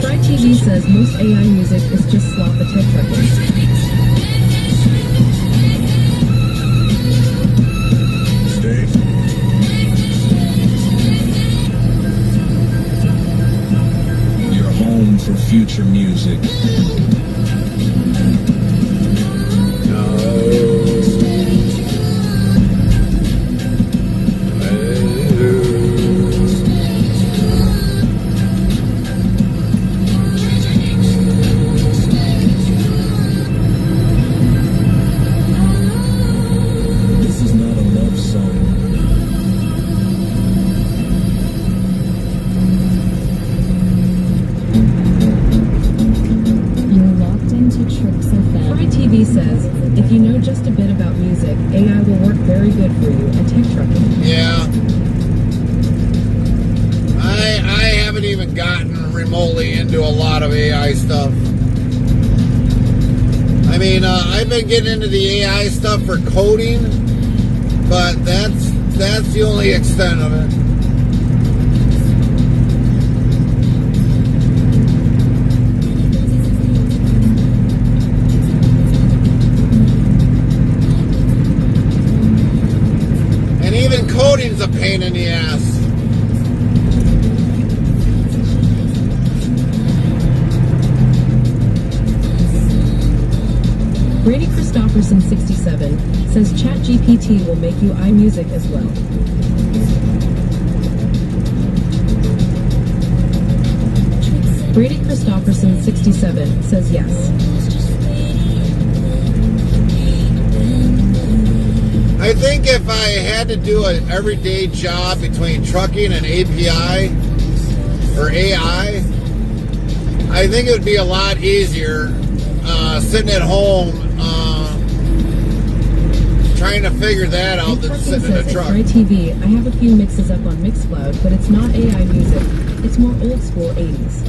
Fry TV says most AI music is just slop at Tech Trucking. Your home for future music. just a bit about music, AI will work very good for you at tech trucking. Yeah. I haven't even gotten remotely into a lot of AI stuff. I mean, I've been getting into the AI stuff for coding, but that's the only extent of it. And even coding's a pain in the ass. Brady Christopherson 67 says ChatGPT will make you iMusic as well. Brady Christopherson 67 says yes. I think if I had to do an everyday job between trucking and API or AI, I think it would be a lot easier sitting at home trying to figure that out than sitting in a truck. At TV, I have a few mixes up on Mixcloud, but it's not AI music. It's more old school 80s.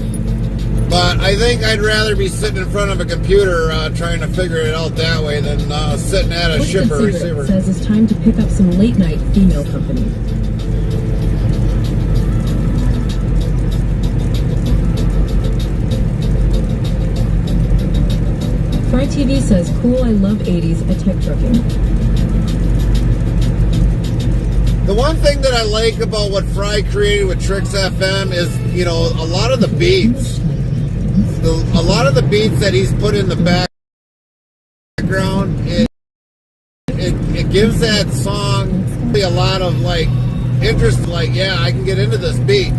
But I think I'd rather be sitting in front of a computer trying to figure it out that way than sitting at a ship or receiver. Says it's time to pick up some late night female company. Fry TV says, cool, I love 80s at tech trucking. The one thing that I like about what Fry created with Tricks FM is, you know, a lot of the beats. A lot of the beats that he's put in the background, it gives that song a lot of, like, interest. Like, yeah, I can get into this beat.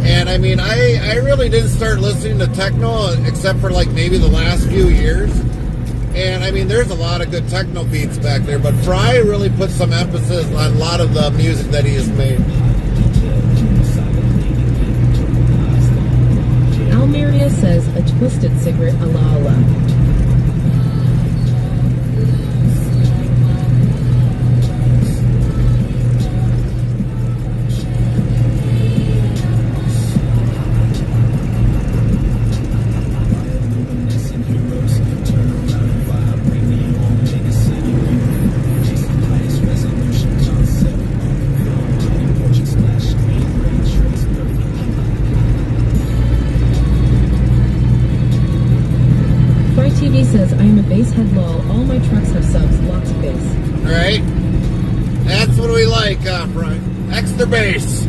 And I mean, I really didn't start listening to techno except for like maybe the last few years. And I mean, there's a lot of good techno beats back there, but Fry really put some emphasis on a lot of the music that he has made. Almeria says, a twisted cigarette a la la. TV says, I am a bass head lol. All my trucks have subs, lots of bass. Right? That's what we like, Fry. Extra bass.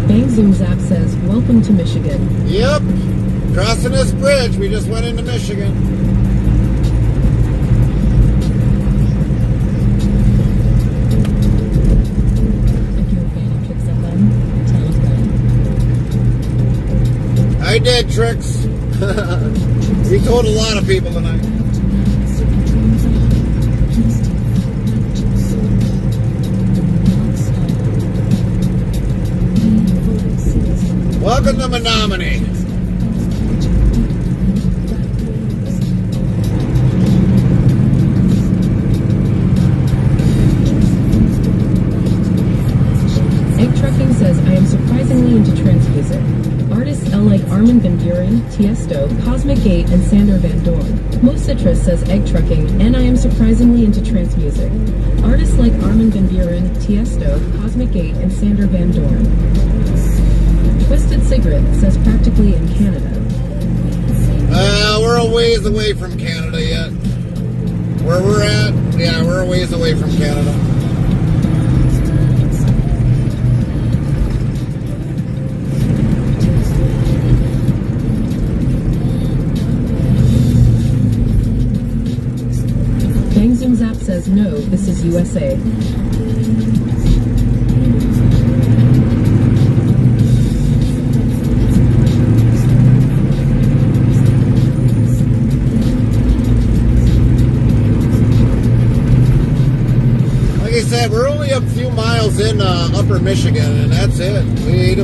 Bang Zoom Zap says, welcome to Michigan. Yep. Crossing this bridge, we just went into Michigan. I did, Tricks. We told a lot of people tonight. Welcome to Menominee. Egg Trucking says, I am surprisingly into trance music. Artists like Armin van Buuren, Tiesto, Cosmic Gate, and Sander Van Doorn. Most Citrus says Egg Trucking, and I am surprisingly into trance music. Artists like Armin van Buuren, Tiesto, Cosmic Gate, and Sander Van Doorn. Twisted Cigarette says practically in Canada. We're a ways away from Canada yet. Where we're at, yeah, we're a ways away from Canada. Bang Zoom Zap says, no, this is USA. only a few miles in Upper Michigan, and that's it.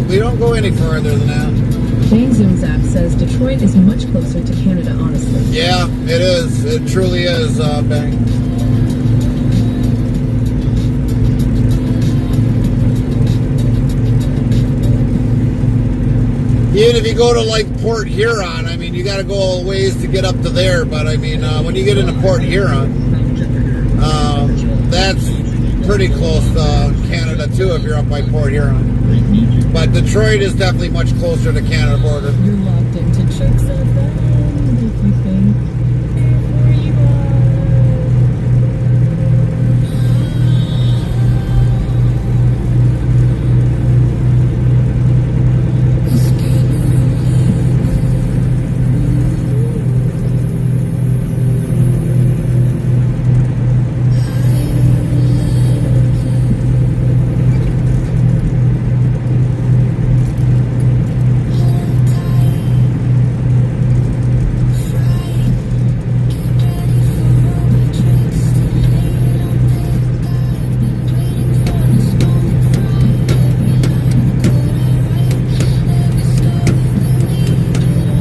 We don't go any further than that. Bang Zoom Zap says Detroit is much closer to Canada, honestly. Yeah, it is. It truly is, Bang. Even if you go to like Port Huron, I mean, you got to go a ways to get up to there. But I mean, when you get into Port Huron, that's pretty close to Canada too. If you're up by Port Huron, but Detroit is definitely much closer to Canada border. You're locked into Tricks FM. If you think where you are.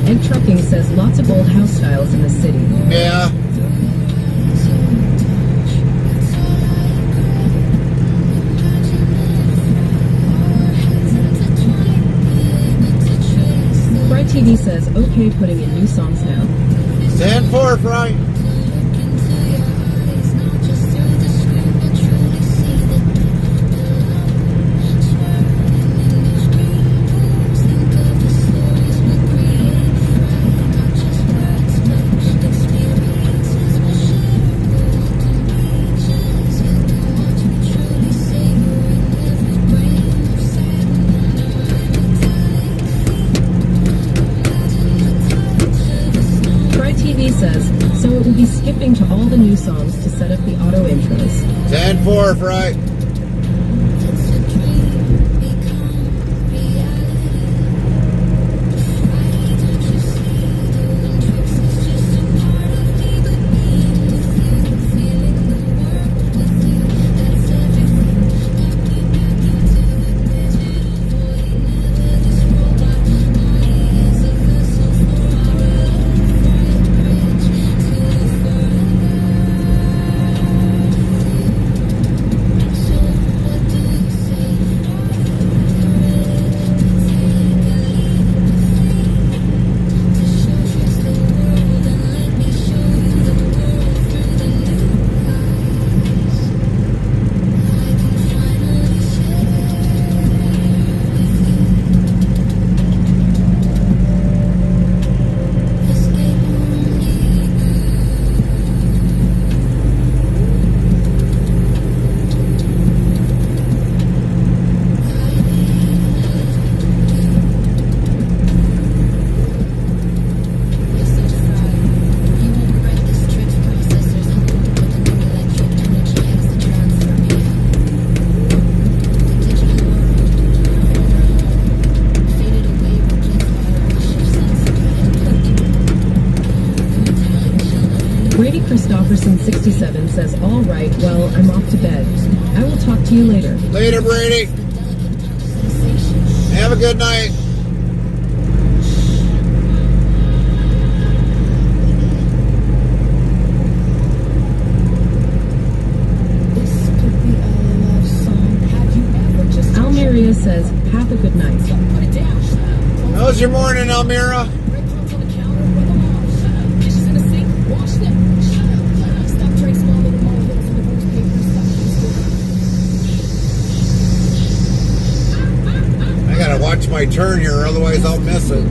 Egg Trucking says lots of old house styles in the city. Yeah. Fry TV says, okay, putting in new songs now. 10-4, Fry. Says, so it will be skipping to all the new songs to set up the auto intros. 10-4, Fry. Christopherson 67 says, all right, well, I'm off to bed. I will talk to you later. Later, Brady. Have a good night. Almeria says, have a good night. How's your morning, Almira? I gotta watch my turn here, otherwise I'll miss it.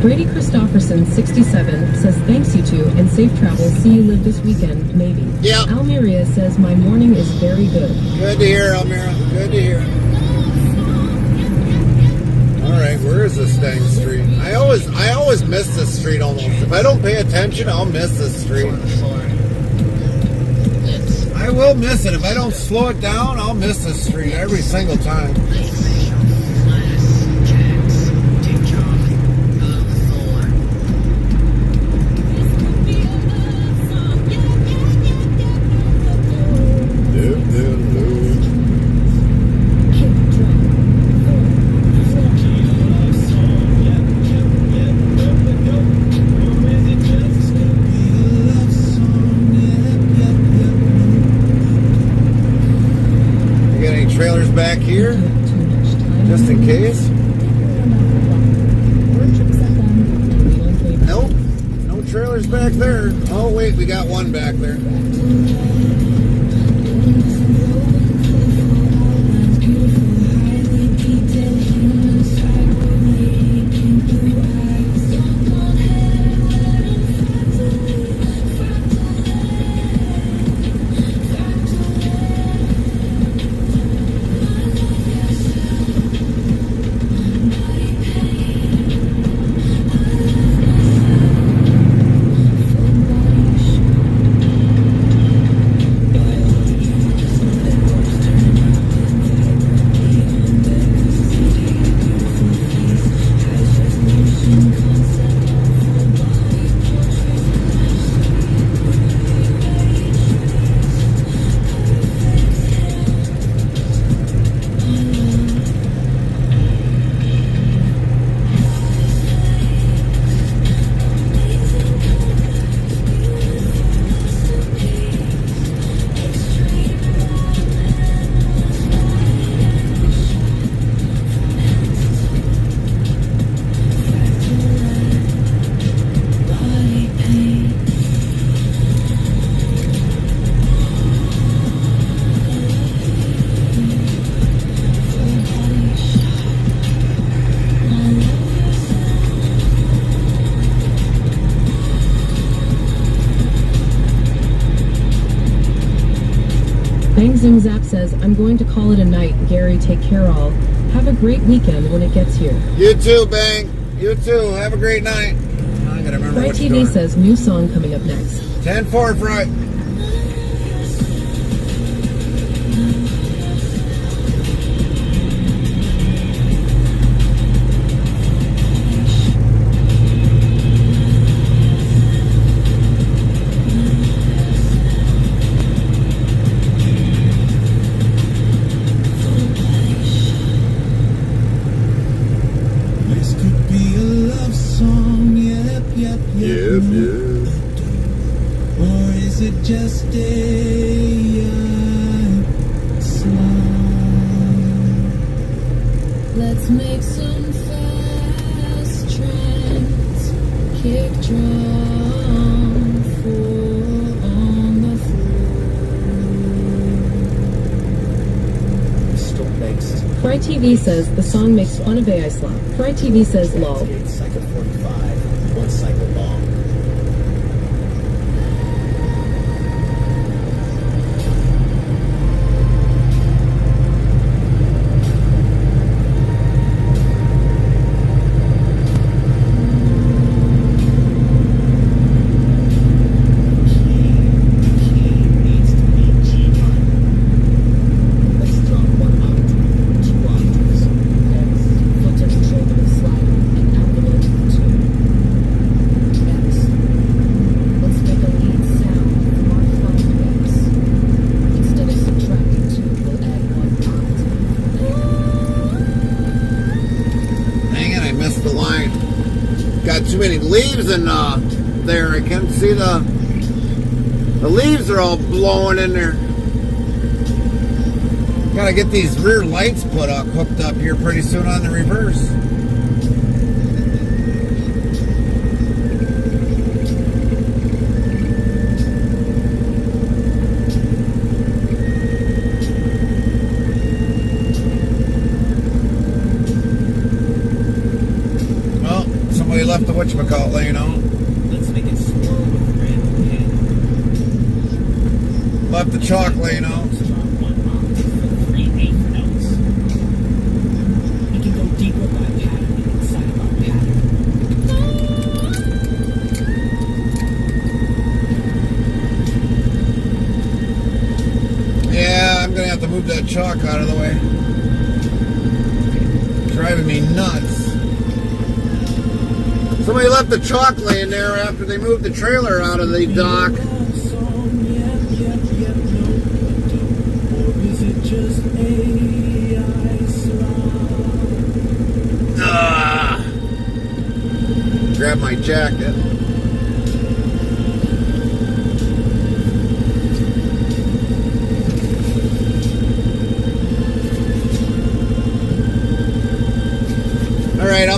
Brady Christopherson 67 says, thanks you two, and safe travels. See you live this weekend, maybe. Yeah. Almeria says, my morning is very good. Good to hear, Almira. Good to hear. Alright, where is this dang street? I always miss this street almost. If I don't pay attention, I'll miss this street. I will miss it. If I don't slow it down, I'll miss this street every single time. back here, Too much time. just in case. Or trips at them, and we don't play. Nope, no trailers back there. Oh wait, we got one back there. Bang Zoom Zap says, I'm going to call it a night. Gary, take care all. Have a great weekend when it gets here. You too, Bang. You too. Have a great night. I gotta remember Fry what TV you're doing. says, new song coming up next. 10-4, Fry. This could be a love song, yep. Yep. Or is it just a song? Let's make some fast trends. Kick drum, four on the floor. Still makes Fry TV says, the song makes fun of AI slop. Fry TV says, lol. cycle 45, one cycle long. Let's drop 1 octave, 2 octaves. Filter control with a slider, and envelope 2. X. Let's make a lead sound from our phone mix. Instead of subtracting 2, we'll add 1 octave. Dang it, I missed the line. Got too many leaves in there. I can't see the leaves are all blowing in there. Gotta get these rear lights put up, hooked up here pretty soon on the reverse. Well, somebody left the whatchamacallit laying out. Let's make it slow with random hand. Left the chalk laying out. Let's drop 1 octave for 3/8 notes. We can go deeper by patterning inside of our pattern. Yeah, I'm gonna have to move that chalk out of the way. Driving me nuts. Somebody left the chalk laying there after they moved the trailer out of the dock. Love song, yep, no. Or is it just AI slop? Grab my jacket.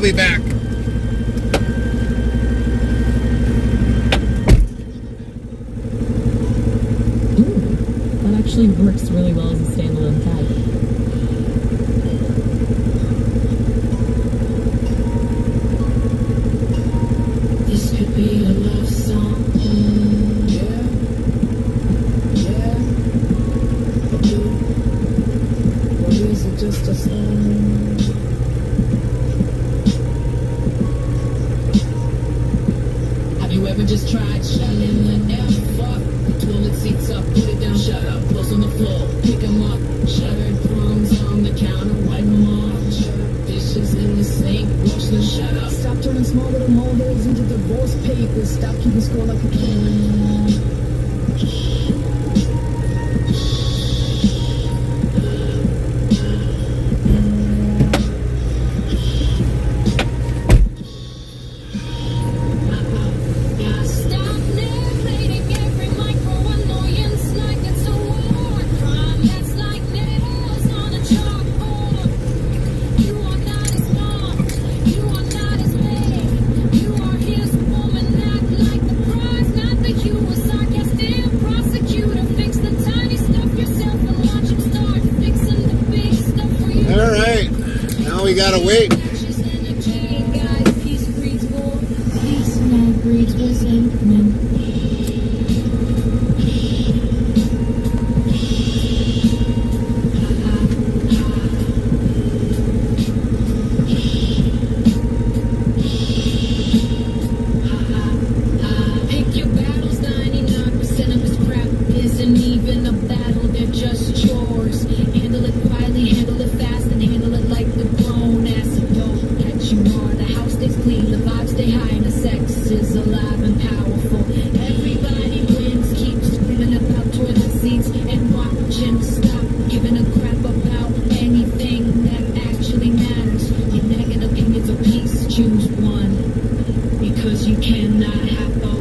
be back. Ooh, that actually works really well as a standalone tag. This could be a love song. Yeah. Or is it just a song? Have you ever just tried shutting the F up? Toilet seats up, put it down, shut up. Clothes on the floor, pick 'em up. Shuttered crumbs on the counter, wipe 'em off. Dishes in the sink, wash them, shut up. Stop turning small little molehills into divorce papers. Stop keeping score like a kid. Stop narrating every micro annoyance like it's a war crime. That's like nails on a chalkboard. You are not his mom. You are not his maid. You are his woman. Act like the prize, not the you. A sarcastic prosecutor. Fix the tiny stuff yourself and watch him start fixing the big stuff for you. All right. Now we gotta wait. Ashes in a chain, guys. Peace breeds war. Peace now breeds resentment. Pick your battles, 99% of this crap isn't even a battle, they're just chores. Handle it quietly, handle it fast, and handle it like the grown ass adult that you are. The house stays clean, the vibes stay high, and the sex is alive and powerful. Everybody wins, keep screaming about toilet seats and watching. Stop giving a crap about anything that actually matters. Your negative opinions of peace, choose one. Because you cannot have both.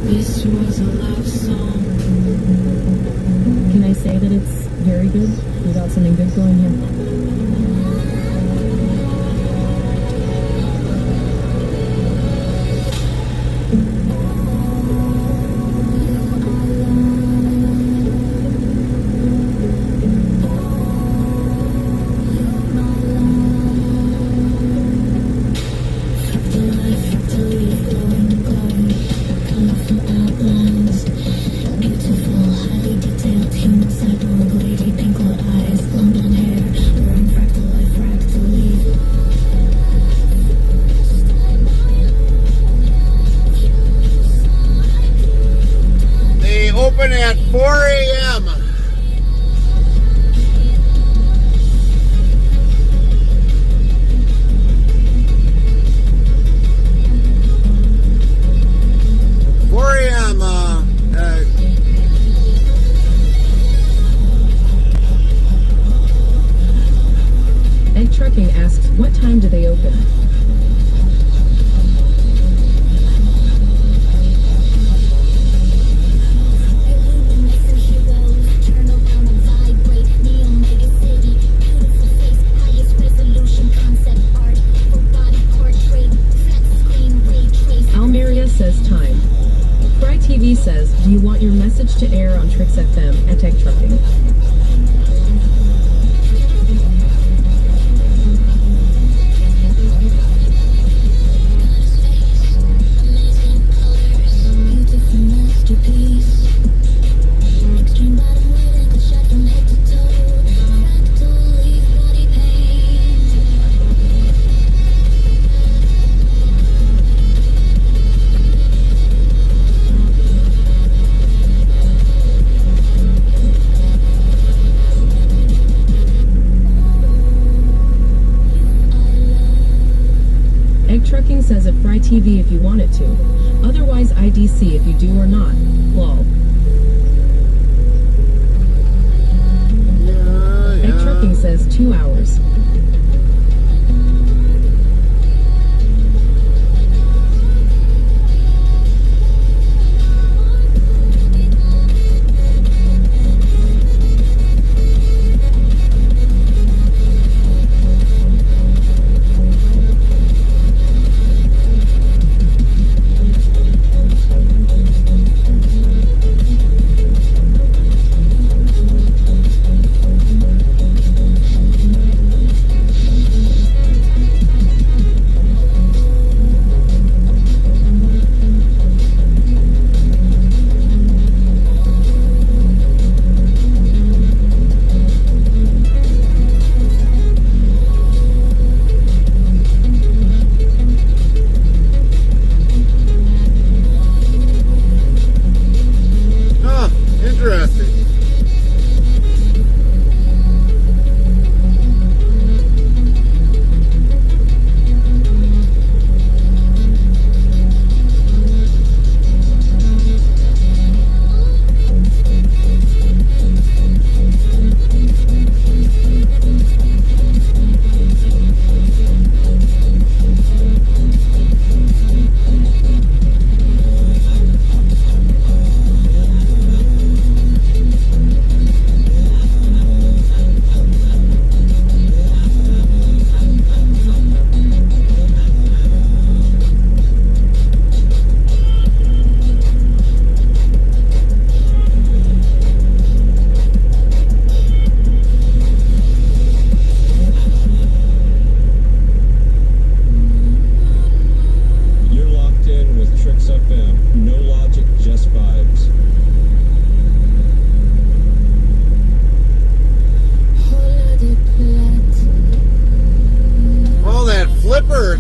This was a love song. Can I say that it's very good? We got something good going here. They open at 4 a.m. Egg Trucking asks, what time do they open? Almeria says time. Fry TV says, do you want your message to air on Trix FM at Egg Trucking? TV if you want it to. Otherwise IDC if you do or not. Lol. Egg Trucking says 2 hours.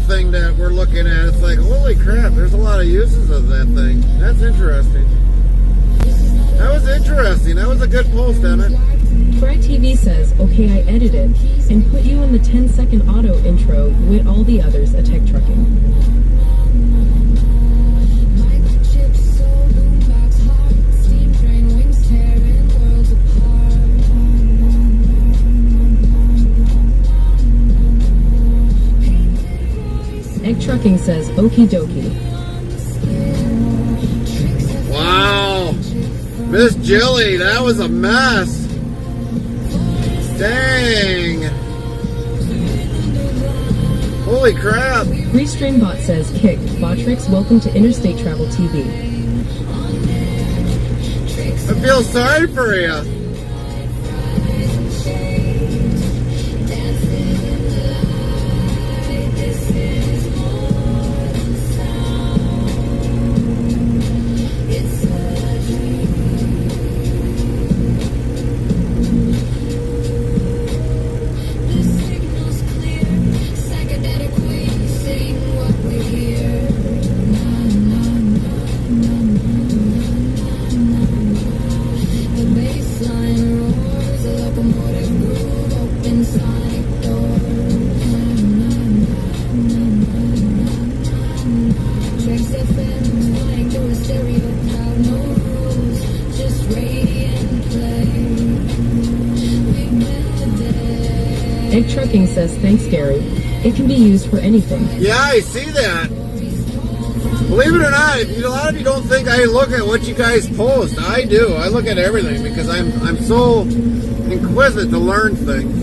Thing that we're looking at, it's like, holy crap, there's a lot of uses of that thing. That's interesting. That was interesting. That was a good post, Emmett. Fry TV says, okay, I edit it and put you in the 10-second auto intro with all the others at Tech Trucking. Egg Trucking says, okie dokie. Wow. Miss Jilly, that was a mess. Dang. Holy crap. Restreambot says, kick. Botrix, welcome to Interstate Travel TV. I feel sorry for you. Egg Trucking says, thanks, Gary. It can be used for anything. Yeah, I see that. Believe it or not, a lot of you don't think I look at what you guys post. I do. I look at everything because I'm so inquisitive to learn things.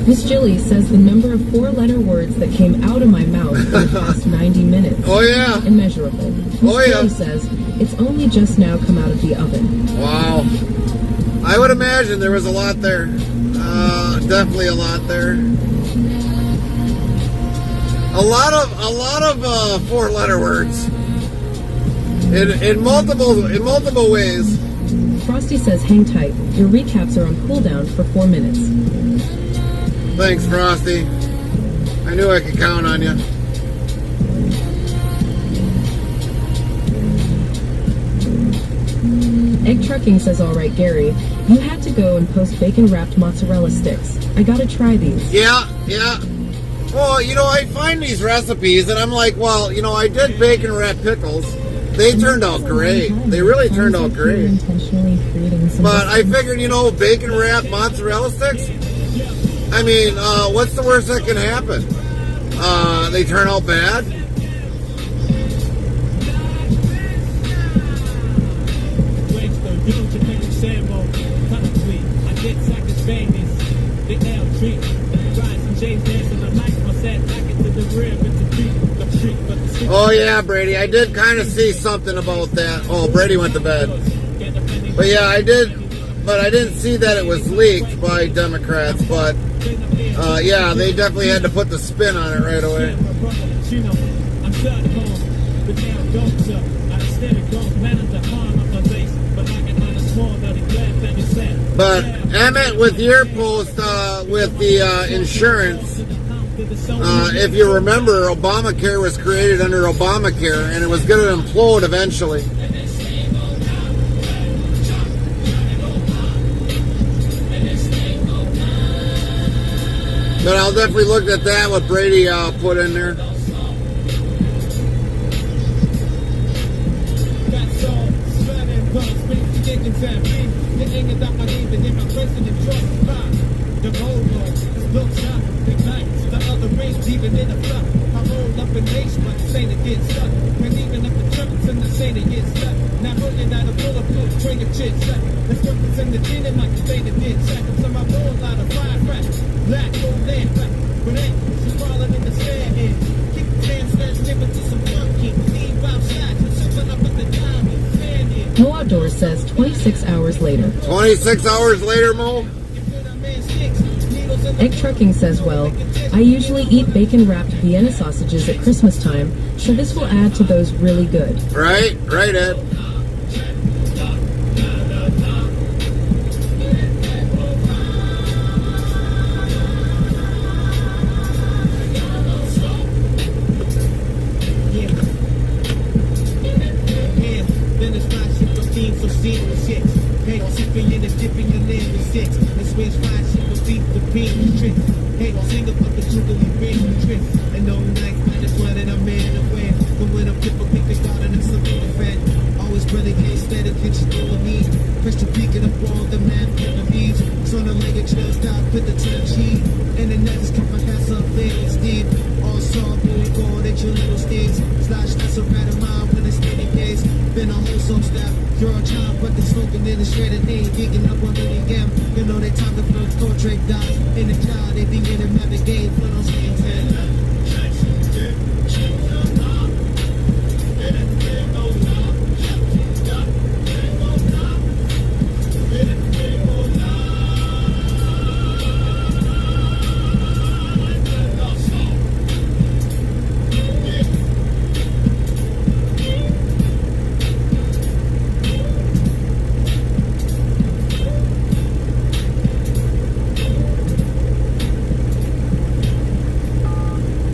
Miss Jilly says the number of 4-letter words that came out of my mouth in the past 90 minutes. Oh, yeah. Immeasurable. Miss Oh, yeah. Jilly says it's only just now come out of the oven. Wow. I would imagine there was a lot there. Definitely a lot there. A lot of 4-letter words. In multiple ways. Frosty says hang tight. Your recaps are on cooldown for 4 minutes. Thanks, Frosty. I knew I could count on you. Egg Trucking says, all right, Gary, you had to go and post bacon-wrapped mozzarella sticks. I gotta try these. Yeah. Well, I find these recipes and I'm like, well, I did bacon wrapped pickles. They turned out great. They really turned out great. Intentionally creating some. But I figured, bacon wrapped mozzarella sticks. I mean, what's the worst that can happen? They turn out bad. Oh yeah, Brady, I did kind of see something about that. Oh, Brady went to bed. But yeah, I didn't see that it was leaked by Democrats, but yeah, they definitely had to put the spin on it right away. But Emmett, with your post with the insurance, if you remember, Obamacare was created under Obamacare, and it was going to implode eventually. But I'll definitely look at that, what Brady put in there. Mo Outdoors says 26 hours later. 26 hours later, Mo? Egg Trucking says, well, I usually eat bacon-wrapped Vienna sausages at Christmas time, so this will add to those really good. Right, Ed.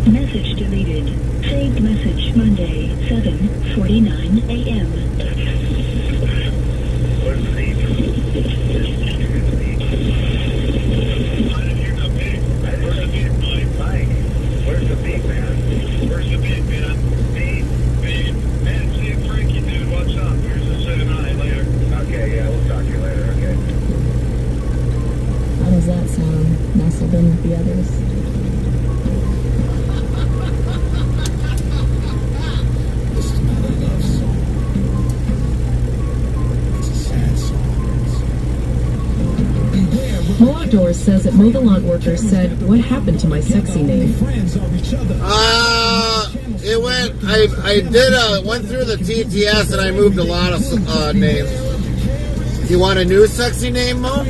Message deleted. Saved message Monday, 7:49 a.m. Where's the beat, man? Where's the beat, man? Beat. Man, see Frankie, dude, what's up? Here's the 7-9 later. Okay, yeah, we'll talk to you later, okay. How does that sound? Nestled in with the others. Mo Outdoors says that Mow the Lawn workers said, "What happened to my sexy name?" It went. Went through the TTS and I moved a lot of names. You want a new sexy name, Mo?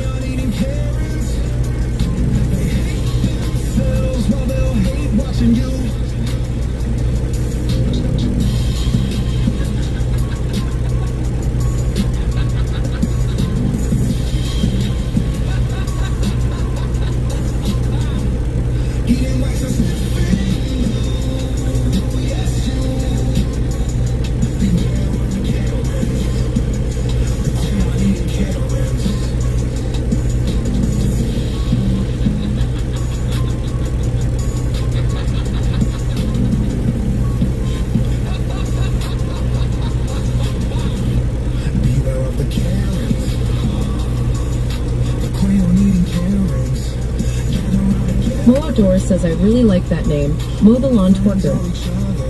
Mo Outdoors says, "I really like that name. Mow the Lawn Twerker."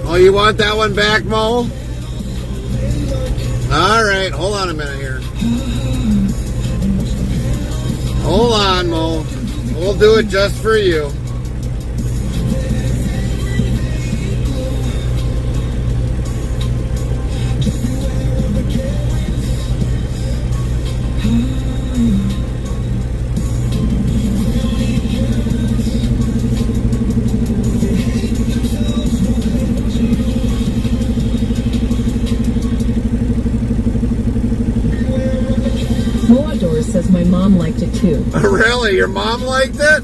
Oh, you want that one back, Mo? All right, hold on a minute here. Hold on, Mo. We'll do it just for you. Mo Outdoors says, "My mom liked it too." Really? Your mom liked it?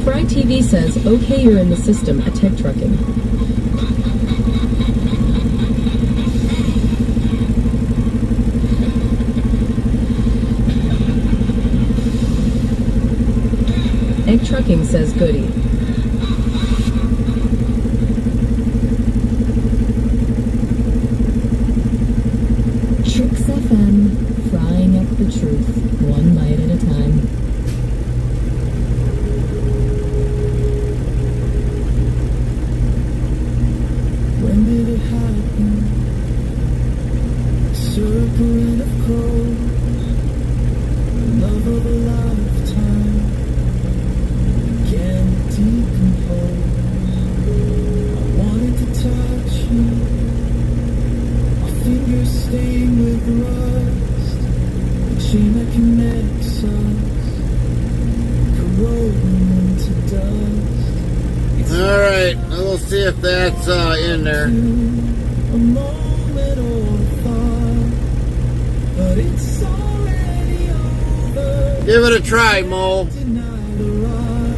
Fry TV says, "Okay, you're in the system, a tech trucking." Egg Trucking says, "Goody." Tricks FM, frying up the truth, one bite at a time. When did it happen? Circling of cold, the love of a lifetime, can't decompose. I wanted to touch you, my fingers stained with rust, the chain that connects us, corroding into dust. All right, we'll see if that's in there. A moment or a thought, but it's already over. Give it a try, Mo. Deny the right.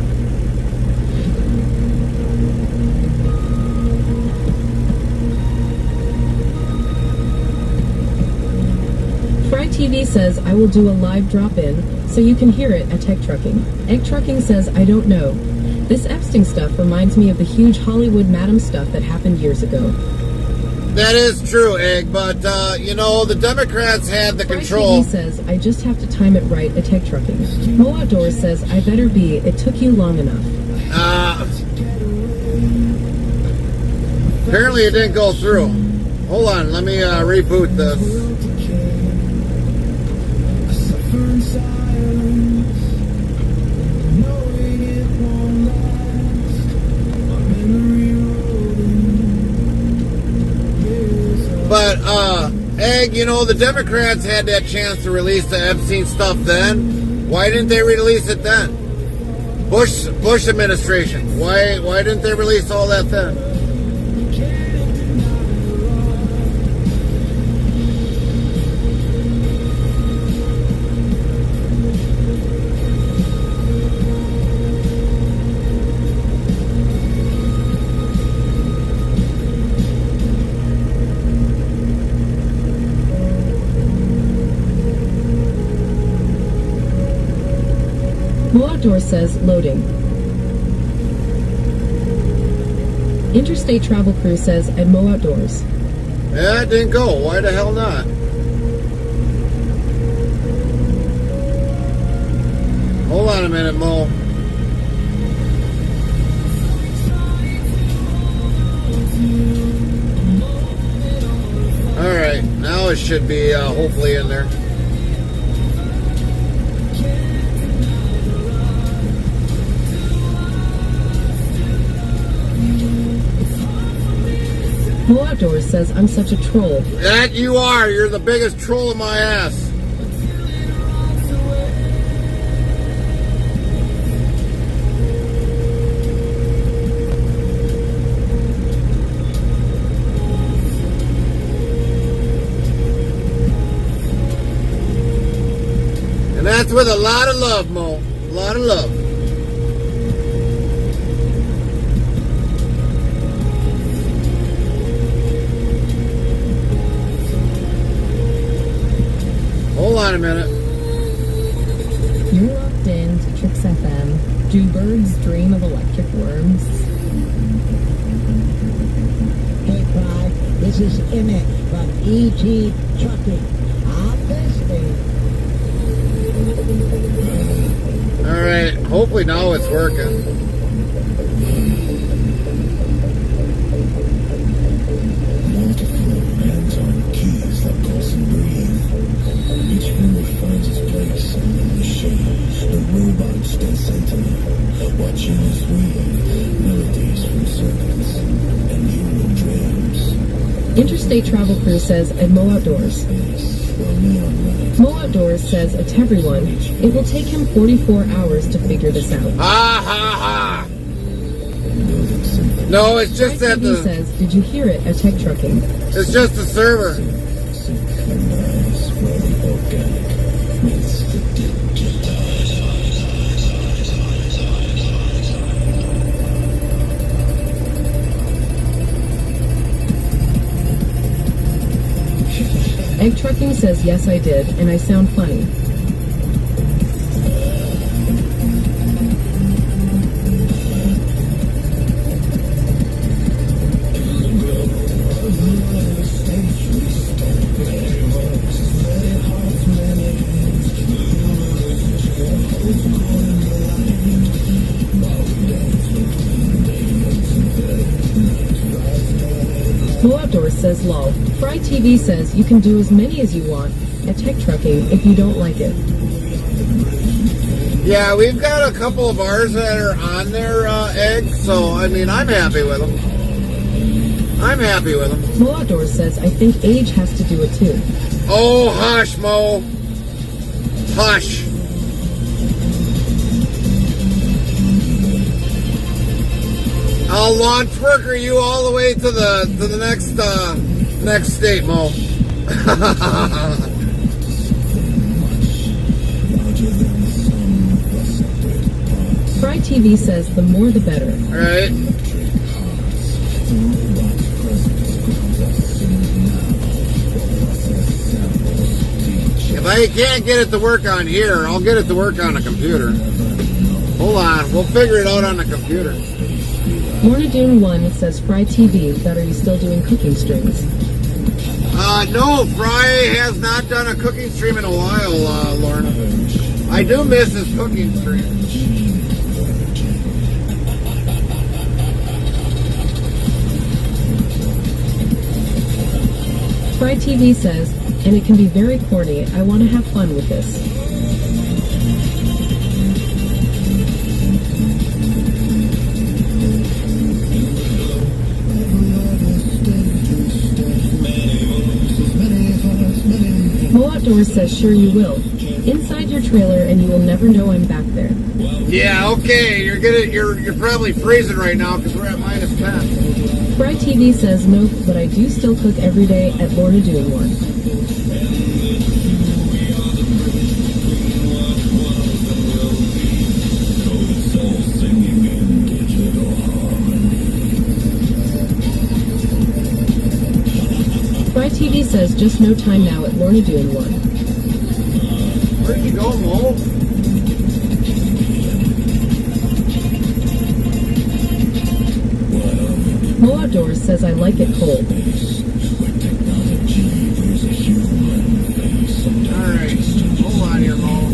Fry TV says, "I will do a live drop-in so you can hear it at Tech Trucking." Egg Trucking says, "I don't know. This Epstein stuff reminds me of the huge Hollywood Madam stuff that happened years ago." That is true, Egg, but, the Democrats had the Fry control. TV says, "I just have to time it right at Tech Trucking." Mo Outdoors says, "I better be. It took you long enough." Apparently it didn't go through. Hold on, let me reboot this. I suffer in silence, knowing it won't last. My memory rolling. But, Egg, the Democrats had that chance to release the Epstein stuff then. Why didn't they release it then? Bush administration. Why didn't they release all that then? Mo Outdoors says, "Loading." Interstate Travel Crew says I'd mow outdoors. Yeah, it didn't go. Why the hell not? Hold on a minute, Mo. Alright, now it should be hopefully in there. Mo Outdoors says I'm such a troll. That you are. You're the biggest troll in my ass. And that's with a lot of love, Mo. A lot of love. Hold on a minute. You're locked in to Trix FM. Do birds dream of electric worms? Hey, Clyde, this is Emmett from ET Trucking. I'm listening. Alright, hopefully now it's working. Each fluid finds its place in the machine. The robots stand sentinel, watching us weave melodies from circuits and neural dreams. Interstate Travel Crew says I'd mow outdoors. Mo Outdoors says to everyone, it will take him 44 hours to figure this out. Ha ha ha! No, it's just that He says, did you hear it at Tech Trucking? it's just the server. Egg Trucking says yes I did, and I sound funny. Mo Outdoors says lol. Fry TV says you can do as many as you want at Tech Trucking if you don't like it. Yeah, we've got a couple of ours that are on their eggs, so I mean, I'm happy with them. I'm happy with them. Mo Outdoors says I think age has to do it too. Oh, hush, Mo. Hush. I'll launch worker you all the way to the next state, Mo. Fry TV says the more the better. All right. If I can't get it to work on here, I'll get it to work on a computer. Hold on, we'll figure it out on the computer. Lorna Dune 1 says Fry TV, but are you still doing cooking streams? No, Fry has not done a cooking stream in a while, Lorna. I do miss his cooking stream. Fry TV says, and it can be very corny, I want to have fun with this. Mo Outdoors says, sure you will. Inside your trailer and you will never know I'm back there. Yeah, okay, you're probably freezing right now because we're at -10. Fry TV says, nope, but I do still cook every day at Lorna Dune 1. Fry TV says just no time now at Lorna Dune 1. Where'd you go, Mo? Mo Outdoors says I like it cold. Alright, hold on here, Mo.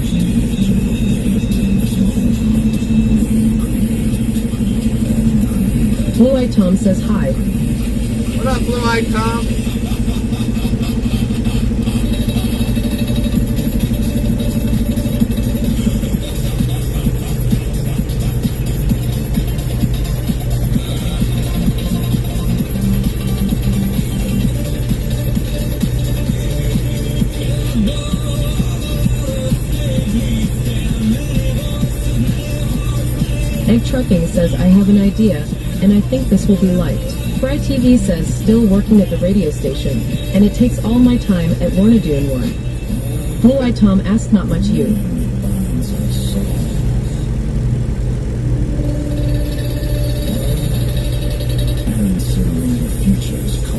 Blue-Eyed Tom says hi. What up, Blue-Eyed Tom? Egg Trucking says I have an idea, and I think this will be liked. Fry TV says still working at the radio station, and it takes all my time at Lorna Doone 1. Blue-Eyed Tom asks not much you. Answering the future's call.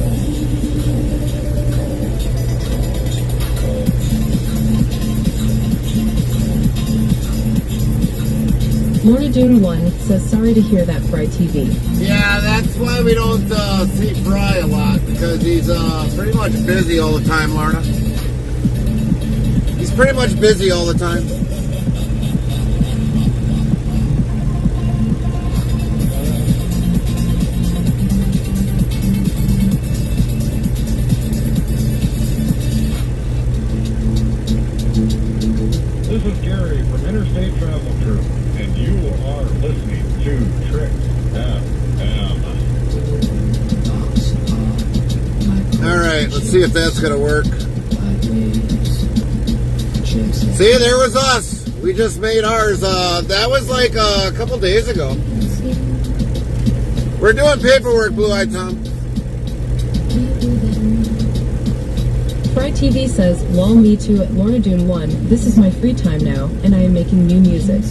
Lorna Doone 1 says sorry to hear that, Fry TV. Yeah, that's why we don't see Fry a lot, because he's pretty much busy all the time, Lorna. He's pretty much busy all the time. This is Gary from Interstate Travel Crew, and you are listening to Tricks FM. Alright, let's see if that's gonna work. See, there was us. We just made ours. That was like a couple days ago. We're doing paperwork, Blue-Eyed Tom. Fry TV says, lol me too at Lorna Doone 1. This is my free time now, and I am making new music.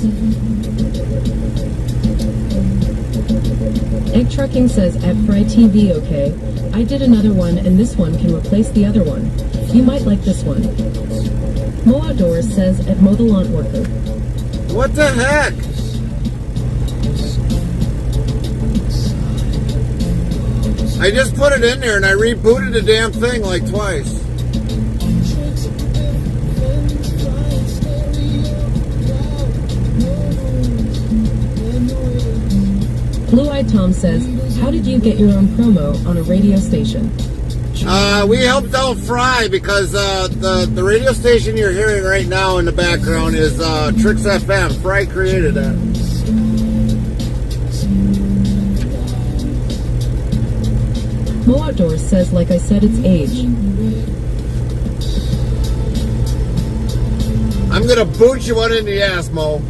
Egg Trucking says, at Fry TV, okay. I did another one, and this one can replace the other one. You might like this one. Mo Outdoors says, at Mo the Lawn Worker. What the heck? I just put it in there and I rebooted the damn thing like twice. Blue-Eyed Tom says, how did you get your own promo on a radio station? We helped out Fry because the radio station you're hearing right now in the background is Tricks FM. Fry created that. Mo Outdoors says, like I said, it's age. I'm gonna boot you one in the ass, Mo.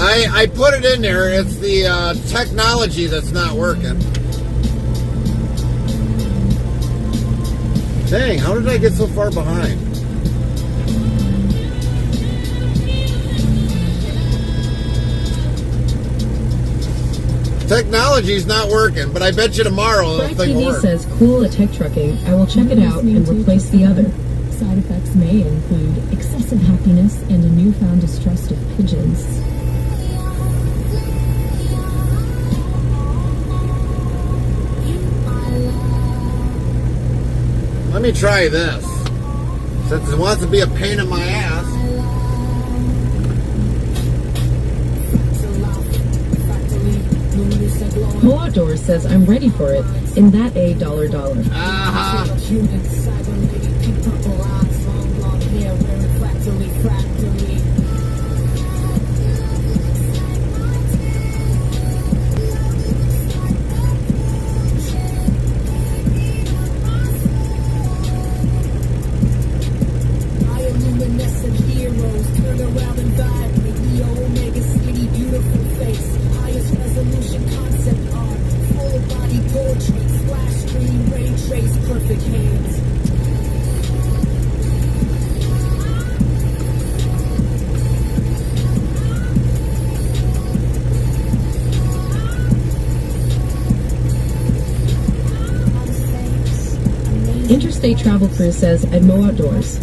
I put it in there. It's the technology that's not working. Dang, how did I get so far behind? Technology's not working, but I bet you tomorrow Fry the thing will TV work. says, cool at Tech Trucking. I will check it out and replace the other. Side effects may include excessive happiness and a newfound distrust of pigeons. Let me try this. Since it wants to be a pain in my ass. Mo Outdoors says, I'm ready for it. In that $. Interstate Travel Crew says, at Mo Outdoors.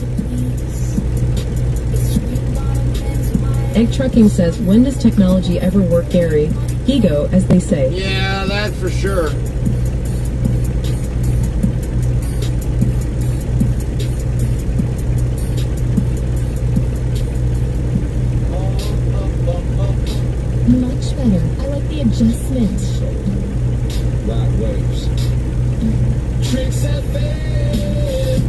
Egg Trucking says, when does technology ever work, Gary? Ego, as they say. Yeah, that's for sure. Much better. I like the adjustment. Right waves. Tricks FM,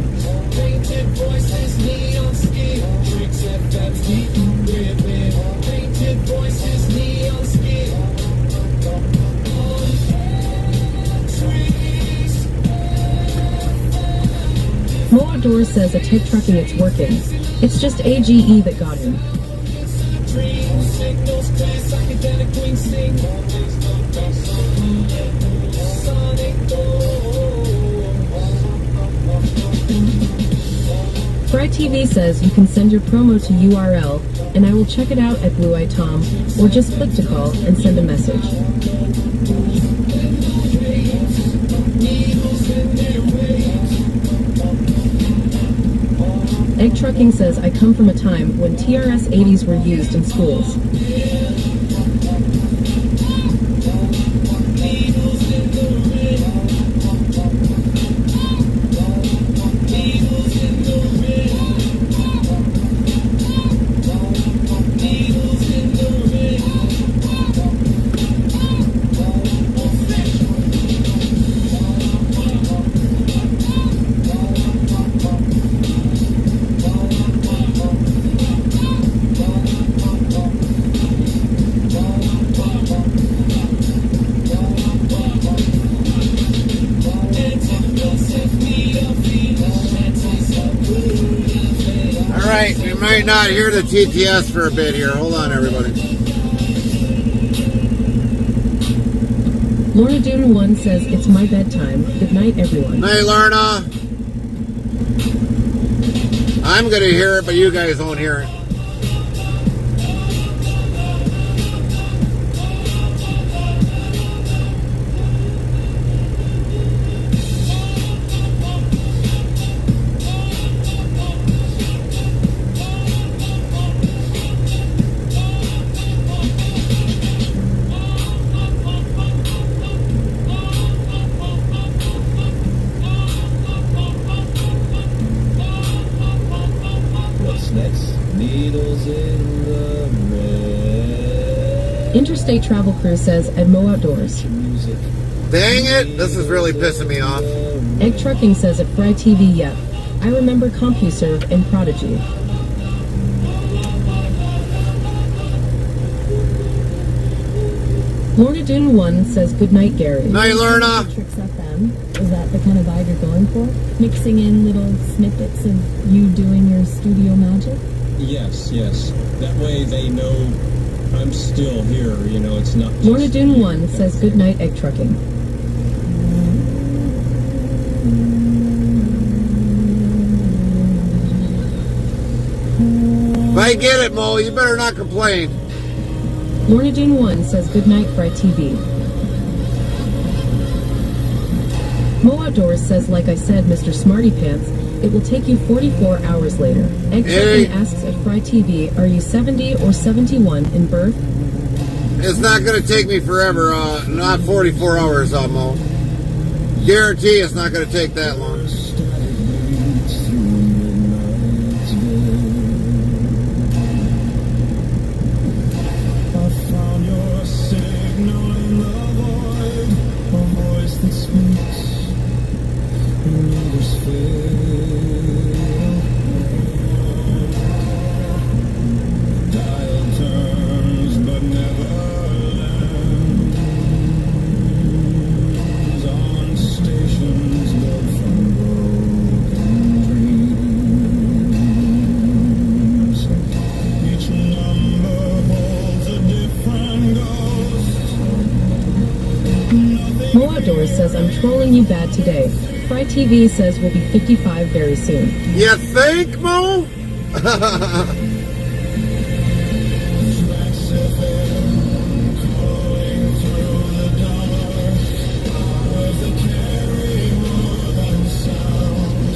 painted voices, neon skin. Tricks FM, deep ribbon. Painted voices, neon skin. Mo Outdoors says a Tech Trucking it's working. It's just AGE that got him. Dream signals, class, academic wing sing. Sonic Fry TV says you can send your promo to URL and I will check it out at Follow-A-Thon or just click to call and send a message. Egg Trucking says I come from a time when TRS 80s were used in schools. Alright, we might not hear the TTS for a bit here. Hold on, everybody. Lorna Dune 1 says it's my bedtime. Good night, everyone. Night, Lorna. I'm going to hear it, but you guys won't hear it. Interstate Travel Crew says at Mo Outdoors. Dang it, this is really pissing me off. Egg Trucking says at Fry TV, yep. I remember CompuServe and Prodigy. Lorna Dune 1 says good night, Gary. Night, Lorna. Tricks FM. Is that the kind of vibe you're going for? Mixing in little snippets of you doing your studio magic? Yes, yes. That way they know I'm still here, you know, it's not just... Lorna Dune 1 says good night, Egg Trucking. If I get it, Mo, you better not complain. Lorna Dune 1 says good night, Fry TV. Mo Outdoors says, like I said, Mr. Smarty Pants, it will take you 44 hours later. Egg Trucking asks at Fry TV, are you 70 or 71 in birth? It's not going to take me forever, not 44 hours, Mo. Guarantee it's not going to take that long. Mo Outdoors says, I'm trolling you bad today. Fry TV says we'll be 55 very soon. You think, Mo?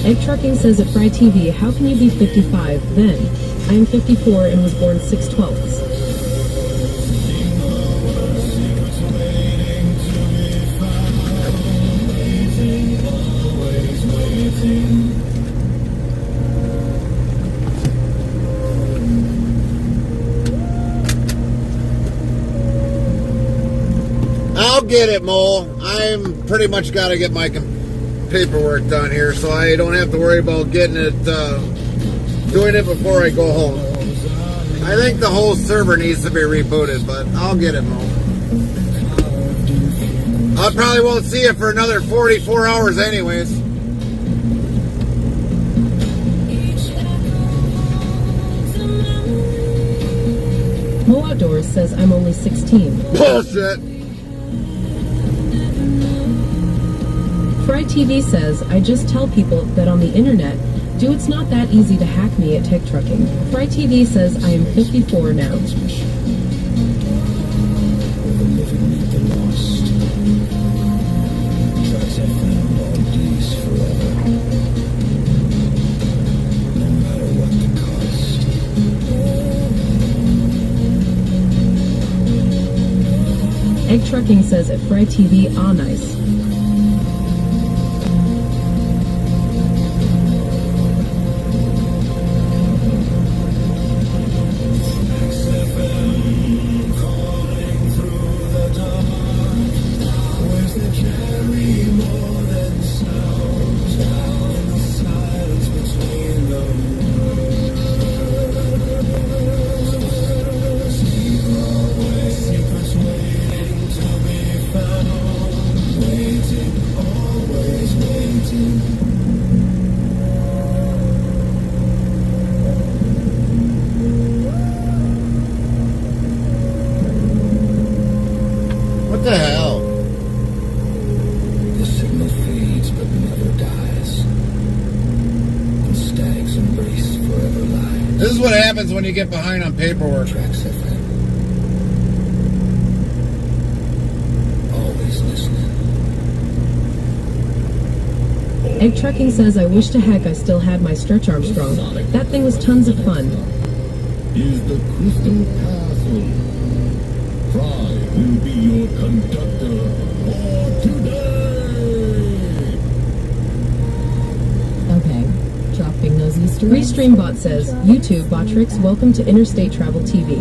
Egg Trucking says at Fry TV, how can you be 55 then? I am 54 and was born 6/12. get it, Mo. I'm pretty much got to get my paperwork done here, so I don't have to worry about getting it, doing it before I go home. I think the whole server needs to be rebooted, but I'll get it, Mo. I probably won't see it for another 44 hours anyways. Mo Outdoors says I'm only 16. Bullshit. Fry TV says, I just tell people that on the internet, dude, it's not that easy to hack me at Tech Trucking. Fry TV says I am 54 now. Egg Trucking says at Fry TV, ah, nice. What the hell? The signal fades but never dies. And static's embrace forever lies. This is what happens when you get behind on paperwork. Tracks FM. Always listening. Egg Trucking says I wish to heck I still had my Stretch Armstrong. That thing was tons of fun. Is the Crystal Castle. Fry will be your conductor for today. Okay, dropping those Easter eggs. Restreambot says, YouTube Botrix, welcome to Interstate Travel TV.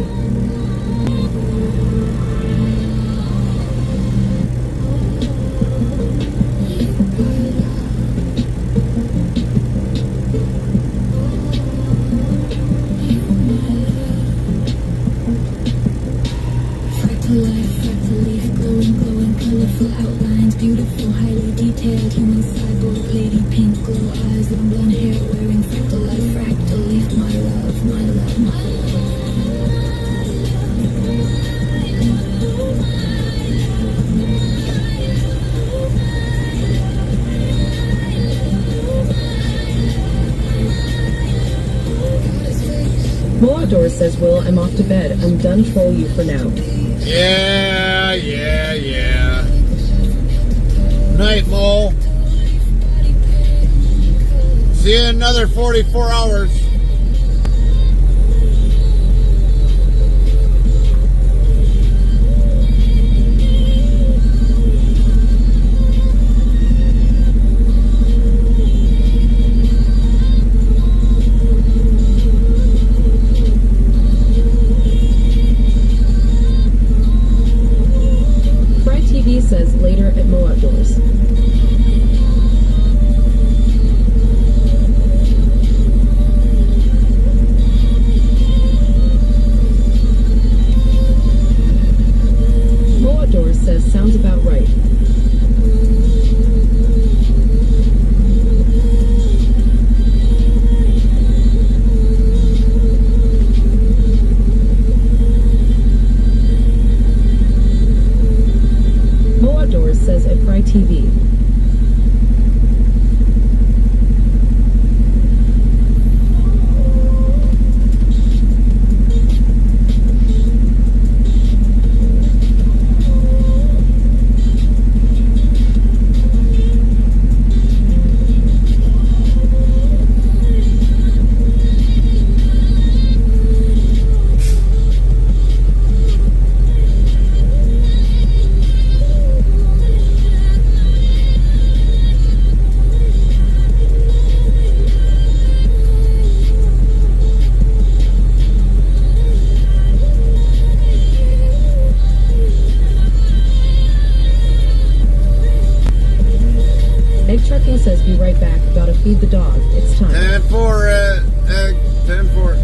Colorful outlines, beautiful, highly detailed human cyborg, lady pink glow eyes, long blonde hair, wearing fractal life, fractal leaf, my love, my love, my Mo Outdoors says, Will, I'm off to bed. I'm done troll you for now. Yeah. Night, Mo. See you in another 44 hours. Fry TV says later at Mo Outdoors. Egg Trucking says be right back. Gotta feed the dog. It's time. 10-4, Egg. 10-4.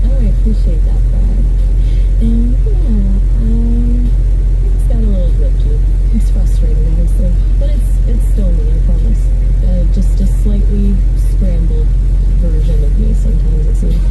Oh, I appreciate that, Brad. And yeah, it's got a little glitchy. It's frustrating, honestly, but it's still me, I promise. Just a slightly scrambled version of me sometimes, it seems.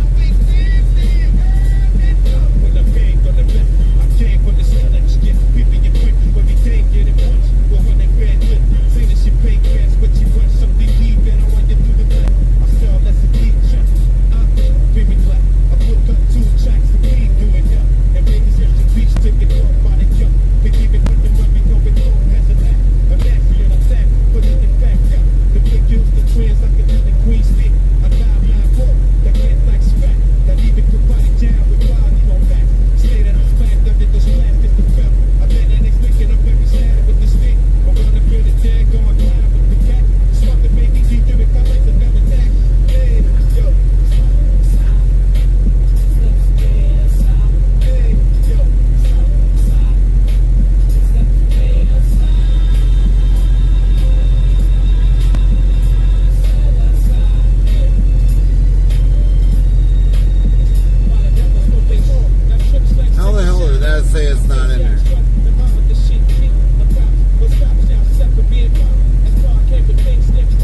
How the hell did that say it's not in there?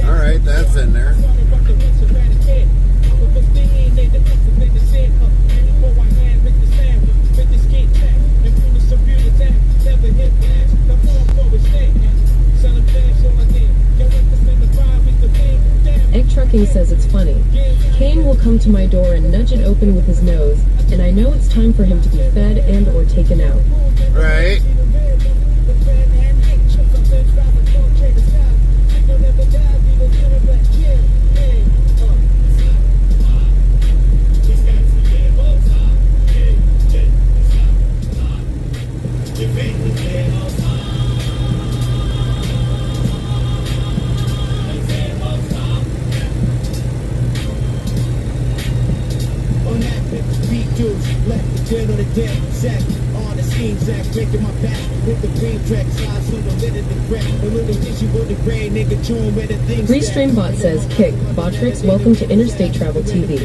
Alright, that's in there. Egg Trucking says it's funny. Kane will come to my door and nudge it open with his nose, and I know it's time for him to be fed and or taken out. Right. Restream Bot says, Kick, Botrix, welcome to Interstate Travel TV.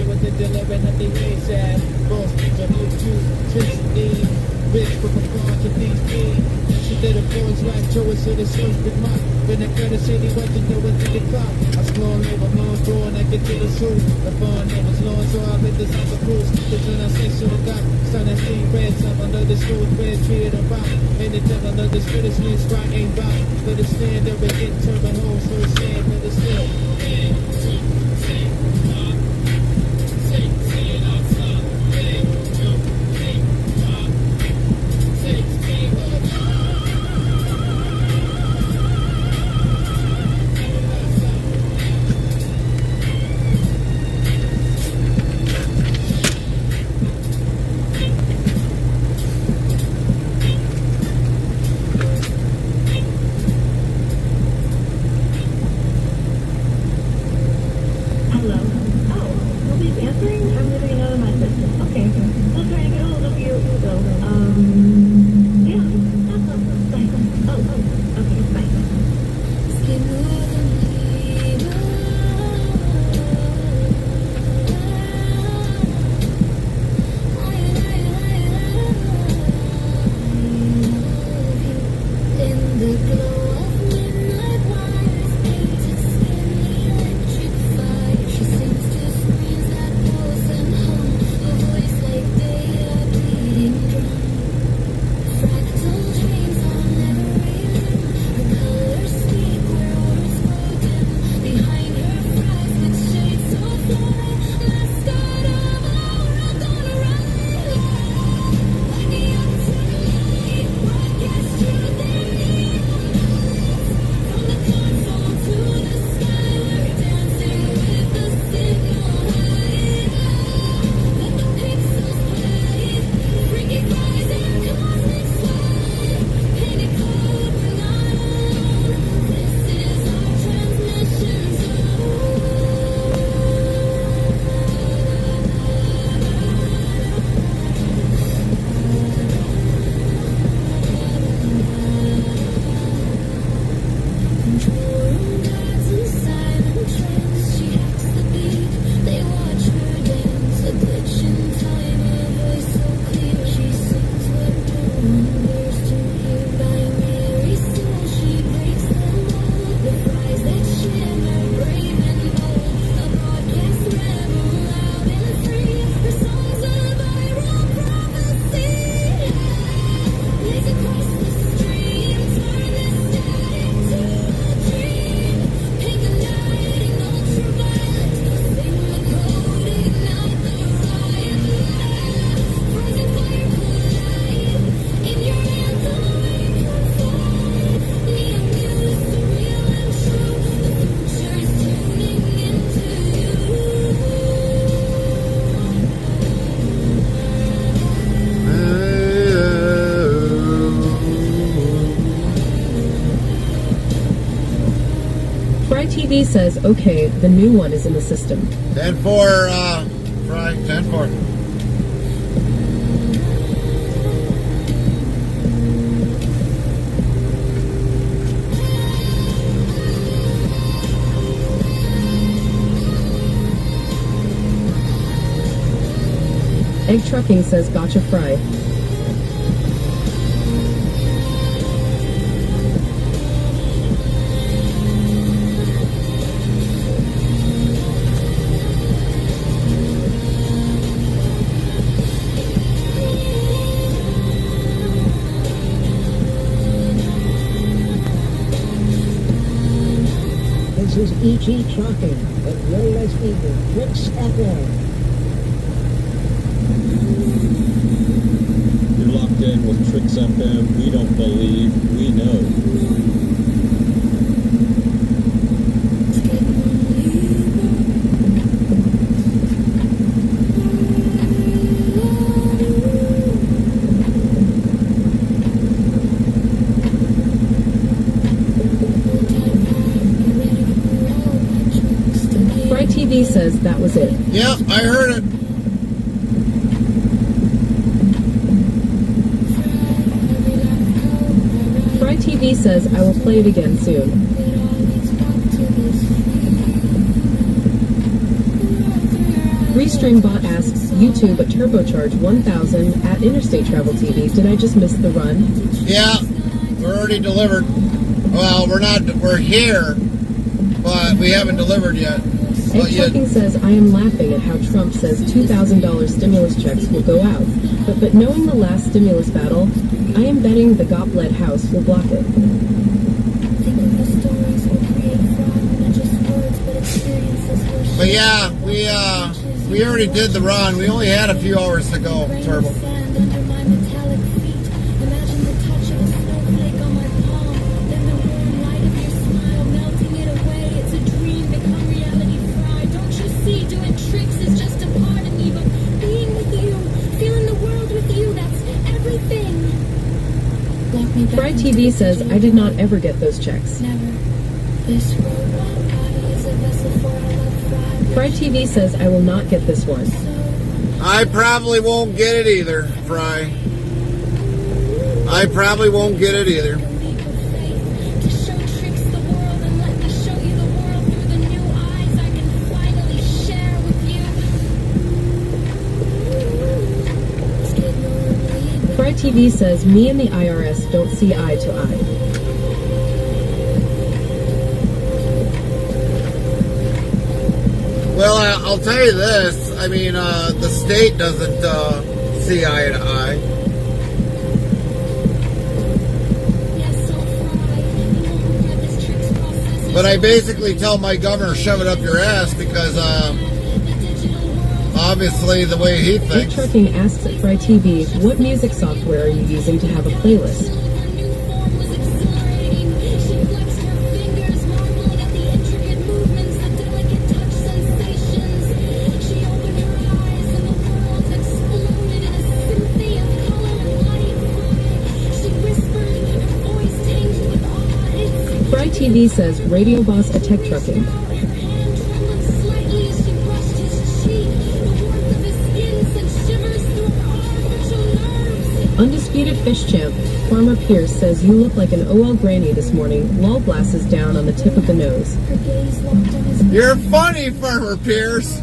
Hello? Oh, TV says, okay, the new one is in the system. 10-4, Fry, 10-4. Egg Trucking says, gotcha, Fry. This is E.G. Trucking, and you're listening to Tricks FM. You're locked in with Tricks FM. We don't believe, we know. Fry TV says that was it. Yep, I heard it. Fry TV says I will play it again soon. Restream Bot asks, YouTube at Turbocharge 1000 at Interstate Travel TV. Did I just miss the run? Yeah, we're already delivered. Well, we're here, but we haven't delivered yet. Egg Trucking says, I am laughing at how Trump says $2,000 stimulus checks will go out. But knowing the last stimulus battle, I am betting the GOP-led House will block it. But yeah, we already did the run. We only had a few hours to go, Turbo. Fry TV says, I did not ever get those checks. Fry TV says, I will not get this one. I probably won't get it either, Fry. I probably won't get it either. Fry TV says, me and the IRS don't see eye to eye. Well, I'll tell you this. I mean, the state doesn't see eye to eye. But I basically tell my governor, shove it up your ass, because obviously the way he Egg thinks. Trucking asks at Fry TV, what music software are you using to have a playlist? Fry TV says, Radio Boss at Tech Trucking. Undisputed Fish Champ, Farmer Pierce says, you look like an OL granny this morning, lol glasses down on the tip of the nose. You're funny, Farmer Pierce.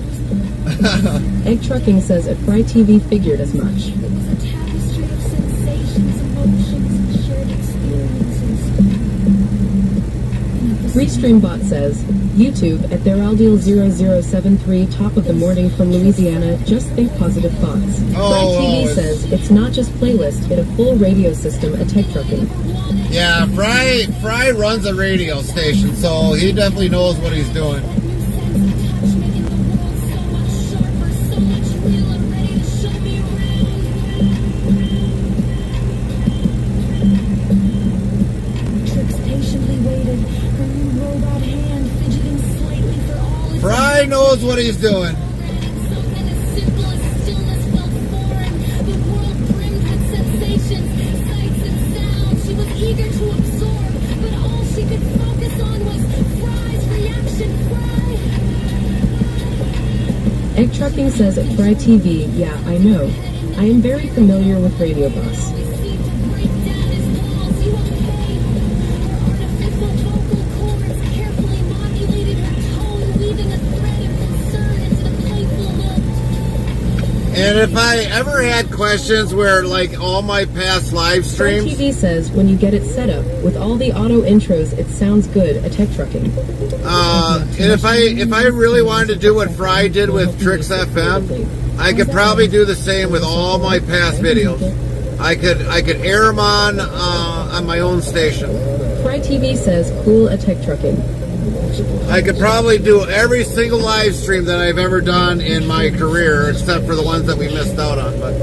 Egg Trucking says, at Fry TV figured as much. Restream Bot says, YouTube at Theraldeal0073, top of the morning from Louisiana, just think positive thoughts. Fry TV says, it's not just playlist, it a full radio system at Tech Trucking. Yeah, Fry runs a radio station, so he definitely knows what he's doing. Fry knows what he's doing. Egg Trucking says at Fry TV, yeah, I know. I am very familiar with Radio Boss. And if I ever had questions where, like, all my past live Fry streams, TV says when you get it set up with all the auto intros, it sounds good at Tech Trucking. and if I really wanted to do what Fry did with Tricks FM, I could probably do the same with all my past videos. I could air them on my own station. Fry TV says cool at Tech Trucking. I could probably do every single live stream that I've ever done in my career, except for the ones that we missed out on. But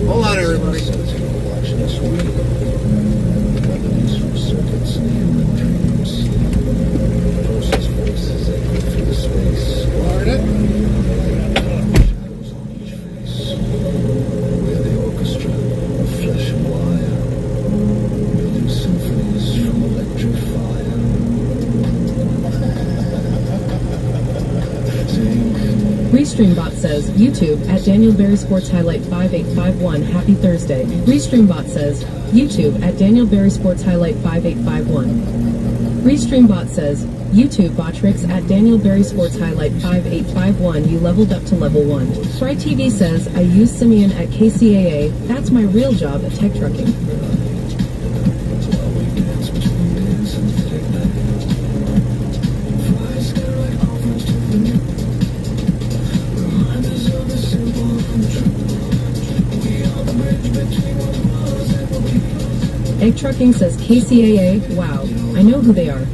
hold on, everybody. Restreambot says, YouTube at Daniel Berry Sports Highlight 5851, happy Thursday. Restreambot says, YouTube at Daniel Berry Sports Highlight 5851. Restreambot says, YouTube Botrix at Daniel Berry Sports Highlight 5851, you leveled up to level 1. Fry TV says, I use Simeon at KCAA, that's my real job at Tech Trucking. Egg Trucking says KCAA, wow, I know who they are.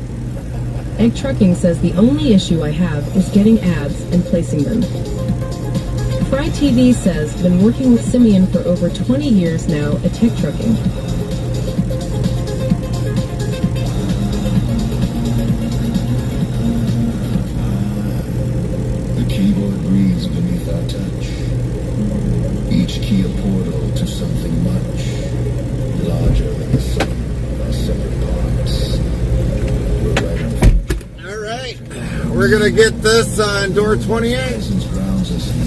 Egg Trucking says the only issue I have is getting ads and placing them. Fry TV says, been working with Simeon for over 20 years now at Tech Trucking. The keyboard breathes beneath our touch. Each key a portal to something much larger than the sum of our separate parts. We're right on. All right, we're gonna get this on door 28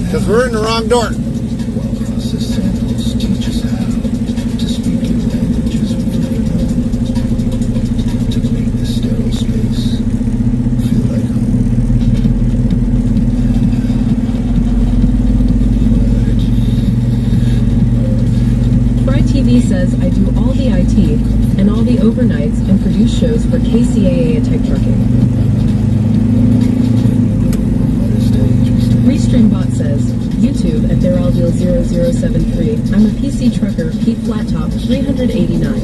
because we're in the wrong door. While process samples teach us how to speak in languages we've never known, to make this sterile space feel like home. Fry TV says I do all the IT and all the overnights and produce shows for KCAA at Tech Trucking. Restreambot says, YouTube at ThereAllDeal0073. I'm a PC trucker, Pete Flattop, 389.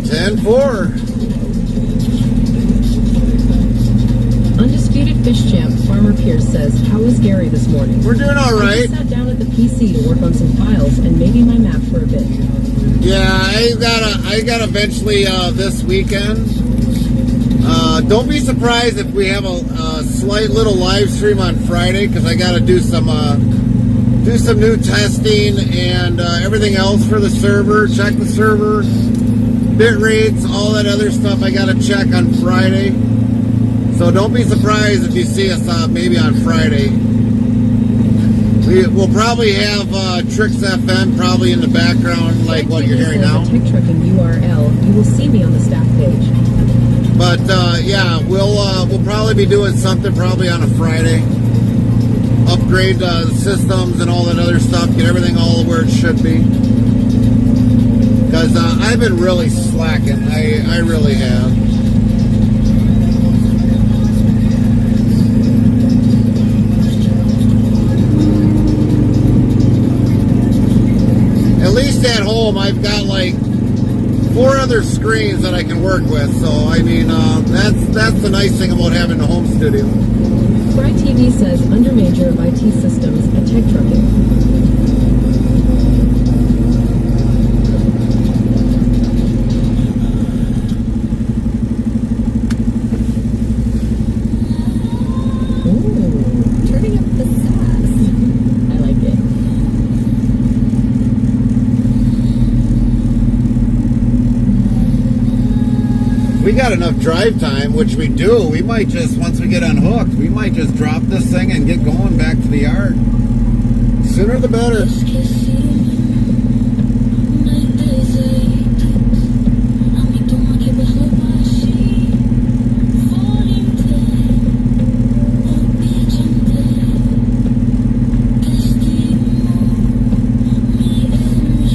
10-4. Undisputed Fish Champ, Farmer Pierce says, how was Gary this morning? We're doing all I right. just sat down at the PC to work on some files and maybe my map for a bit. Yeah, I gotta eventually this weekend. Don't be surprised if we have a slight little live stream on Friday because I gotta do some new testing and everything else for the server. Check the server, bit rates, all that other stuff. I gotta check on Friday. So don't be surprised if you see us maybe on Friday. We'll probably have Tricks FM probably in the background, like what you're hearing now. Tech Trucking URL. You will see me on the staff page. But yeah, we'll probably be doing something probably on a Friday. Upgrade the systems and all that other stuff. Get everything all where it should be. Because I've been really slacking. I really have. At least at home, I've got like 4 other screens that I can work with. So I mean, that's the nice thing about having a home studio. Fry TV says under major of IT systems at Tech Trucking. Turning up the sass. I like it. we got enough drive time, which we do, we might just, once we get unhooked, we might just drop this thing and get going back to the yard. Sooner the better.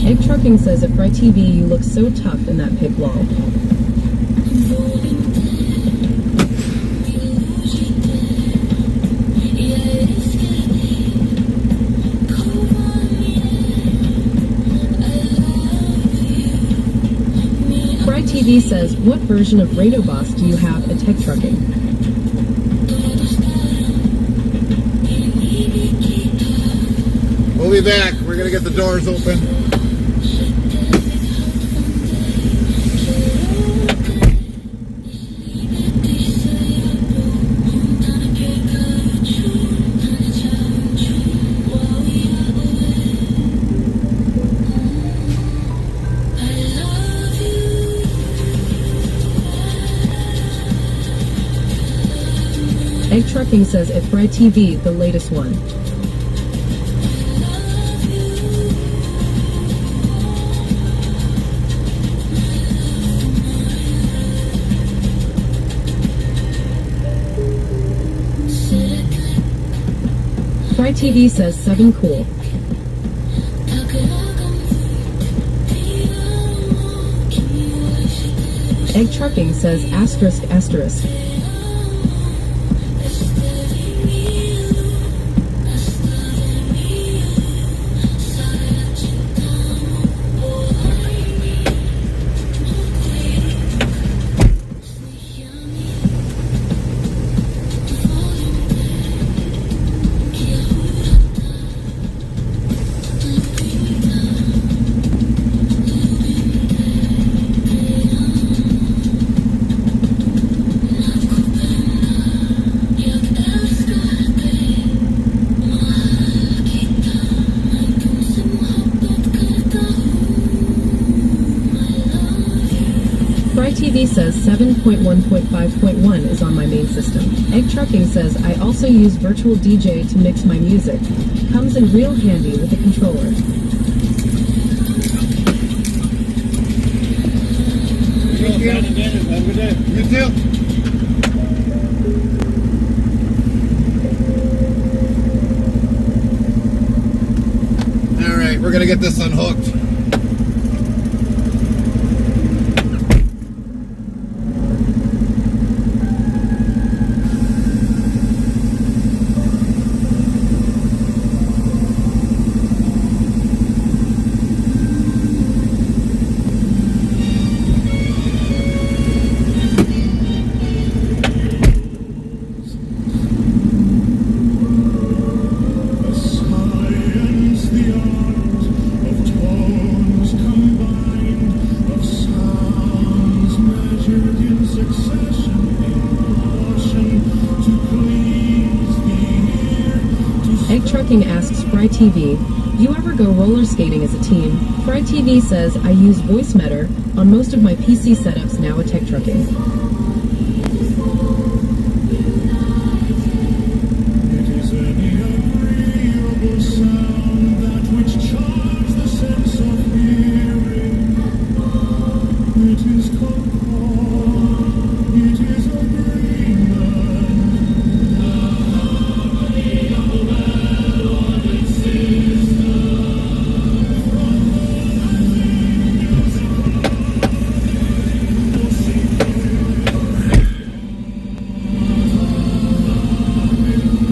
Egg Trucking says at Fry TV you look so tough in that pig lol. Fry TV says, what version of Radio Boss do you have at Tech Trucking? We'll be back. We're going to get the doors open. Egg Trucking says at Fry TV, the latest one. Fry TV says 7 cool. Egg Trucking says asterisk asterisk. TV says 7.1.5.1 is on my main system. Egg Trucking says I also use Virtual DJ to mix my music. Comes in real handy with a controller. Thank you. Have a good day. You too. All right, we're gonna get this unhooked. Egg Trucking asks Fry TV, you ever go roller skating as a team? Fry TV says I use voice meter on most of my PC setups now at Tech Trucking.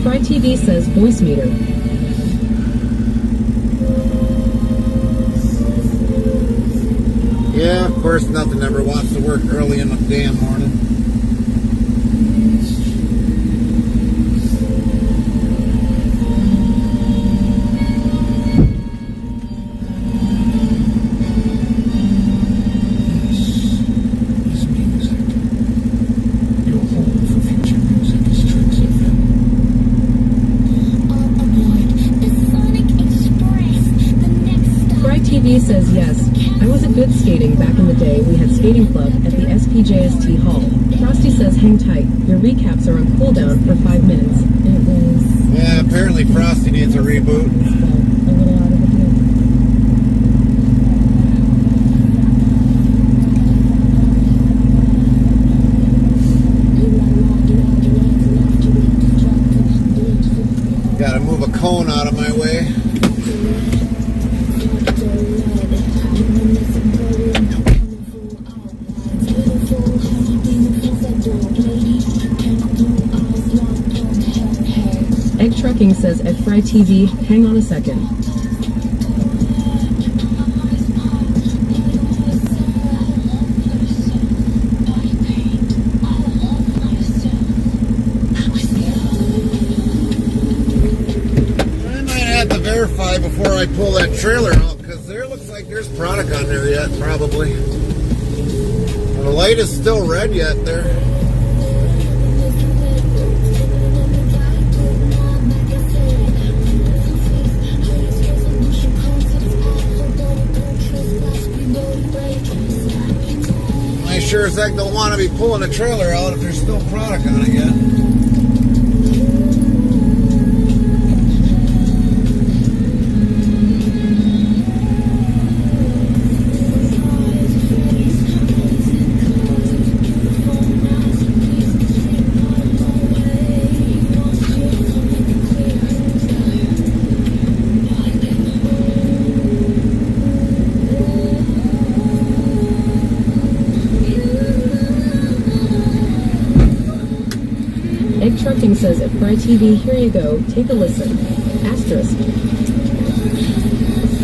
Fry TV says voice meter. Yeah, of course, nothing ever wants to work early in the damn morning. TV says yes. I was a good Kids skating back in the day, we had skating club at the SPJST Hall. Frosty says hang tight. Your recaps are on cooldown for 5 minutes. It was Yeah, apparently Frosty needs a reboot. a little out of the blue. Gotta move a cone out of my way. Egg Trucking says at Fry TV, hang on a second. I might have to verify before I pull that trailer out, because there looks like there's product on there yet, probably. The light is still red yet there. I sure as heck don't want to be pulling a trailer out if there's still product on it yet. Egg Trucking says at Fry TV, here you go, take a listen. Asterisk.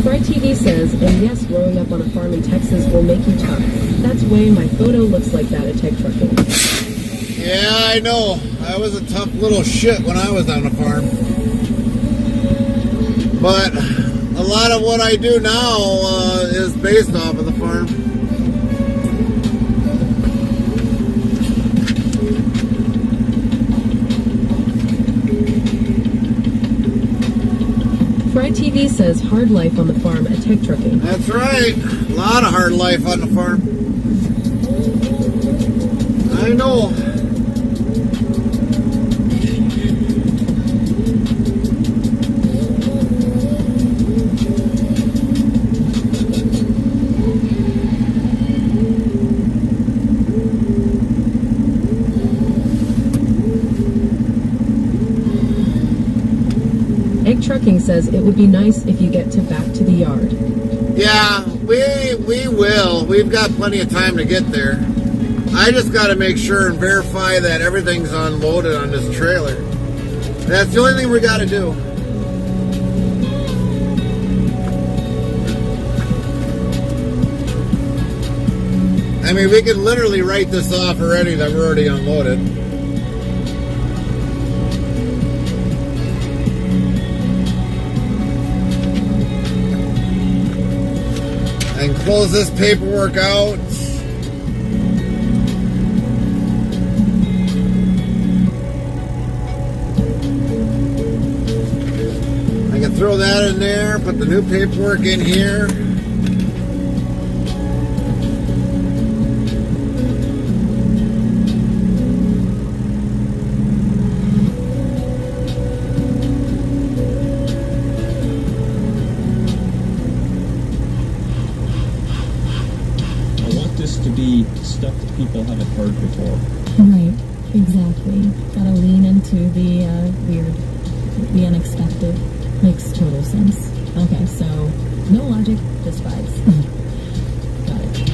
Fry TV says, and yes, growing up on a farm in Texas will make you tough. That's why my photo looks like that at Egg Trucking. Yeah, I know. I was a tough little shit when I was on the farm. But a lot of what I do now is based off of the farm. Fry TV says hard life on the farm at Tech Trucking. That's right. A lot of hard life on the farm. I know. Egg Trucking says it would be nice if you get to back to the yard. Yeah, we will. We've got plenty of time to get there. I just got to make sure and verify that everything's unloaded on this trailer. That's the only thing we got to do. I mean, we can literally write this off already that we're already unloaded. And close this paperwork out. I can throw that in there, put the new paperwork in here. To be stuff that people haven't heard before. Right, exactly. Gotta lean into the weird, the unexpected. Makes total sense. Okay, so no logic, just vibes. Got it.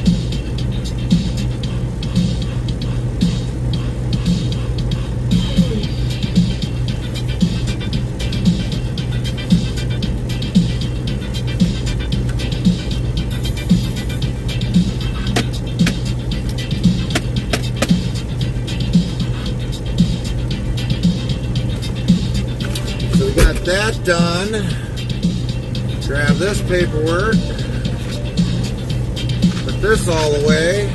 That done. Grab this paperwork. Put this all away.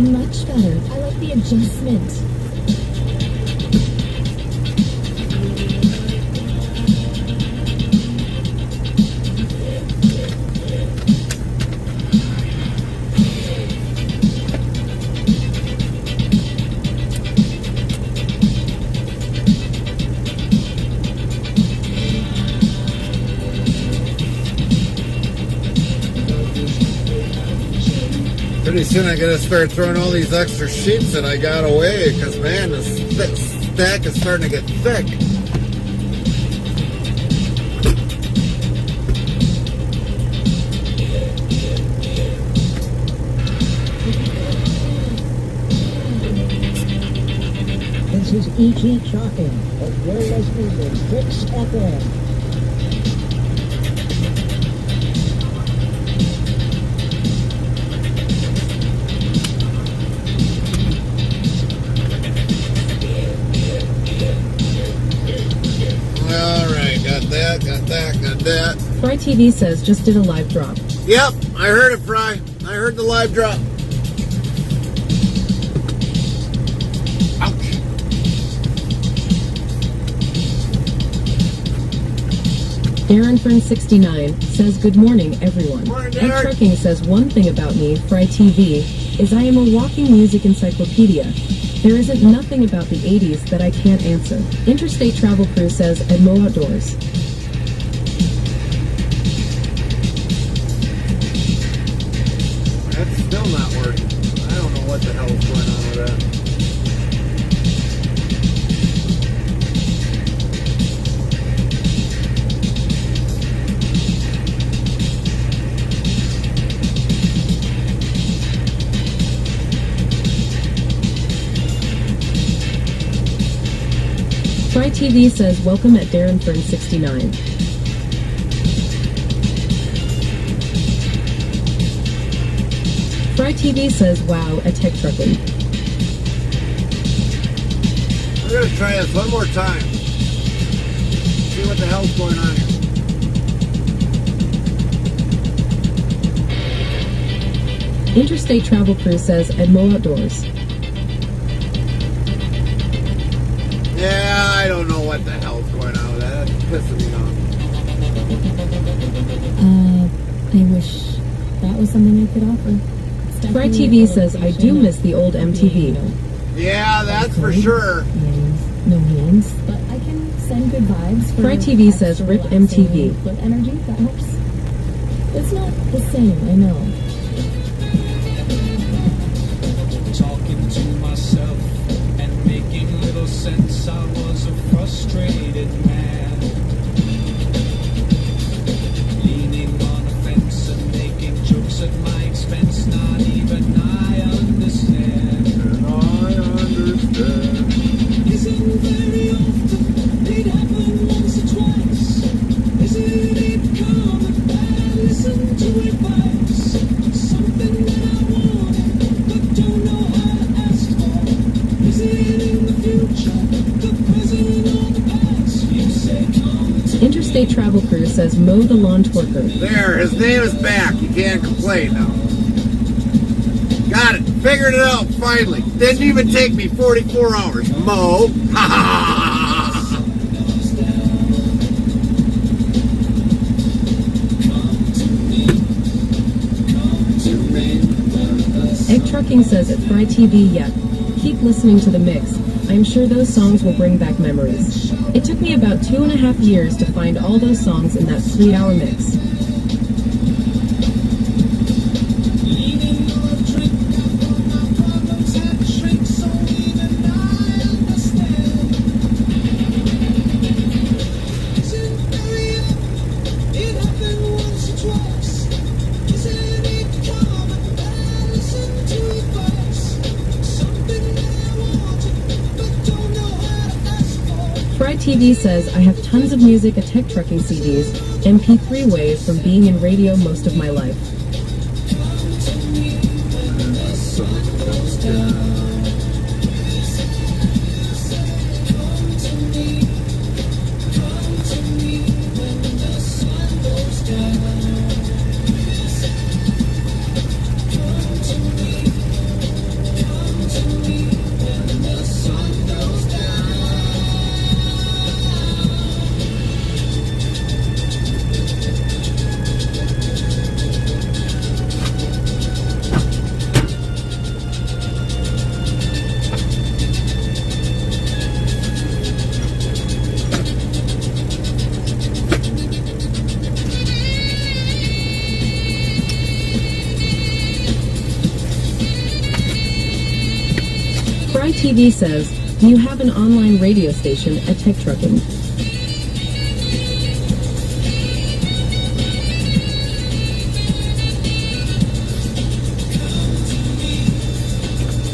Much better. I like the adjustment. Pretty soon I gotta start throwing all these extra sheets that I got away, because man, this stack is starting to get thick. This is E.T. Talking, and you're listening to Fix FM. Got that. Fry TV says just did a live drop. Yep, I heard it, Fry. I heard the live drop. Ouch. Aaron Fern 69 says good morning everyone. Morning, Ed Derek. Trucking says one thing about me, Fry TV, is I am a walking music encyclopedia. There isn't nothing about the 80s that I can't answer. Interstate Travel Crew says Edmo Outdoors. That's still not working. I don't know what the hell is going on with that. Fry TV says welcome at Darren Fern 69. Fry TV says wow at Tech Trucking. We're gonna try this one more time. See what the hell's going on here. Interstate Travel Crew says Edmo Outdoors. Yeah, I don't know what the hell's going on with that. That's pissing me off. I wish that was something I could offer. Fry TV says I do miss the old MTV. Yeah, that's for sure. No hands, but I can send good vibes. Fry TV says rip MTV. With energy, that helps. It's not the same, I know. Talking to myself and making little sense. I was a frustrated man, leaning on a fence and making jokes at my expense. Not even I understand. And I understand. Isn't very often it happen once or twice. Isn't it common bad? Listen to advice. Something that I wanted but don't know how to ask for. Is it in the future, the present, or the past? You say come to Interstate Travel Crew says mow the lawn twerker. There, his name is back. You can't complain now. Got it. Figured it out finally. Didn't even take me 44 hours. Mo. Ha ha ha. Egg Trucking says at Fry TV, yeah. Keep listening to the mix. I'm sure those songs will bring back memories. It took me about 2.5 years to find all those songs in that 3-hour mix. Fry TV says, I have tons of music at Tech Trucking CDs, MP3 waves from being in radio most of my life. Fry TV says, do you have an online radio station at Tech Trucking?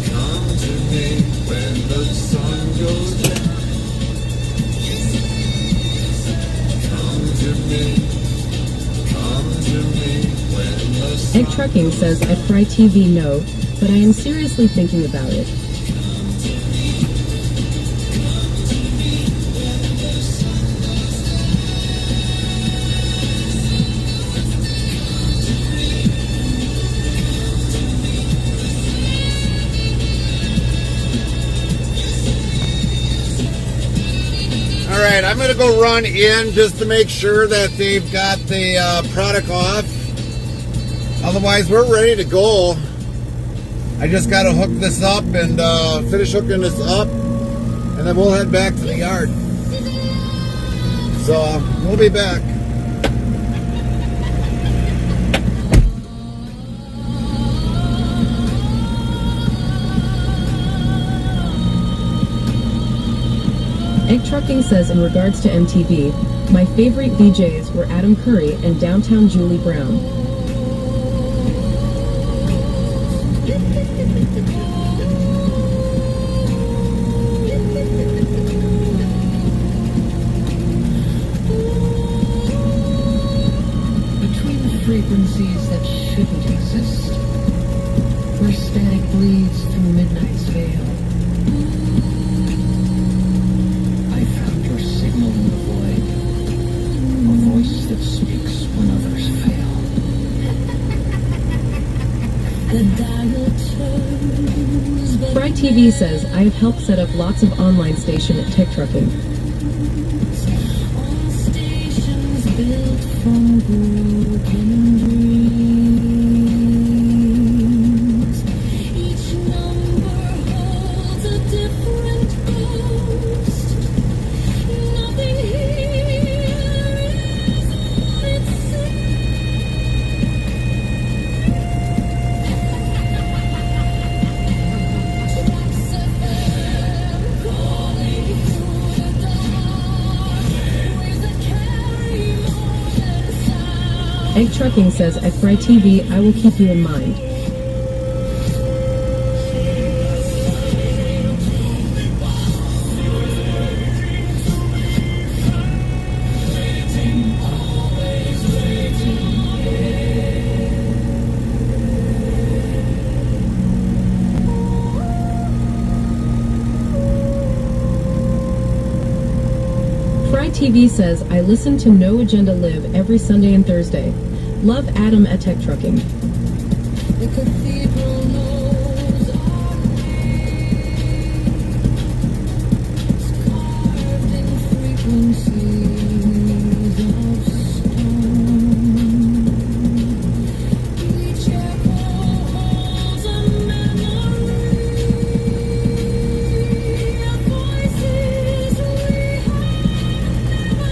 Come to me when the sun goes down. Come to me when the sun Egg Trucking says at Fry TV no, but I am seriously thinking about it. Alright, I'm going to go run in just to make sure that they've got the product off. Otherwise, we're ready to go. I just got to hook this up and finish hooking this up, and then we'll head back to the yard. So, we'll be back. Egg Trucking says in regards to MTV, my favorite DJs were Adam Curry and Downtown Julie Brown. Between the frequencies that shouldn't exist, where static bleeds through midnight's veil, I found your signal in the void, a voice that speaks when others fail. Fry TV says, I have helped set up lots of online station at Tech Trucking. Built from broken dreams. Each number holds a different ghost. Nothing here is what it seems. Calling through the dark, waves that carry more than sound. Egg Trucking says at Fry TV, I will keep you in mind. Fry TV says, I listen to No Agenda Live every Sunday and Thursday. Love Adam at Tech Trucking. The cathedral knows our names, carved in frequencies of stone. Each echo holds a memory of voices we have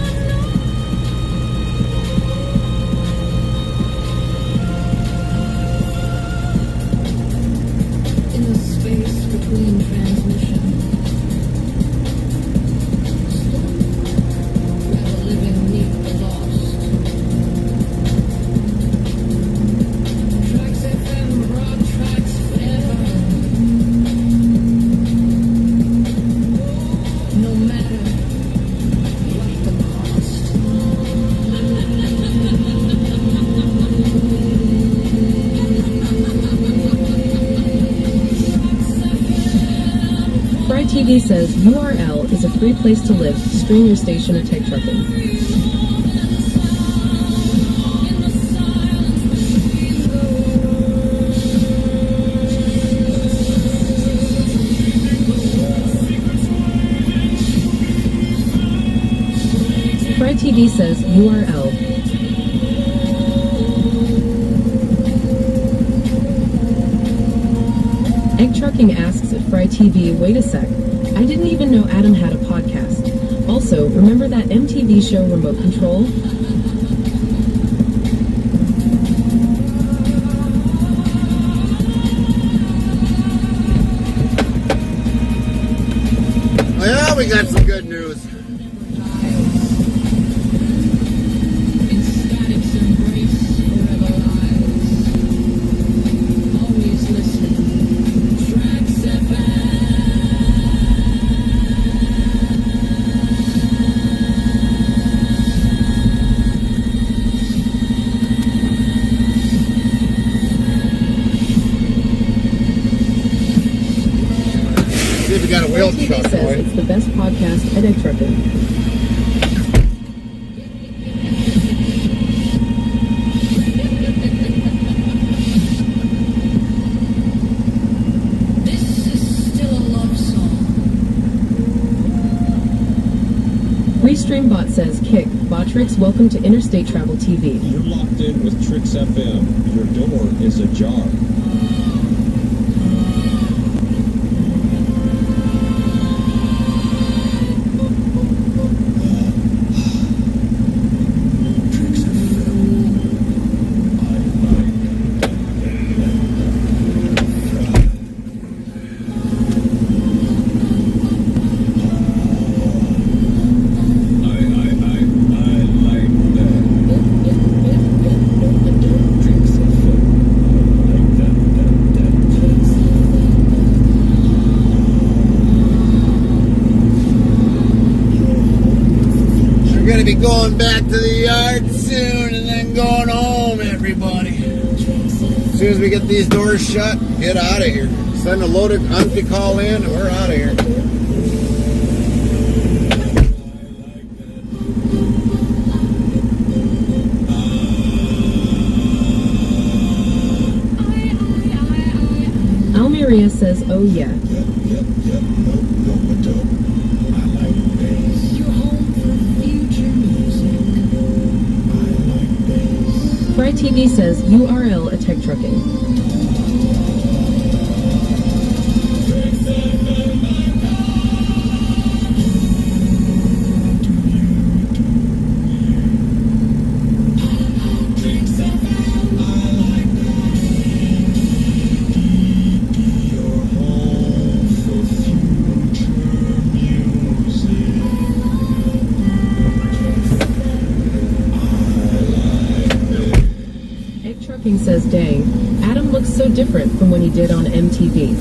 never known. In the space between transmissions, where the living meet the lost. Tracks FM broad tracks forever. No matter what the cost. Fry TV says, URL is a free place to live. Stream your station at Tech Trucking. Fry TV says, URL. Egg Trucking asks at Fry TV, wait a sec, I didn't even know Adam had a podcast. Also, remember that MTV show Remote Control? we got some good news. See if we got a wheel TV truck says going. it's the best podcast at Egg Trucking. This is still a love song. Restreambot says, Kick, Botrix, welcome to Interstate Travel TV. You're locked in with Trix FM. Your door is ajar. We're going to be going back to the yard soon and then going home, everybody. As soon as we get these doors shut, get out of here. Send a loaded empty call in and we're out of here. Almeria says, oh yeah. You're home for future music. Fry TV says, URL at Tech Trucking. Trucking says, dang, Adam looks so different from when he did on MTV.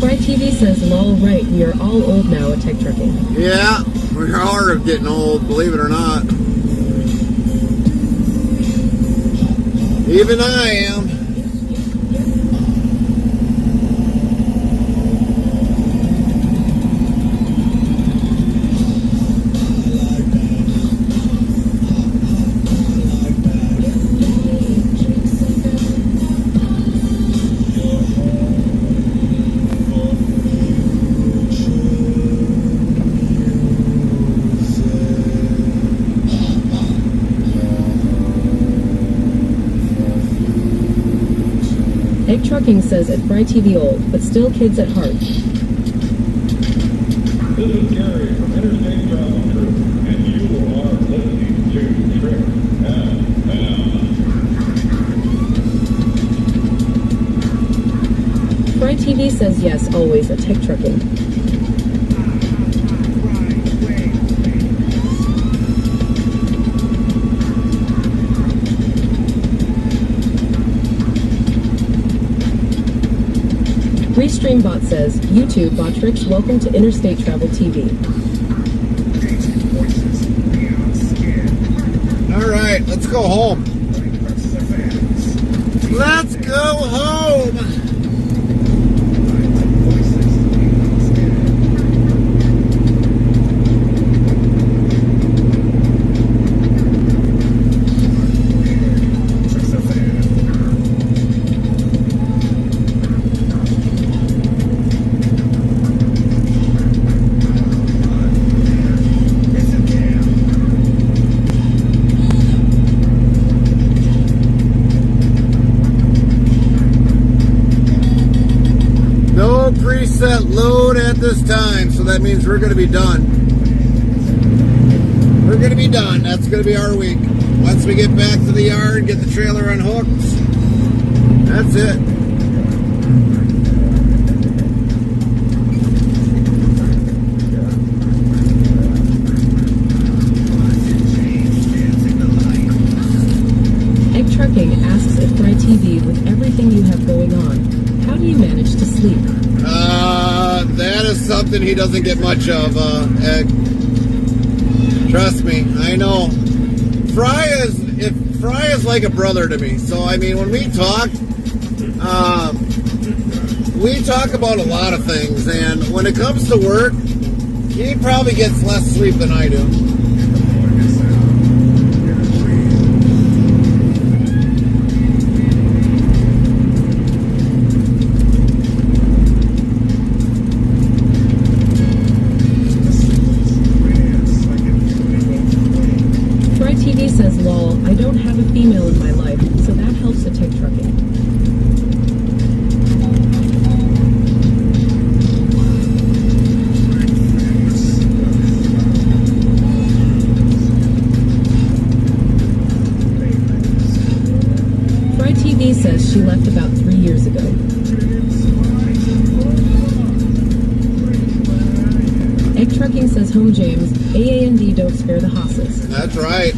Fry TV says, lol, right, we are all old now at Tech Trucking. Yeah, we are getting old, believe it or not. Even I am. Egg Trucking says at Fry TV old, but still kids at heart. This is Gary from Interstate Travel Crew, and you are listening to Trix FM. Fry TV says yes, always at Tech Trucking. Restreambot says, YouTube, Botrix, welcome to Interstate Travel TV. All right, let's go home. Let's go home. set load at this time, so that means we're going to be done. We're going to be done. That's going to be our week. Once we get back to the yard, get the trailer unhooked, that's it. Egg Trucking asks if Fry TV, with everything you have going on, how do you manage to sleep? That is something he doesn't get much of, Egg. Trust me, I know. Fry is like a brother to me. So, I mean, when we talk about a lot of things, and when it comes to work, he probably gets less sleep than I do. Says, lol, I don't have a female in my life, so that helps with Tech Trucking. Fry TV says she left about 3 years ago. Egg Trucking says, home James, AA&D don't spare the hosses. That's right.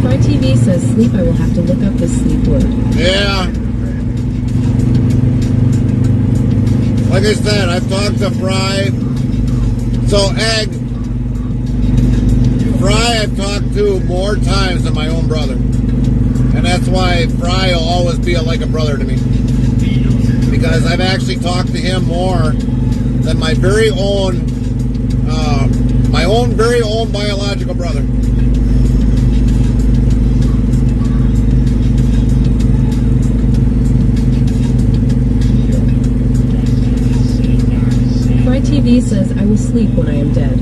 Fry TV says, sleep, I will have to look up this sleep word. Yeah. Like I said, I've talked to Fry. So, Egg, Fry I've talked to more times than my own brother. And that's why Fry will always be like a brother to me. Because I've actually talked to him more than my very own biological brother. Fry TV says, I will sleep when I am dead.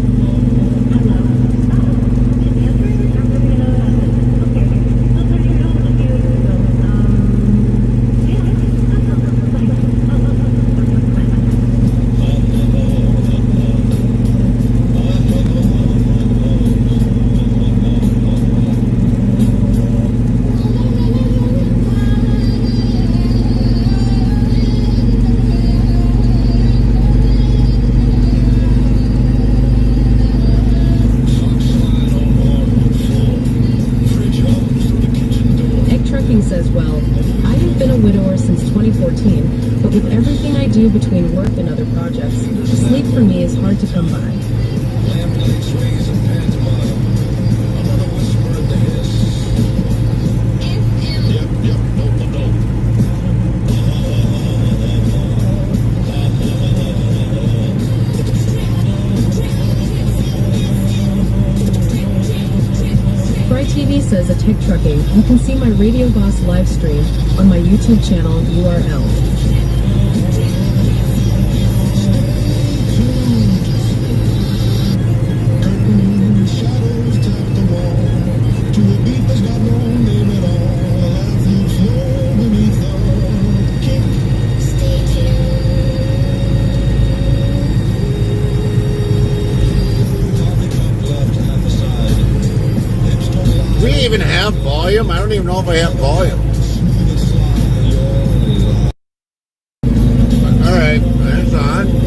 Says, well, I have been a widower since 2014, but with everything I do between work and other projects, sleep for me is hard to come by. TV says a Tech Trucking, you can see my Radio Boss live stream on my YouTube channel URL. Do we even have volume? I don't even know if I have volume. Alright, that's on.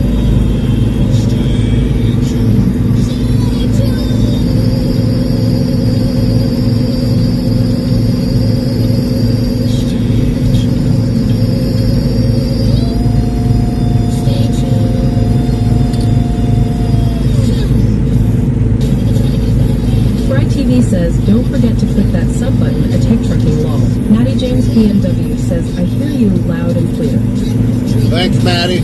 TV says, don't forget to click that sub button, a Tech Trucking lol. Maddie James PMW says, I hear you loud and clear. Thanks, Maddie.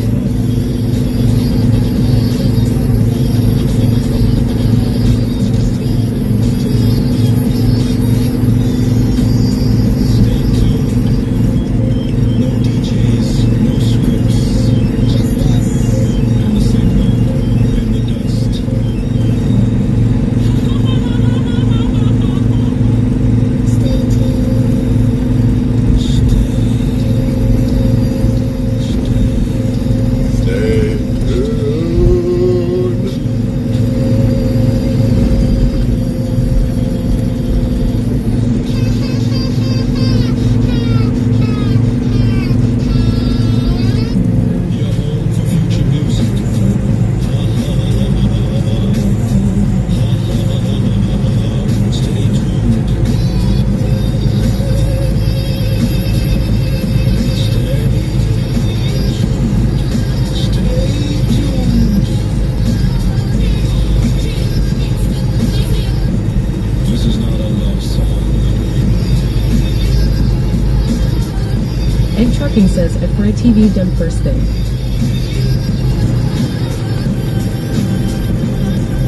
Egg Trucking says, FRI TV done first thing.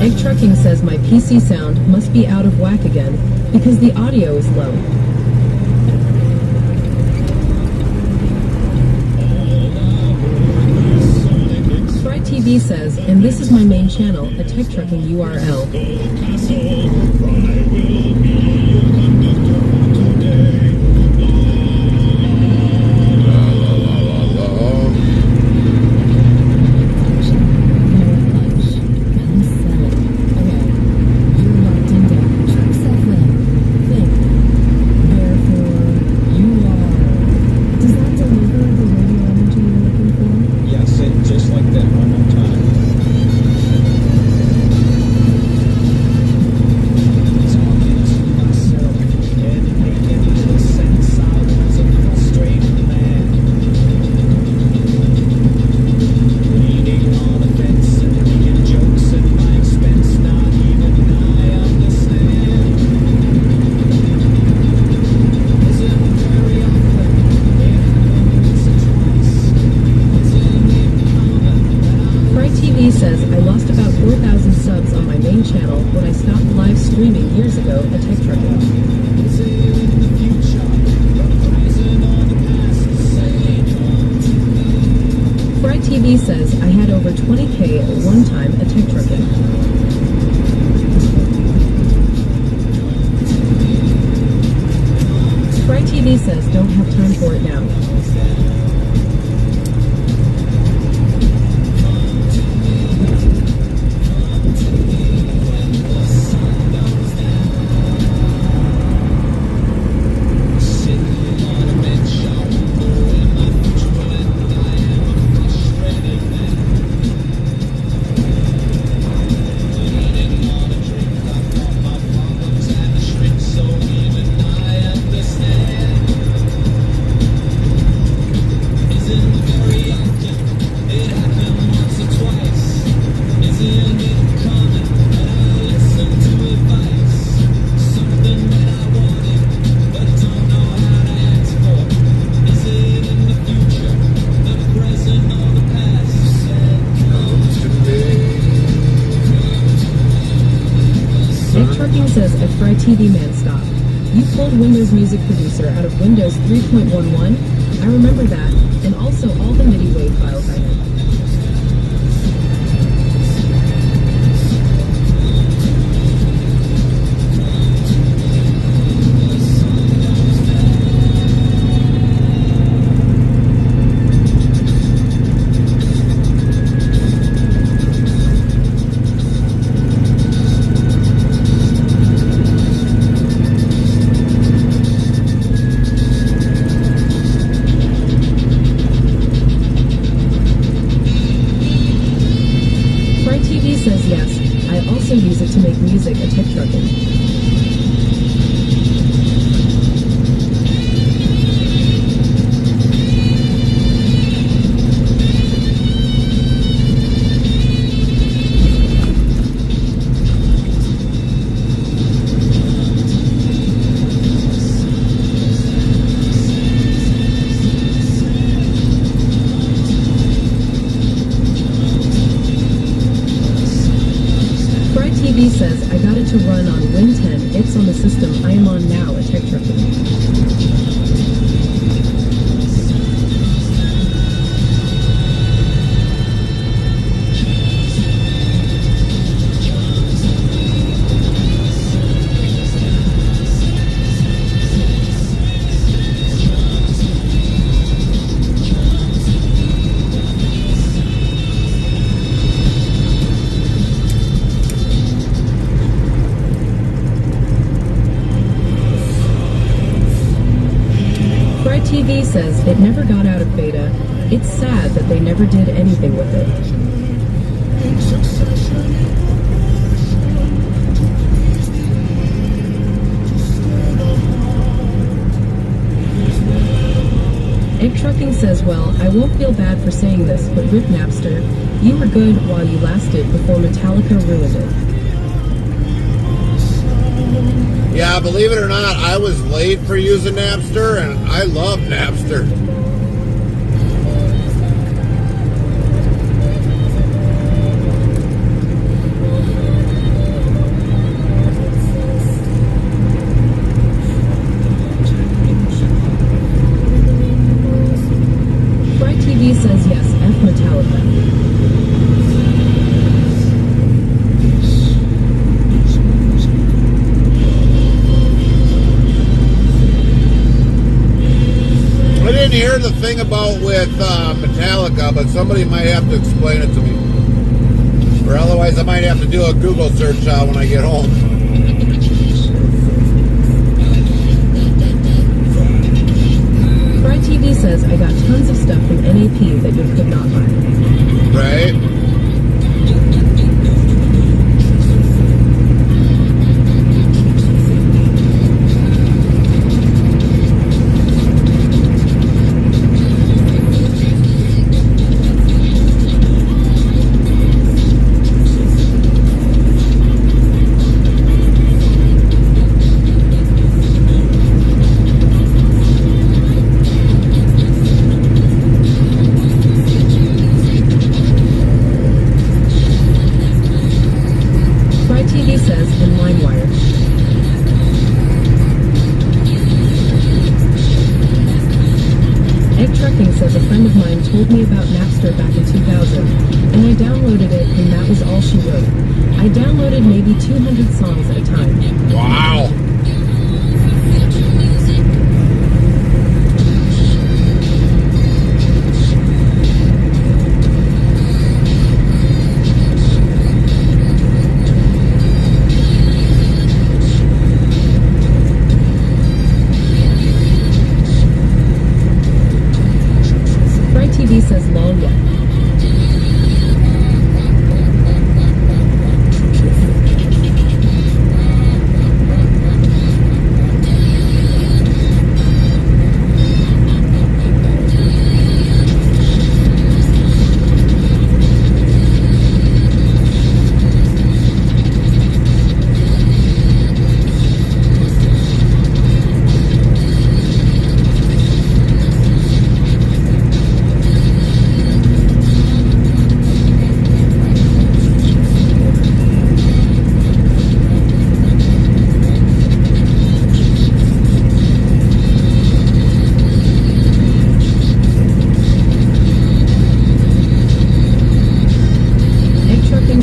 Egg Trucking says, my PC sound must be out of whack again because the audio is low. FRI TV says, and this is my main channel, a tech trucking URL. Yes, say it just like that one more time. Talking to myself and making little sense. I was a frustrated man, leaning on the fence and making jokes at my expense. Not even I understand. Isn't very often it happens twice. Isn't it common that FRI TV says, I lost about 4,000 subs on my main channel when I stopped live streaming years ago, a tech trucking. is it in the future, the present or the past? Say don't. FRI TV says, I had over 20K at one time, a tech trucking. FRI TV says, don't have time for it now. Sitting on a bench, I won't go in my future when I am a frustrated man. Leaning on a drink, I thought my problems had to shrink, so even I understand. Isn't very often it happened once or twice. Isn't it common that I listen to advice? Something that I wanted but don't know how to ask for. Is it in the future, the present, or the past? Said come to Egg Trucking says, FRI TV man, stop. You pulled Windows Music Producer out of Windows 3.11? I remember that, and also all the MIDI wave files I had. FRI TV says, yes, I also use it to make music, a tech trucking. FRI TV says, I got it to run on Win 10. It's on the system I am on now, a tech trucking. FRI TV says it never got out of beta. It's sad that they never did anything with it. Egg Trucking says, well, I won't feel bad for saying this, but Rip Napster, you were good while you lasted before Metallica ruined it. Yeah, believe it or not, I was late for using Napster, and I love Napster. didn't hear the thing about with Metallica, but somebody might have to explain it to me. Or otherwise I might have to do a Google search when I get home. Fry TV says, I got tons of stuff from NAP that you could not buy. Right? TV says in LimeWire. Egg Trucking says a friend of mine told me about Napster back in 2000, and I downloaded it, and that was all she wrote. I downloaded maybe 200 songs at a time. Wow. TV says lol yeah.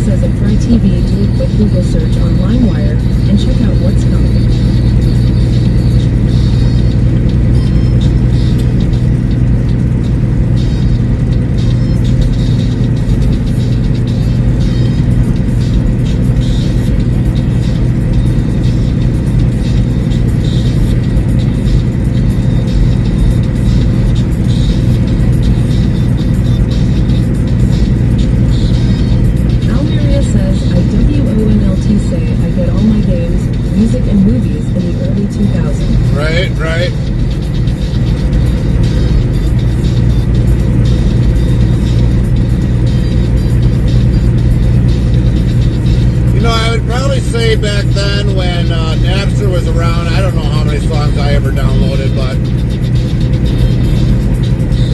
Says at Fry TV, do a quick Google search on LimeWire and check out what's coming. Say I get all my games, music, and movies in the early 2000s. Right, right. You know, I would probably say back then when Napster was around, I don't know how many songs I ever downloaded, but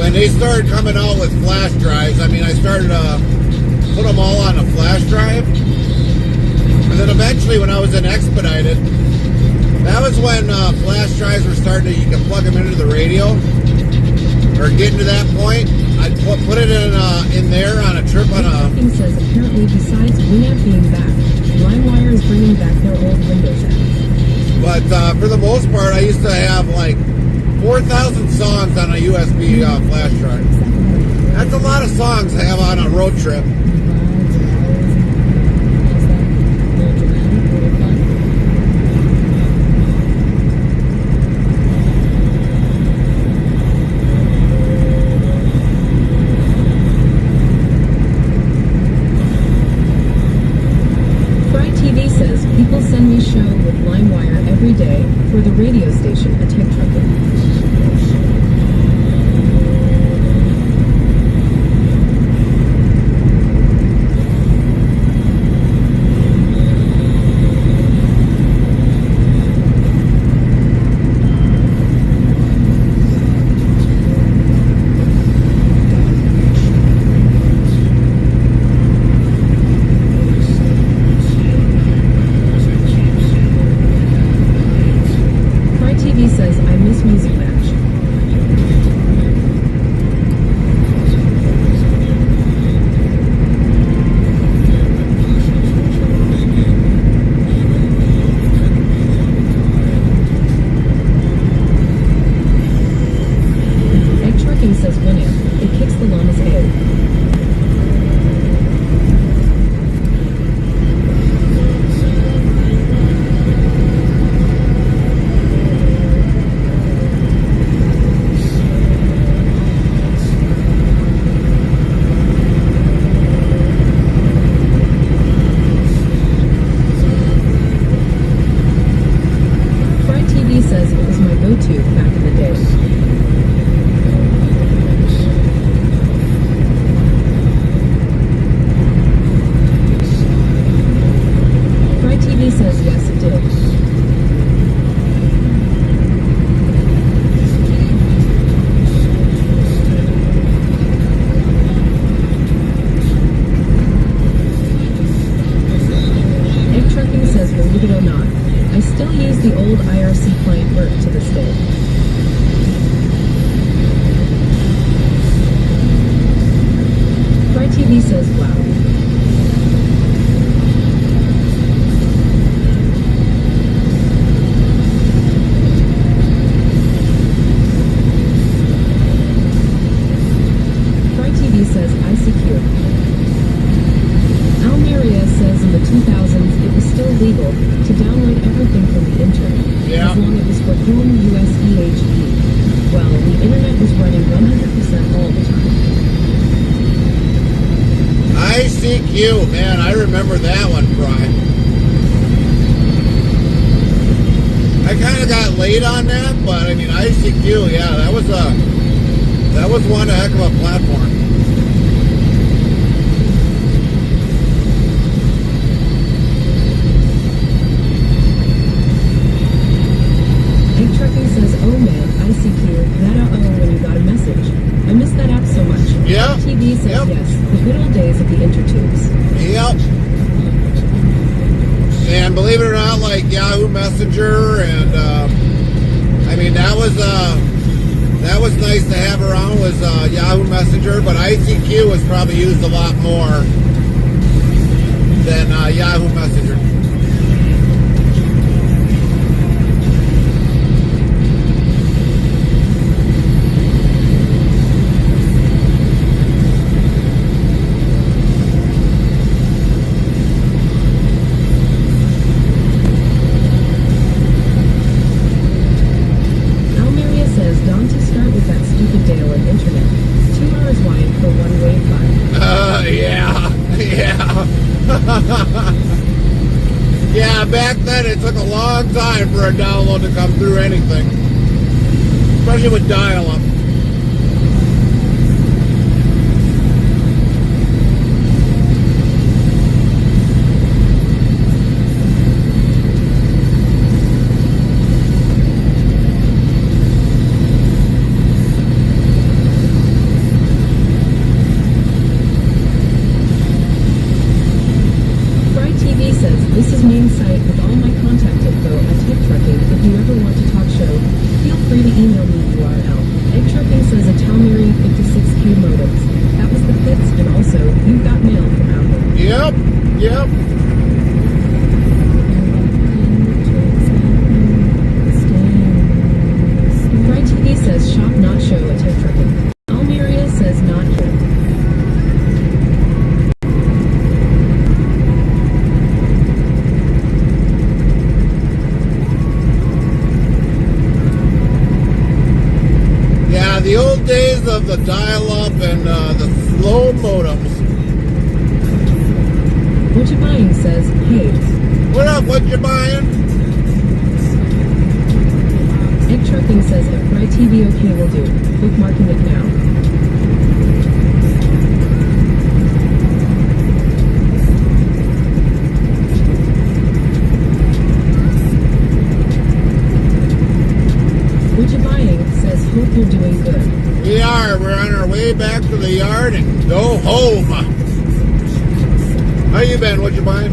when they started coming out with flash drives, I mean, I started to put them all on a flash drive. And then eventually when I was in Expedited, that was when flash drives were starting to, you can plug them into the radio, or getting to that point. I'd put it in there on a trip on a... King says apparently besides Winamp being back, LimeWire is bringing back their old Windows app. But for the most part, I used to have like 4,000 songs on a USB flash drive. That's a lot of songs to have on a road trip. TV says people send me show with LimeWire every day for the radio station at Tech Trucking. TV says I miss music does the old IRC client work to this day? Fry TV says, wow. Fry TV says, ICQ. Almeria says in the 2000s it was still legal to download everything from the internet, Yeah. as long as it was for home USEHE. Well, the internet was running 100% all the time. ICQ, man, I remember that one, Brian. I kind of got late on that, but I mean ICQ, yeah, that was one heck of a platform. Egg Trucking says, oh man, ICQ, that when you got a message. I miss that app so much. Yeah. TV says Yep. yes, the good old days of the intertubes. Yep. And believe it or not, like Yahoo Messenger, and I mean that was nice to have around, was Yahoo Messenger, but ICQ was probably used a lot more than Yahoo Messenger. Almeria says, Dante, start with that stupid Dale and internet. 2 hours wide for one wave file. Yeah. Yeah, back then it took a long time for a download to come through anything. Especially with dial-up. Fry TV says, this is main site with all my contact info at Egg Trucking. If you ever want to talk show, feel free to email me URL. Egg Trucking says a Talmiri 56Q modems. That was the pits, and also, you've got mail from Apple. Yep. Fry TV says, shop not show at Egg Trucking. Almeria says, not here. Yeah, the old days of the dial-up and the slow modems. What you buying says, hey. What up, what you buying? Egg Trucking says, if Fry TV okay will do. Bookmarking it now. What you buying says, hope you're doing good. We are. We're on our way back to the yard and go home. How you been? What you buying?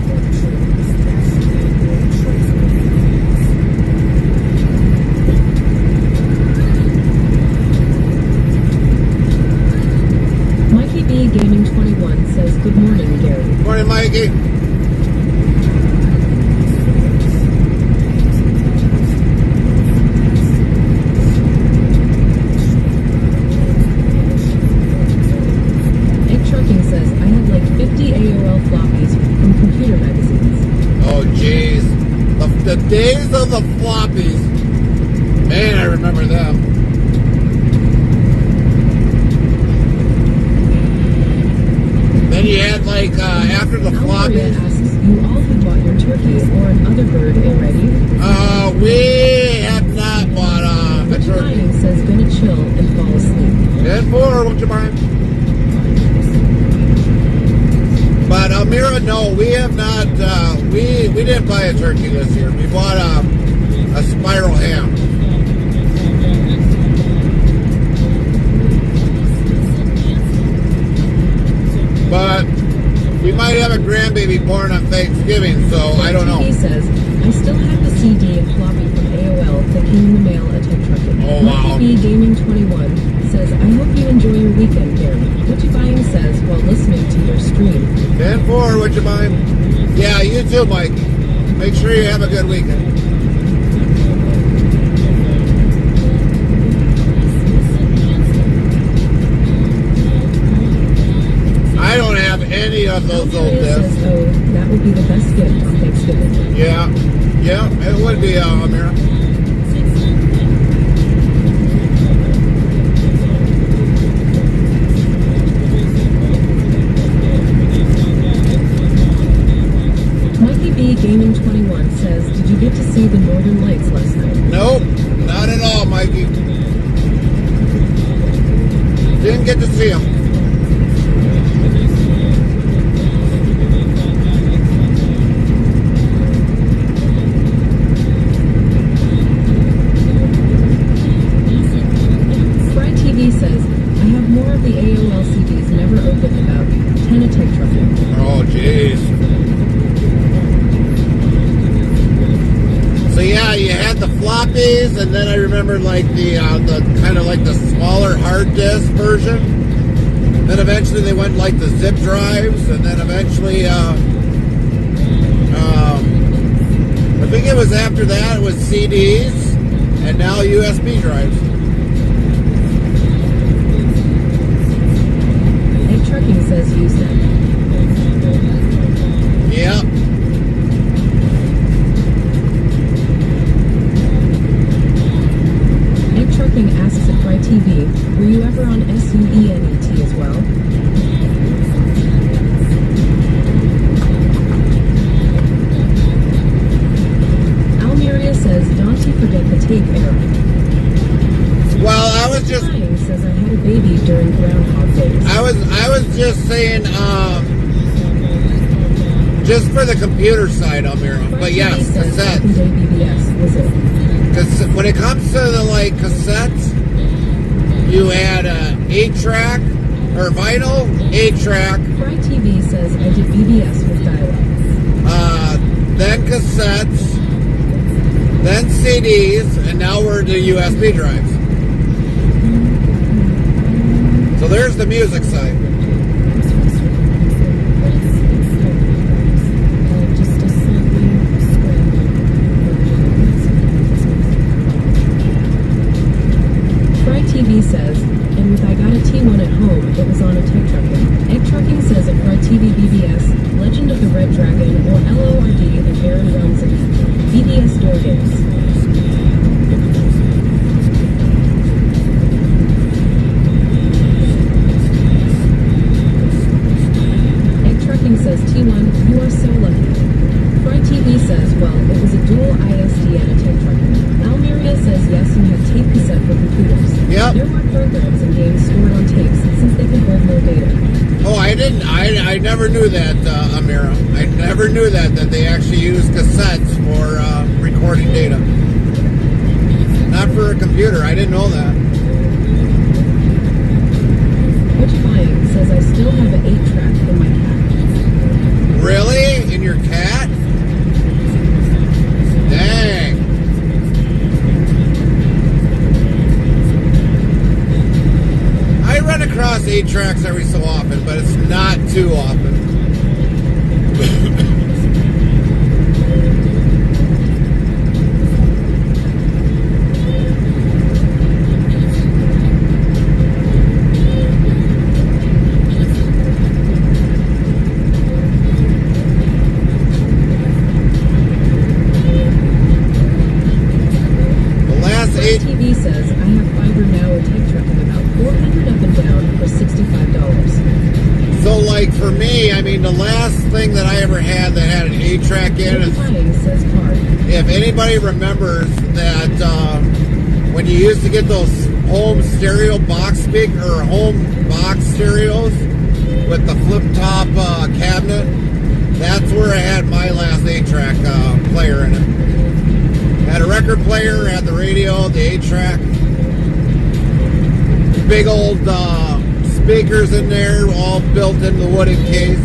Mikey B Gaming 21 says, good morning, Gary. Morning, Mikey. Egg Trucking says, I had like 50 AOL floppies from computer magazines. Oh, jeez. The days of the floppies. Man, I remember them. Then you had, like, after the Almeria floppies. asks, you all have bought your turkey or another bird already? We have not bought a What you turkey. buying says, gonna chill and fall asleep. 10-4, what you buying? But Almira, no, we have not. We didn't buy a turkey this year. We bought a spiral ham. But we might have a grandbaby born on Thanksgiving, so I don't know. He says, I still have the CD and floppy from AOL that came in the mail at Tech Trucking. Oh, wow. Mikey B Gaming 21 says, I hope you enjoy your weekend, Gary. What you buying says while listening to your stream. 10-4, what you buying? Yeah, you too, Mike. Make sure you have a good weekend. I don't have any of those old Almeria discs. says, oh, that would be the best gift on Thanksgiving. Yeah, it would be, Amira. Mikey B Gaming 21 says, did you get to see the Northern Lights last night? Nope, not at all, Mikey. Didn't get to see him. Fry TV says, I have more of the AOL CDs never opened about 10 at Tech Trucking. Oh, jeez. So yeah, you had the floppies, and then I remember like the kind of like the smaller hard disk version. Then eventually they went like the zip drives, and then eventually, I think it was after that it was CDs, and now USB drives. Egg Trucking says use them. Yep. Egg Trucking asks at Fry TV, were you ever on SUENET as well? Almeria says, don't you forget the tape era. Well, I was just Ryan says, I had a baby during Groundhog Days. I was just saying, just for the computer side, Amira. Fry But TV yes, says, cassettes. second day BBS, was it? Because when it comes to the like cassettes, you had a 8-track or vinyl 8-track, Fry TV says, I did BBS with dial-up. then cassettes, then CDs, and now we're to USB drives. So there's the music side. Fry TV says, and with I got a T1 at home, it was on a Tech Trucking. Egg Trucking says at Fry TV BBS, Legend of the Red Dragon, or LORD, and Aaron runs it. BBS door games. Egg Trucking says, T1, you are so lucky. Fry TV says, well, it was a dual ISDN at Tech Trucking. Almeria says, yes, you had tape cassette for computers. Yep. There were programs and games stored on tapes since they could hold more data. Oh, I didn't. I never knew that, Amira. I never knew that they actually use cassettes for recording data. Not for a computer. I didn't know that. What you buying says, I still have an 8-track in my cat. Really? In your cat? Dang. I run across 8-tracks every so often, but it's not too often. The last Fry 8... TV says, I have fiber now at Tech Trucking about 400 up and down for $65. So, like, for me, I mean, the last thing that I ever had that had an 8-track in What you is... buying says card. If anybody remembers that when you used to get those home stereo box speaker or home box stereos with the flip top cabinet, that's where I had my last 8-track player in it. Had a record player, had the radio, the 8-track, big old speakers in there, all built in the wooden case.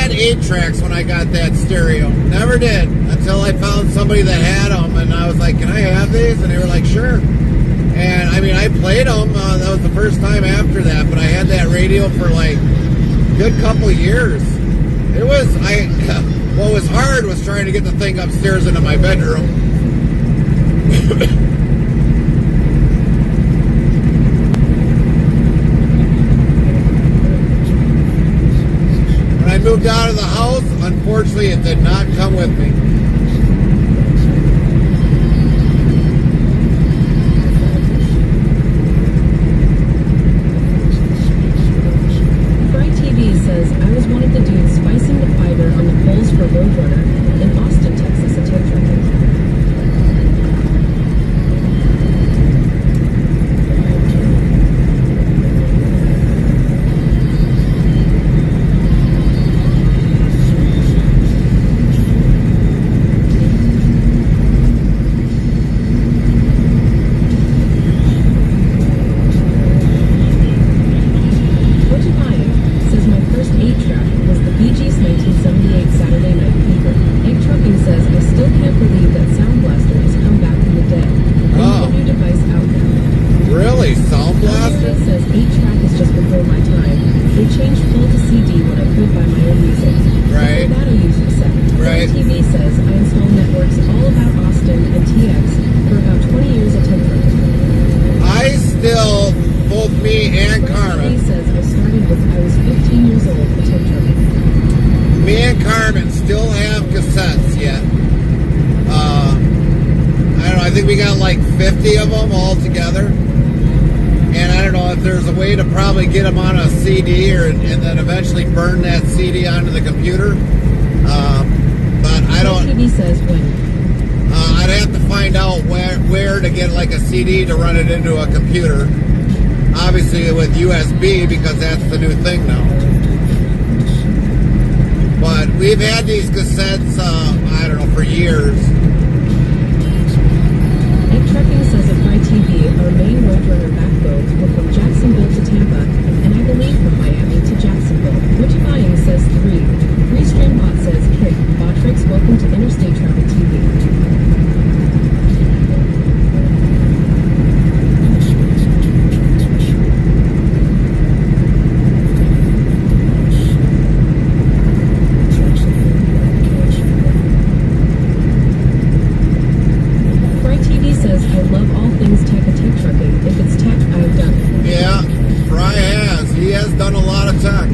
had 8-tracks when I got that stereo. Never did until I found somebody that had them, and I was like, "Can I have these?" And they were like, "Sure." And I mean, I played them. That was the first time after that, but I had that radio for like a good couple of years. It was what was hard was trying to get the thing upstairs into my bedroom. When I moved out of the house, unfortunately, it did not come with me. Fry TV says, I was one of the dudes spicing the fiber on the poles for Roadrunner in Austin, Texas, a tape trucking. What you buying? Says my first 8-track was the Bee Gees 1978 Saturday Night Fever. Egg Trucking says, I still can't believe that Sound Blaster has come back from the dead. They have a new device out now. Really? Sound Blaster? It says 8-track is just before my time. They changed full to CD when I could buy my own music. Right. Before that I used cassette. Right. TV says, I installed networks all about Austin and TX for about 20 years at tape trucking. I still, both me and Carmen, He says, I started when I was 15 years old at tape trucking. me and Carmen still have cassettes yet. I don't know, I think we got like 50 of them all together. And I don't know if there's a way to probably get them on a CD and then eventually burn that CD onto the computer. But I don't. TV says when. I'd have to find out where to get like a CD to run it into a computer. Obviously with USB because that's the new thing now. But we've had these cassettes, I don't know, for years. Egg Trucking says at Fry TV, our main Roadrunner backbones were from Jacksonville to Tampa, and I believe from Miami to Jacksonville. What you buying says 3. Restream Bot says Kick. Botrix, welcome to Interstate Travel TV. Fry TV says, I love all things tech and tape trucking. If it's tech, I've done it. Yeah, Fry has. He has done a lot of tech.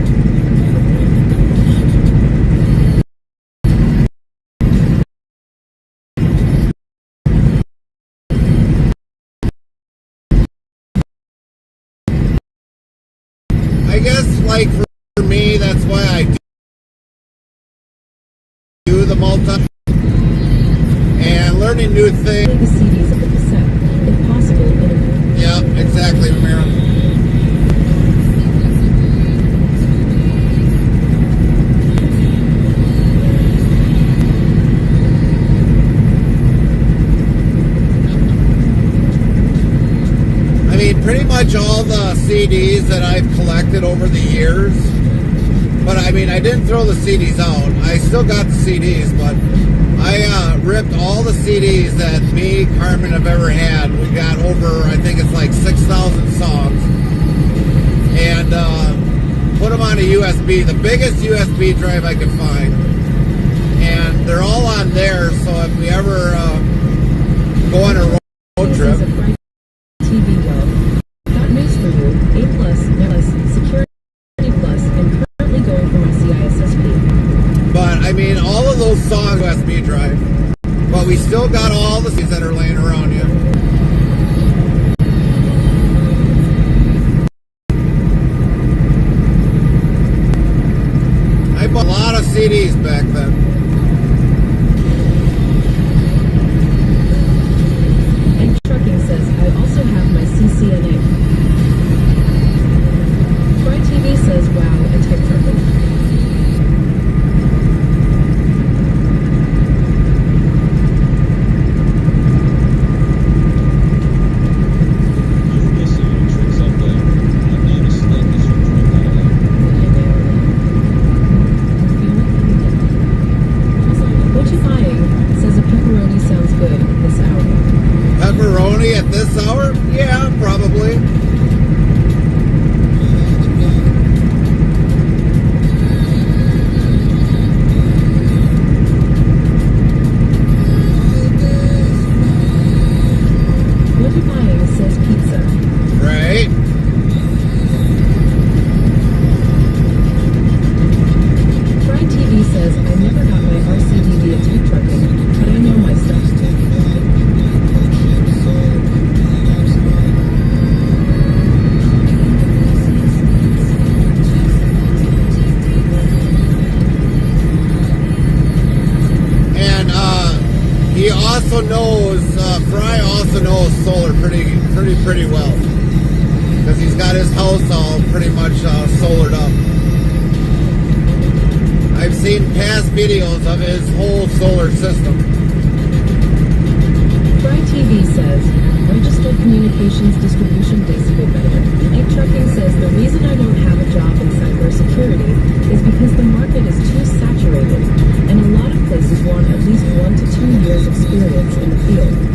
I guess, like, for me, that's why I do the multi and learning new things. Play the CDs of the cassette, if possible, in a Yeah, exactly, Ramiro. I mean, pretty much all the CDs that I've collected over the years. But I mean, I didn't throw the CDs out. I still got the CDs, but I ripped all the CDs that me, Carmen have ever had. We got over, I think it's like 6,000 songs. And put them on a USB, the biggest USB drive I could find. And they're all on there, so if we ever go on a road trip. TV World. Got news for you. A+, Plus, Security Plus, and currently going for my CISSP. But I mean, all of those songs USB drive. But we still got all the CDs that are laying around you. I bought a lot of CDs back then. Egg Trucking says, I also have my CCNA. Fry TV says, wow, and Tech Trucking. Fry also knows solar pretty well, because he's got his house all pretty much solared up. I've seen past videos of his whole solar system. Fry TV says, registered communications distribution decibel bender. Egg Trucking says the reason I don't have a job in cybersecurity is because the market is too saturated, and a lot of places want at least 1 to 2 years experience in the field.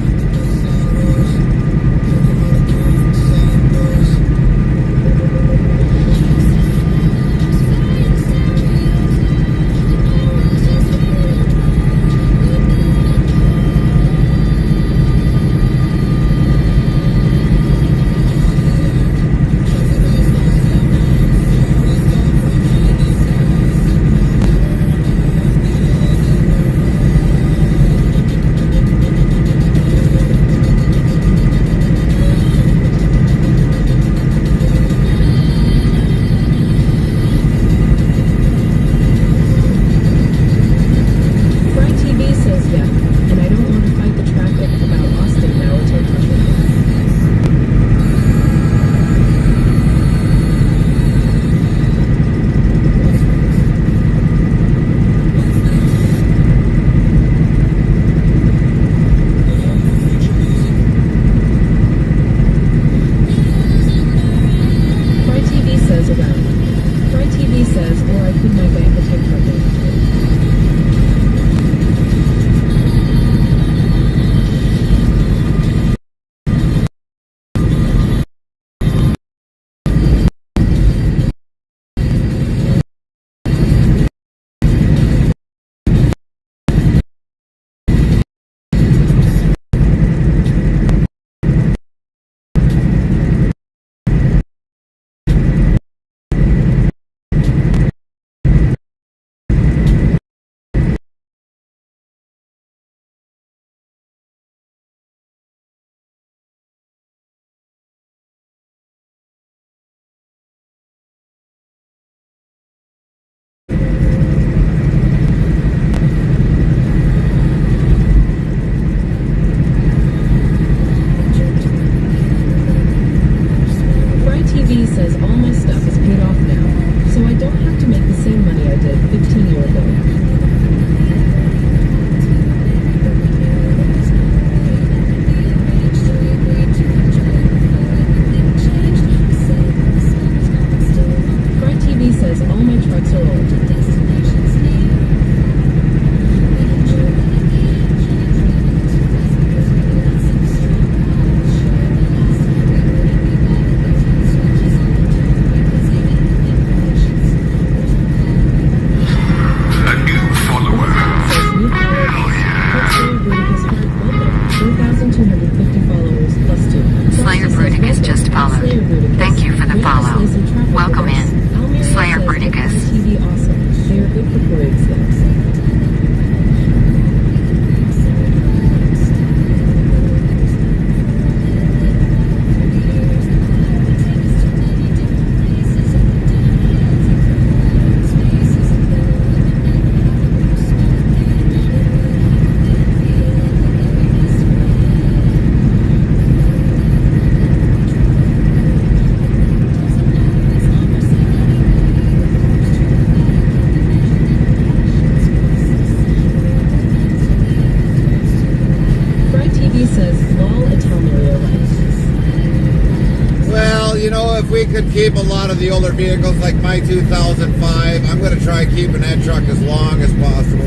if we could keep a lot of the older vehicles like my 2005, I'm going to try keeping that truck as long as possible.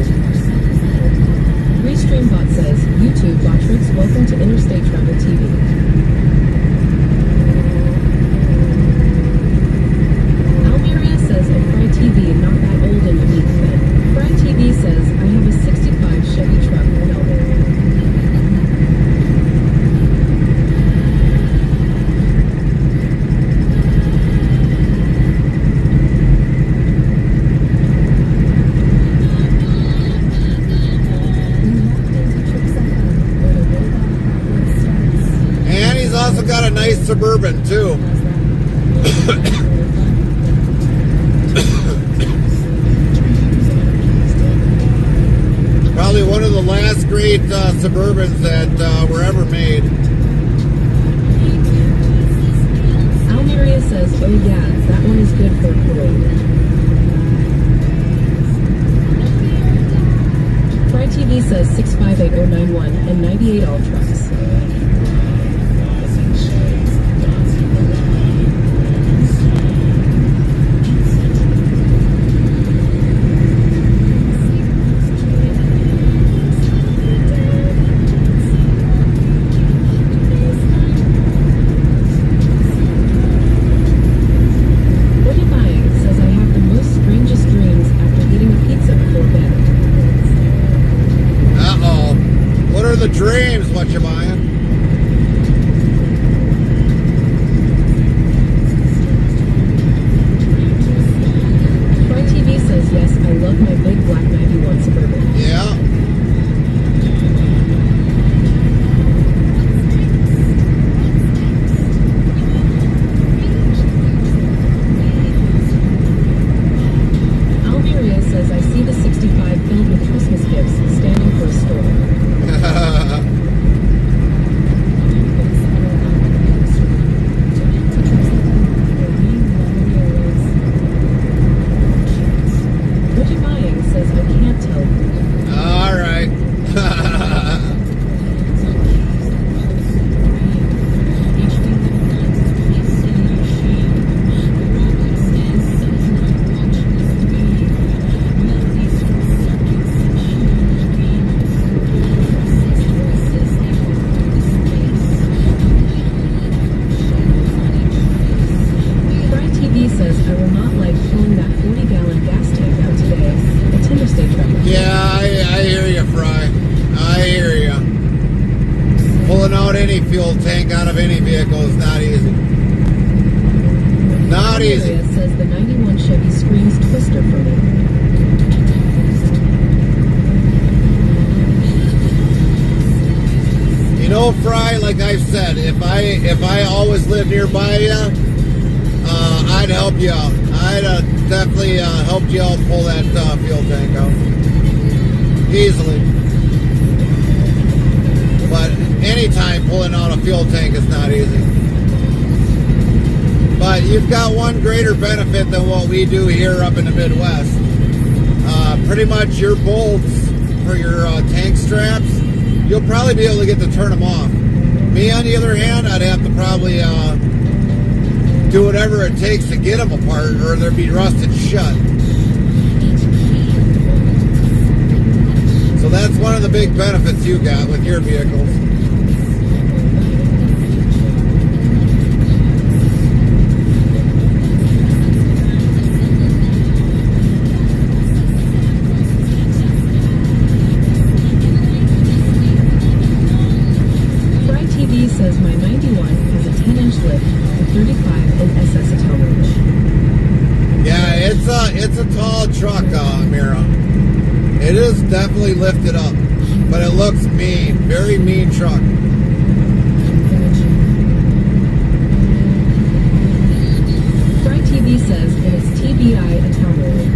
Restreambot says, YouTube Botrix, welcome to Interstate Travel TV. Almeria says, at Fry TV, not that old in the week then. Fry TV says, I have a 65 Chevy truck, no. Got a nice Suburban too. Probably one of the last great Suburbans that were ever made. Almeria says, oh yeah, that one is good for a parade. Fry TV says 658091 and 98 all trucks. What are you buying? Says I have the most strangest dreams after eating a pizza before bed. Uh-oh. What are the dreams, what you buying? Fry TV says yes, I love my big black 91 Suburban. Yeah. Almeria says I see the 65 filled with Christmas gifts standing for a store. What you buying? Says I can't tell you. All right. Fry TV says I will not like pulling that 40-gallon gas tank out today. It's interstate traffic. Yeah, I hear you, Fry. I hear you. Pulling out any fuel tank out of any vehicle is not easy. Not easy. Almeria says the 91 Chevy screams Twister for me. You know, Fry, like I've said, if I always lived nearby you, I'd help you out. I'd definitely helped you out pull that fuel tank out. Easily. But anytime pulling out a fuel tank is not easy. But you've got one greater benefit than what we do here up in the Midwest. Pretty much your bolts for your tank straps, you'll probably be able to get to turn them off. Me, on the other hand, I'd have to probably do whatever it takes to get them apart, or they'd be rusted shut. So that's one of the big benefits you got with your vehicles. Fry TV says my 91 has a 10-inch lift with 35 and SS autonomous. Yeah, it's a tall truck, Mira. It is definitely lifted up, but it looks mean, very mean truck. Fry TV says it is TBI autonomous.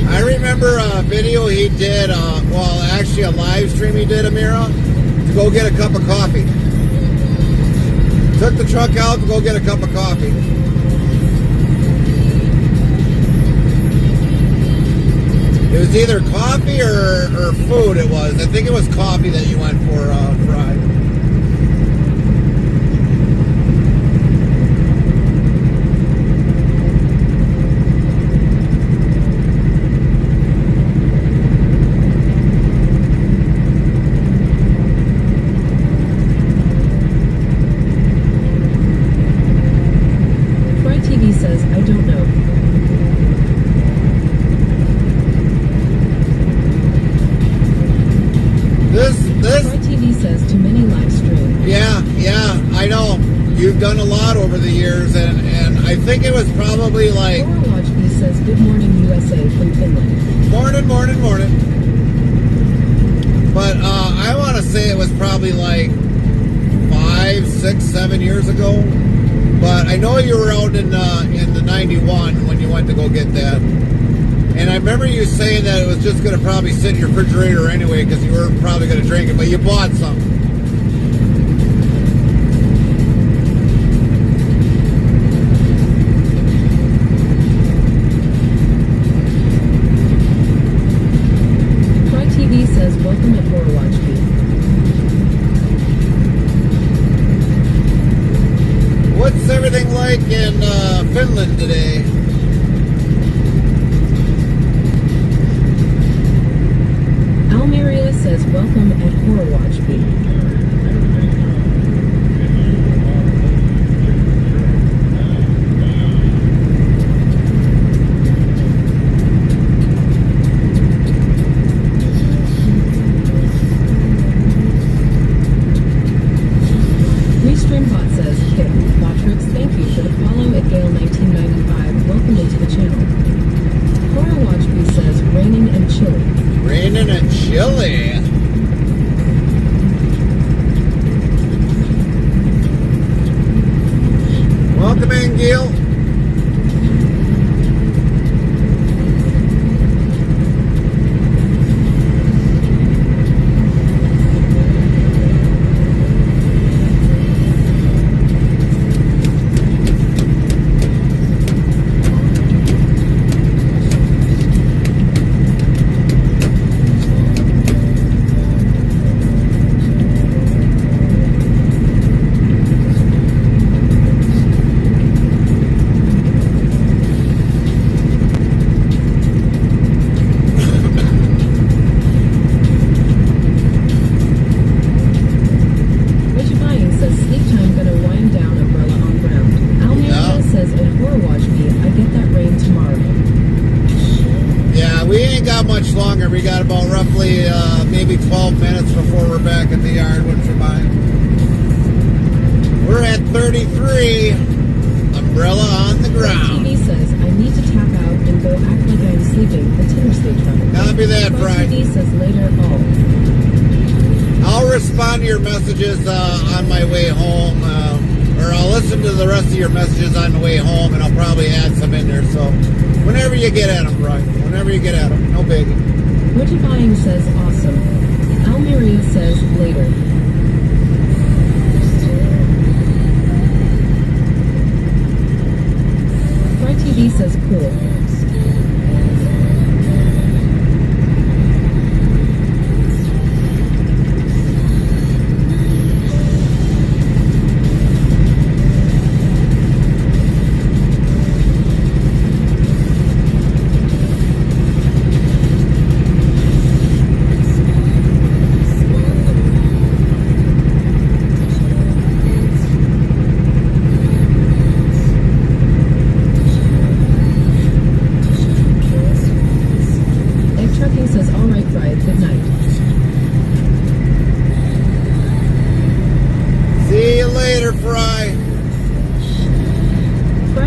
I remember a video he did, well, actually a live stream he did, Amira, to go get a cup of coffee. Took the truck out to go get a cup of coffee. It was either coffee or food it was. I think it was coffee that you went for, Fry. Fry TV says I don't know. Fry TV says too many live streams. Yeah, I know. You've done a lot over the years, and I think it was probably like... Watch Me says good morning USA from Finland. Morning. But I want to say it was probably like 5, 6, 7 years ago. But I know you were out in the 91 when you went to go get that. And I remember you saying that it was just going to probably sit in your refrigerator anyway because you were probably going to drink it, but you bought some. Fry TV says, welcome at Horror Watch Beat. What's everything like in Finland today? Almeria says, welcome at Horror Watch Beat. Restreambot says, Kip, Botrix, thank you for the follow at Gale1995. Welcome into the channel. Horror Watch Beat says, raining and chilly. Raining and chilly. Welcome in, Gil. Much longer. We got about roughly maybe 12 minutes before we're back at the yard. What you buying? We're at 33. Umbrella on the ground. TV says I need to tap out and go act like I'm sleeping. The Interstate Travel. Copy that, Brian. TV says later. I'll respond to your messages on my way home, or I'll listen to the rest of your messages on the way home, and I'll probably add some in there. So whenever you get at them, Brian. Whenever you get at them, no biggie. What you buying says awesome. Almeria says later. Fry TV says cool.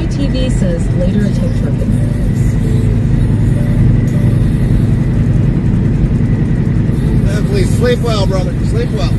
TV says later at Tech Trucking. Definitely sleep well, brother. Sleep well.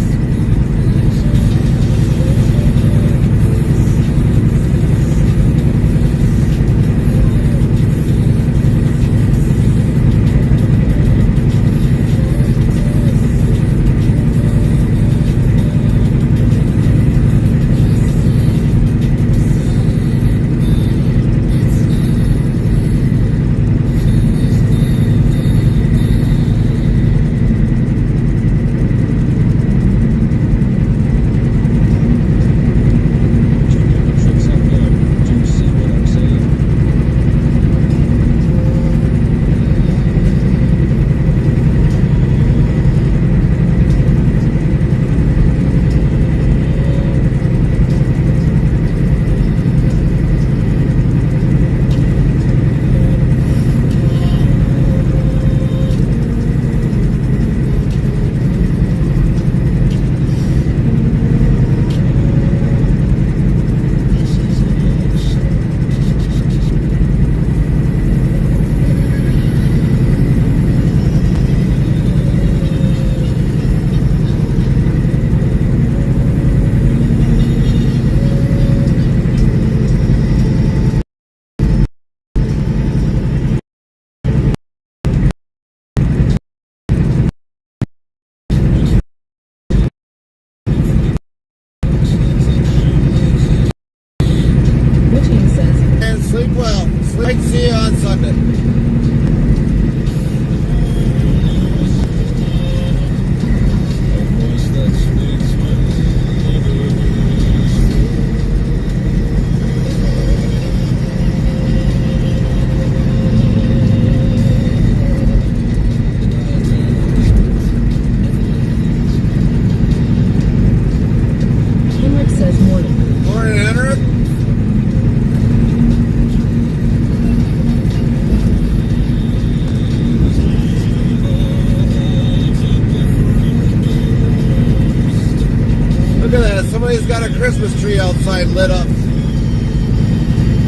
somebody's got a Christmas tree outside lit up.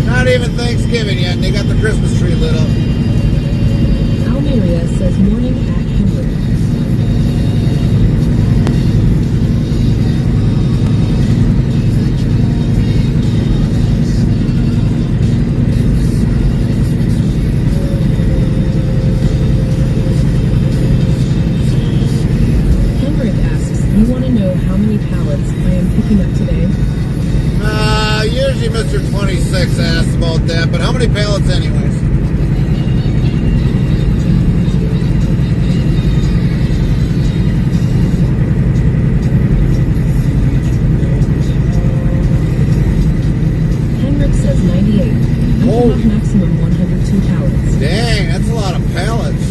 Not even Thanksgiving yet, and they got the Christmas tree lit up. Almeria says morning at Henry. Henrik asks, you want to know how many pallets I am picking up today? Usually Mr. 26 asks about that, but how many pallets anyways? Henrik says 98. I Oh. can have maximum 102 pallets. Dang, that's a lot of pallets.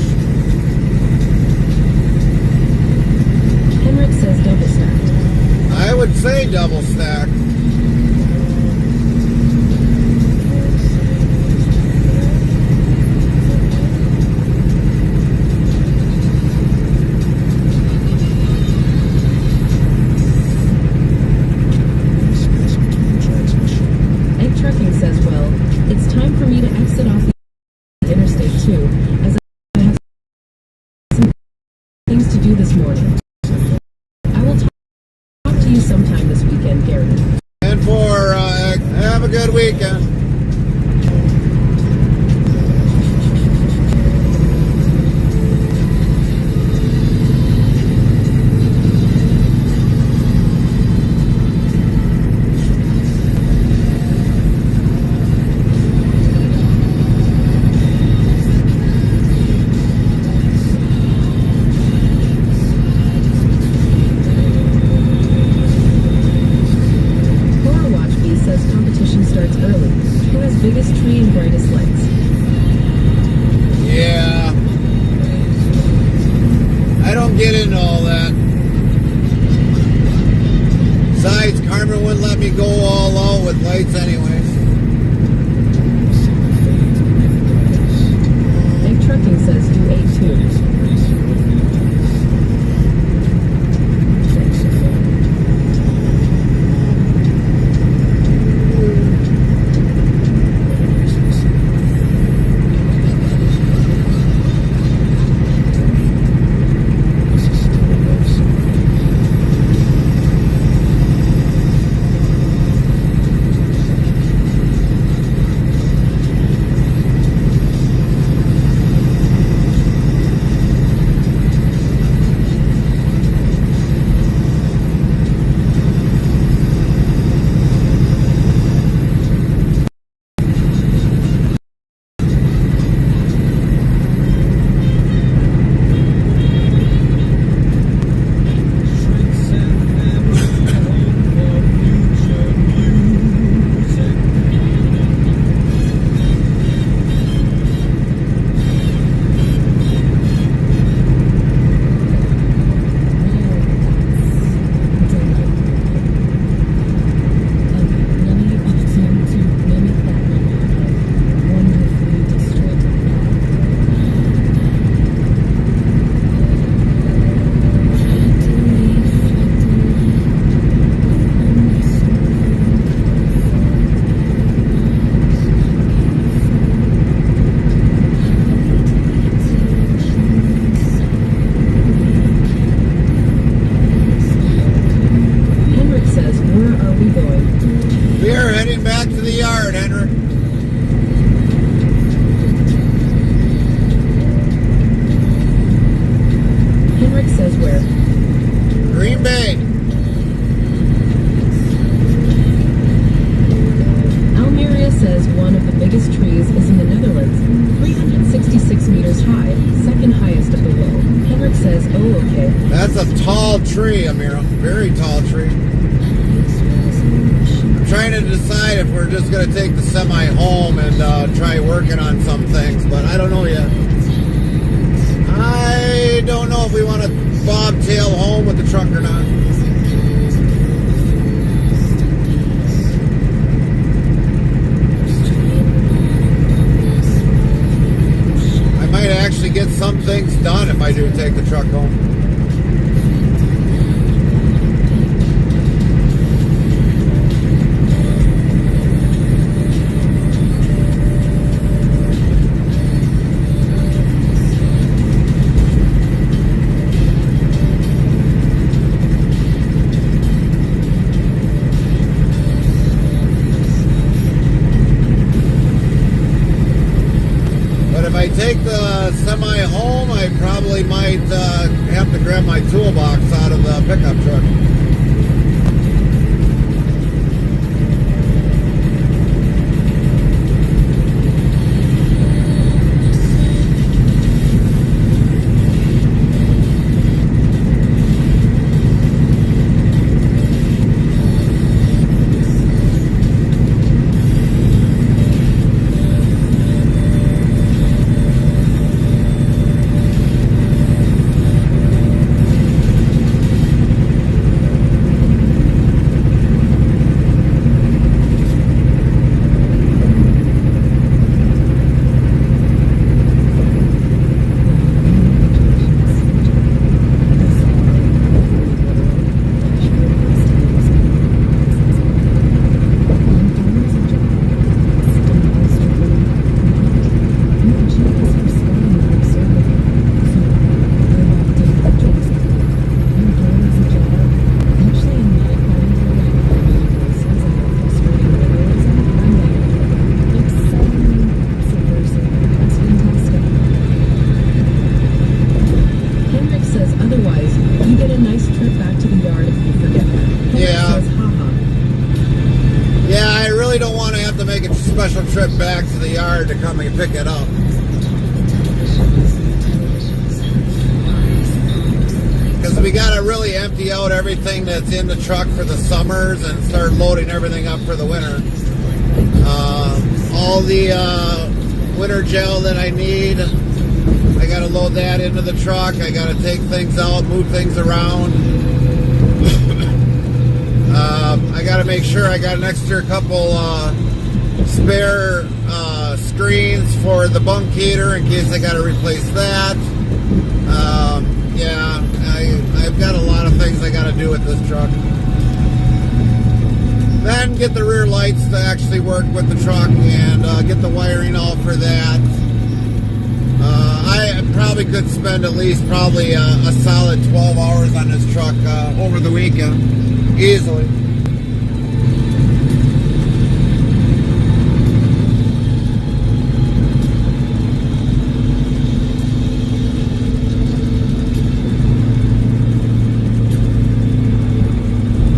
Henrik says double stacked. I would say double stack. Egg Trucking says, well, it's time for me to exit off the Interstate 2, as I have some things to do this morning. I will talk to you sometime this weekend, Gary. And for have a good weekend. Horror Watch B says competition starts early. Who has biggest tree and brightest lights? Yeah. I don't get into all that. Besides, Carmen wouldn't let me go all out with lights anyways. Egg Trucking says do 8 too. That's a tall tree, Amira. Very tall tree. I'm trying to decide if we're just going to take the semi home and try working on some things, but I don't know yet. I don't know if we want to bobtail home with the truck or not. I might actually get some things done if I do take the truck home. semi home, I probably might have to grab my toolbox out of the pickup truck. Special trip back to the yard to come and pick it up. Because we got to really empty out everything that's in the truck for the summers and start loading everything up for the winter. All the winter gel that I need, I got to load that into the truck. I got to take things out, move things around. I got to make sure I got an extra couple spare screens for the bunk heater in case I got to replace that. Yeah, I've got a lot of things I got to do with this truck. Then get the rear lights to actually work with the truck and get the wiring all for that. I probably could spend at least probably a solid 12 hours on this truck over the weekend, easily.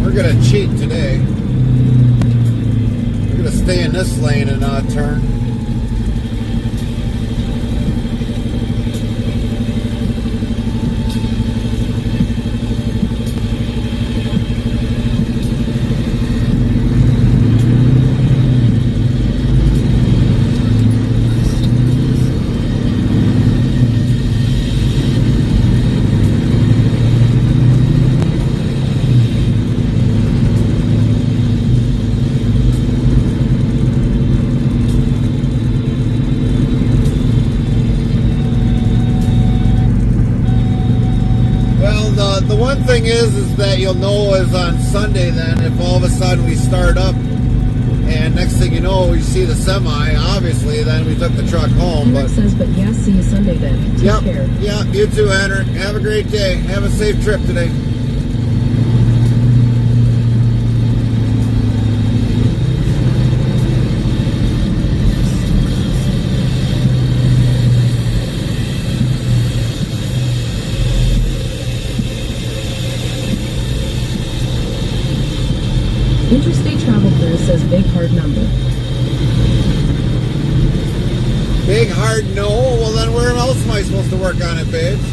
We're gonna cheat today. We're gonna stay in this lane and not turn. The one thing is that you'll know is on Sunday then, if all of a sudden we start up and next thing you know we see the semi, obviously then we took the truck home. Henrik says, but yeah, see you Sunday then. Take care. Yeah, you too, Henrik. Have a great day. Have a safe trip today. Interstate Travel Crew says big hard number. Big hard no? Well then where else am I supposed to work on it, babes?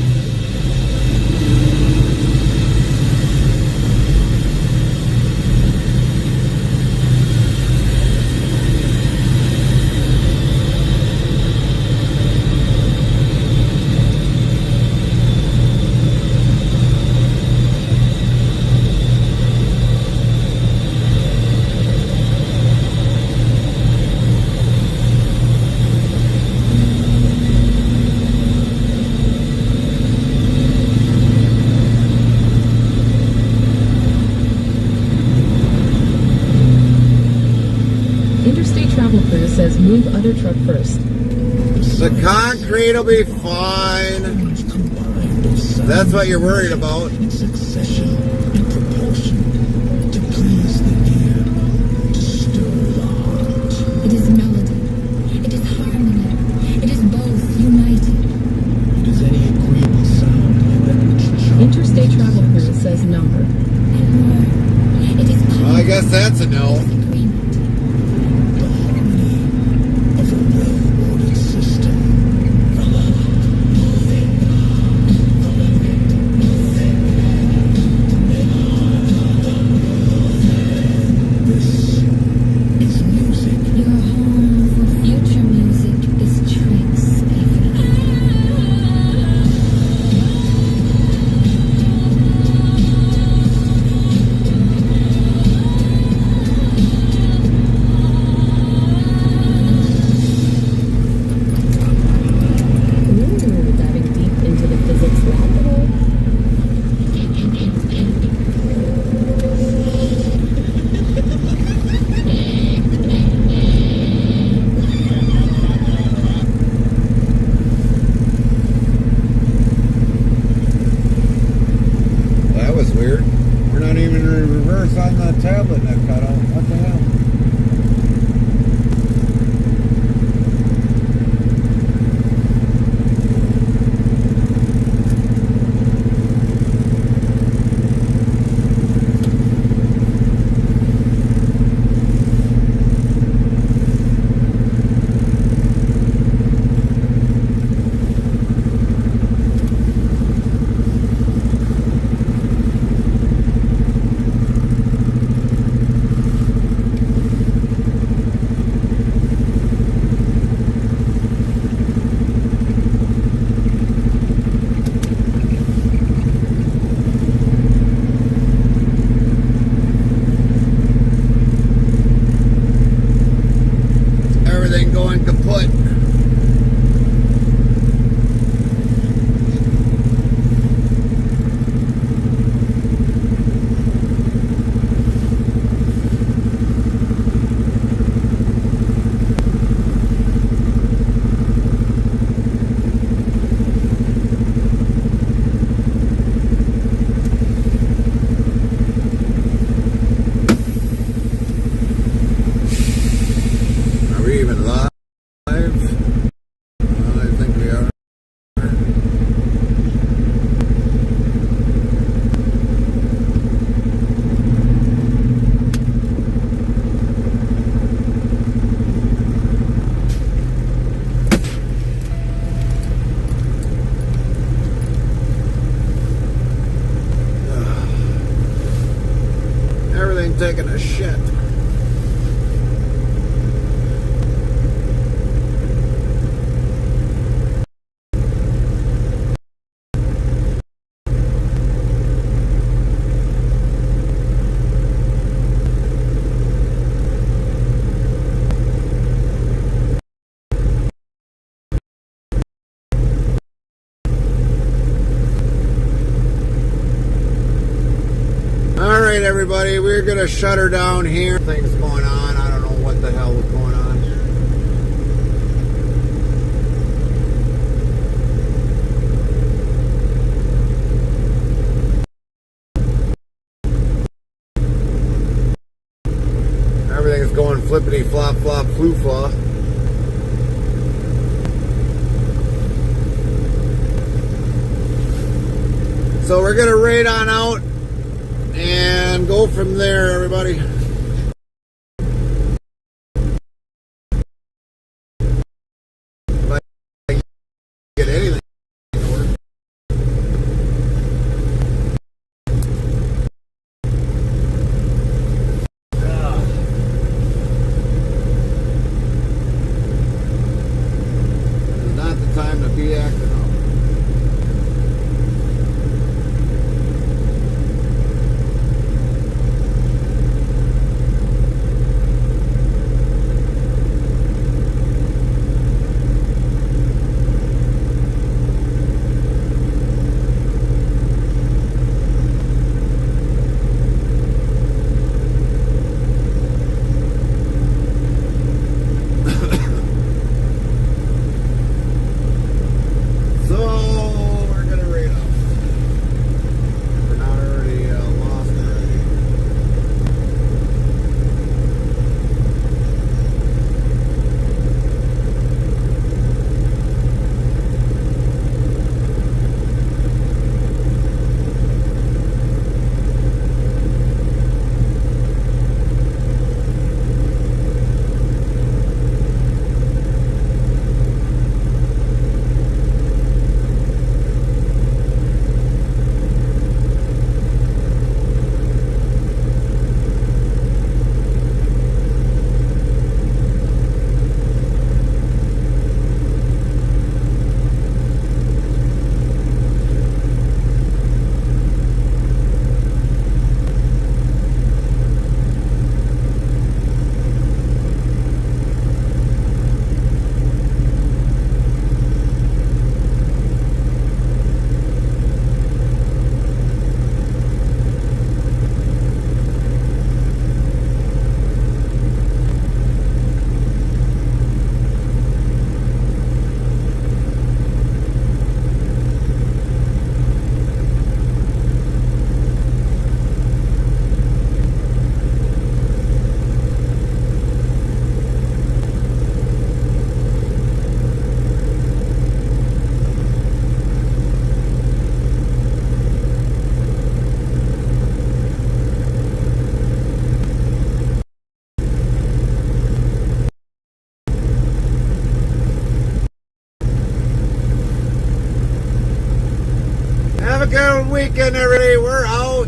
Interstate Travel Crew says move other truck first. The concrete will be fine. That's what you're worried about. In succession, in proportion, to please the ear, to stir the heart. It is melody. It is harmony. It is both united. Interstate Travel Crew says number. Well, I guess that's a no. Of a well-ordered system. This is music. Your home for future music is tricks, baby. Ooh, diving deep into the physics rabbit hole. That was weird. We're not even in reverse on the tablet that cut off. What the hell? Everything going kaput. Are we even live? Well, I think we are. Everything taking a shit. All right, everybody, we're gonna shut her down here. Things going on. I don't know what the hell was going on. Everything's going flippity flop flop flu flaw. So we're gonna raid on out and go from there, everybody. If I get anything to work. It's not the time to be acting up. weekend, everybody. We're out.